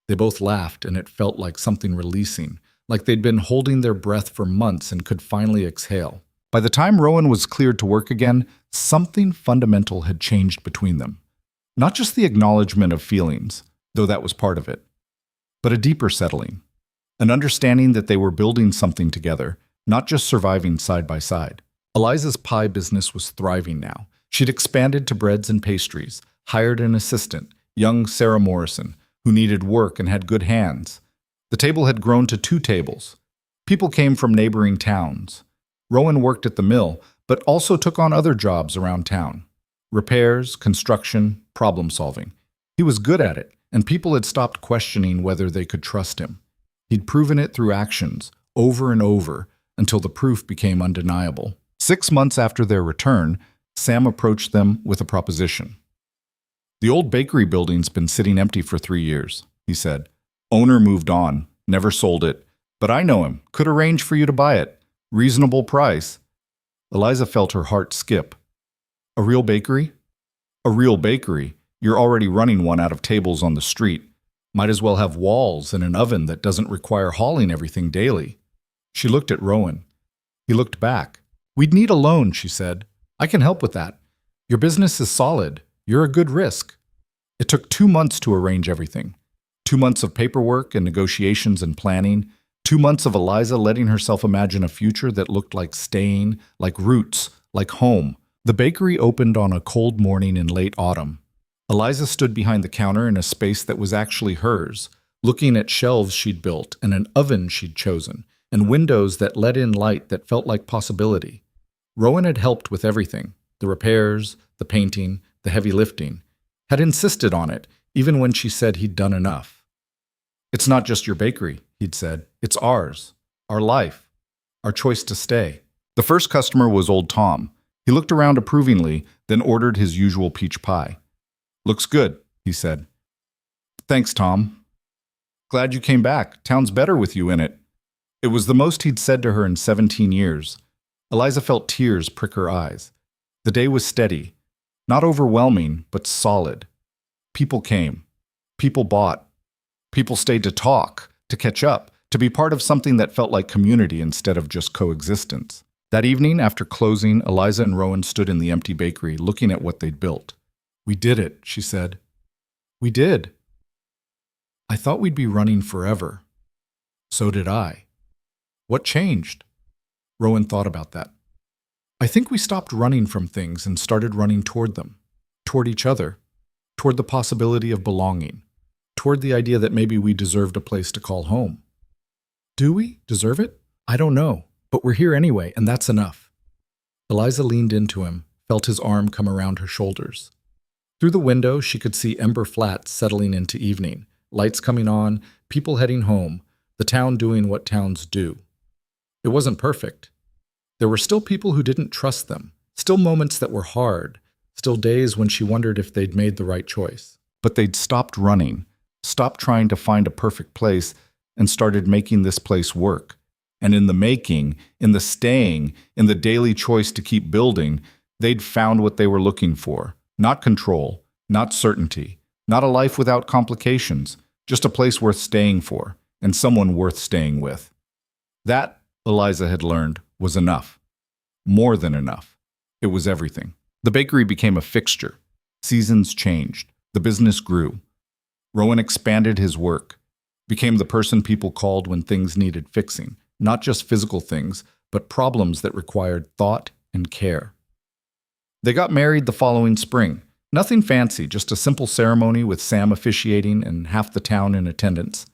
A: They both laughed, and it felt like something releasing, like they'd been holding their breath for months and could finally exhale. By the time Rowan was cleared to work again, something fundamental had changed between them. Not just the acknowledgement of feelings, though that was part of it, but a deeper settling, an understanding that they were building something together, not just surviving side by side. Eliza's pie business was thriving now. She'd expanded to breads and pastries, hired an assistant, young Sarah Morrison, who needed work and had good hands. The table had grown to 2 tables. People came from neighboring towns. Rowan worked at the mill, but also took on other jobs around town. Repairs, construction, problem solving. He was good at it, and people had stopped questioning whether they could trust him. He'd proven it through actions, over and over, until the proof became undeniable. 6 months after their return, Sam approached them with a proposition. The old bakery building's been sitting empty for 3 years, he said. Owner moved on, never sold it, but I know him, could arrange for you to buy it. Reasonable price. Eliza felt her heart skip. A real bakery? A real bakery. You're already running one out of tables on the street. Might as well have walls and an oven that doesn't require hauling everything daily. She looked at Rowan. He looked back. We'd need a loan, she said. I can help with that. Your business is solid. You're a good risk. It took 2 months to arrange everything. 2 months of paperwork and negotiations and planning. 2 months of Eliza letting herself imagine a future that looked like staying, like roots, like home. The bakery opened on a cold morning in late autumn. Eliza stood behind the counter in a space that was actually hers, looking at shelves she'd built and an oven she'd chosen, and windows that let in light that felt like possibility. Rowan had helped with everything, the repairs, the painting, the heavy lifting, had insisted on it, even when she said he'd done enough. It's not just your bakery, he'd said. It's ours, our life, our choice to stay. The first customer was old Tom. He looked around approvingly, then ordered his usual peach pie. Looks good, he said. Thanks, Tom. Glad you came back. Town's better with you in it. It was the most he'd said to her in 17 years. Eliza felt tears prick her eyes. The day was steady. Not overwhelming, but solid. People came. People bought. People stayed to talk, to catch up, to be part of something that felt like community instead of just coexistence. That evening, after closing, Eliza and Rowan stood in the empty bakery, looking at what they'd built. We did it, she said. We did. I thought we'd be running forever. So did I. What changed? Rowan thought about that. I think we stopped running from things and started running toward them, toward each other, toward the possibility of belonging, toward the idea that maybe we deserved a place to call home. Do we deserve it? I don't know, but we're here anyway, and that's enough. Eliza leaned into him, felt his arm come around her shoulders. Through the window, she could see Ember Flats settling into evening, lights coming on, people heading home, the town doing what towns do. It wasn't perfect. There were still people who didn't trust them, still moments that were hard, still days when she wondered if they'd made the right choice. But they'd stopped running, stopped trying to find a perfect place, and started making this place work. And in the making, in the staying, in the daily choice to keep building, they'd found what they were looking for. Not control, not certainty, not a life without complications, just a place worth staying for, and someone worth staying with. That, Eliza had learned, was enough. More than enough. It was everything. The bakery became a fixture. Seasons changed. The business grew. Rowan expanded his work, became the person people called when things needed fixing, not just physical things, but problems that required thought and care. They got married the following spring. Nothing fancy, just a simple ceremony with Sam officiating and half the town in attendance.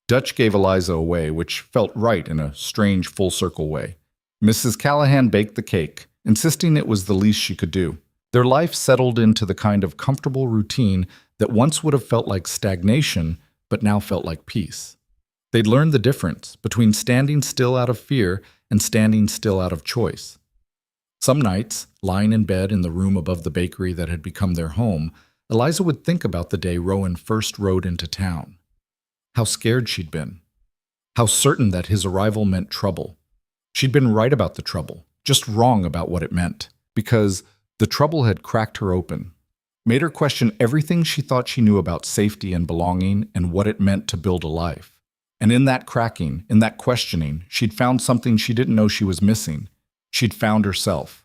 A: Dutch gave Eliza away, which felt right in a strange full-circle way. Mrs. Callahan baked the cake, insisting it was the least she could do. Their life settled into the kind of comfortable routine that once would have felt like stagnation, but now felt like peace. They'd learned the difference between standing still out of fear and standing still out of choice. Some nights, lying in bed in the room above the bakery that had become their home, Eliza would think about the day Rowan first rode into town. How scared she'd been. How certain that his arrival meant trouble. She'd been right about the trouble, just wrong about what it meant, because the trouble had cracked her open, made her question everything she thought she knew about safety and belonging and what it meant to build a life. And in that cracking, in that questioning, she'd found something she didn't know she was missing. She'd found herself.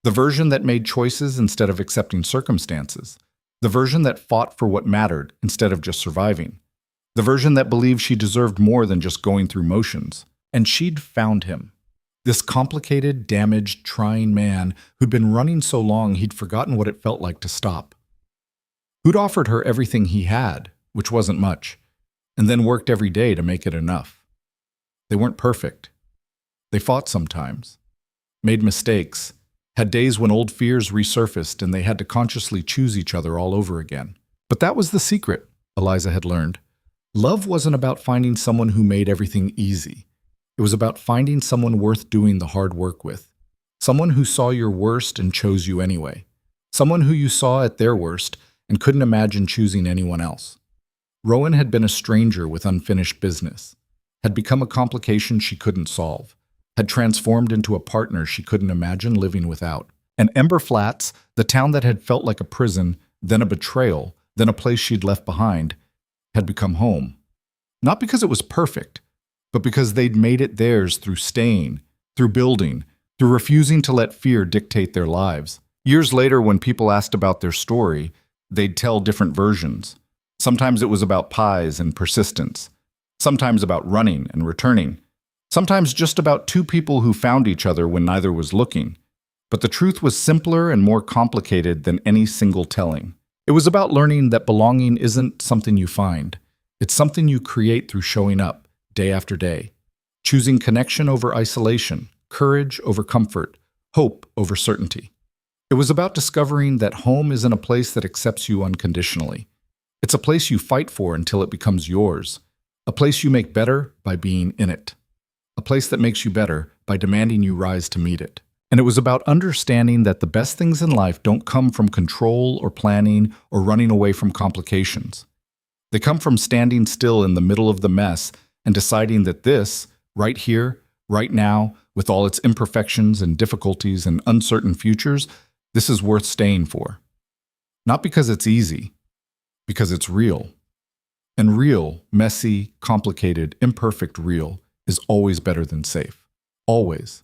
A: The version that made choices instead of accepting circumstances. The version that fought for what mattered instead of just surviving. The version that believed she deserved more than just going through motions. And she'd found him. This complicated, damaged, trying man who'd been running so long he'd forgotten what it felt like to stop. Who'd offered her everything he had, which wasn't much, and then worked every day to make it enough. They weren't perfect. They fought sometimes, made mistakes, had days when old fears resurfaced and they had to consciously choose each other all over again. But that was the secret, Eliza had learned. Love wasn't about finding someone who made everything easy. It was about finding someone worth doing the hard work with. Someone who saw your worst and chose you anyway. Someone who you saw at their worst and couldn't imagine choosing anyone else. Rowan had been a stranger with unfinished business, had become a complication she couldn't solve, had transformed into a partner she couldn't imagine living without. And Ember Flats, the town that had felt like a prison, then a betrayal, then a place she'd left behind, had become home. Not because it was perfect, but because they'd made it theirs through staying, through building, through refusing to let fear dictate their lives. Years later, when people asked about their story, they'd tell different versions. Sometimes it was about pies and persistence. Sometimes about running and returning. Sometimes just about two people who found each other when neither was looking. But the truth was simpler and more complicated than any single telling. It was about learning that belonging isn't something you find. It's something you create through showing up, day after day. Choosing connection over isolation, courage over comfort, hope over certainty. It was about discovering that home isn't a place that accepts you unconditionally. It's a place you fight for until it becomes yours. A place you make better by being in it. A place that makes you better by demanding you rise to meet it. And it was about understanding that the best things in life don't come from control or planning or running away from complications. They come from standing still in the middle of the mess and deciding that this, right here, right now, with all its imperfections and difficulties and uncertain futures, this is worth staying for. Not because it's easy, because it's real. And real, messy, complicated, imperfect real is always better than safe. Always.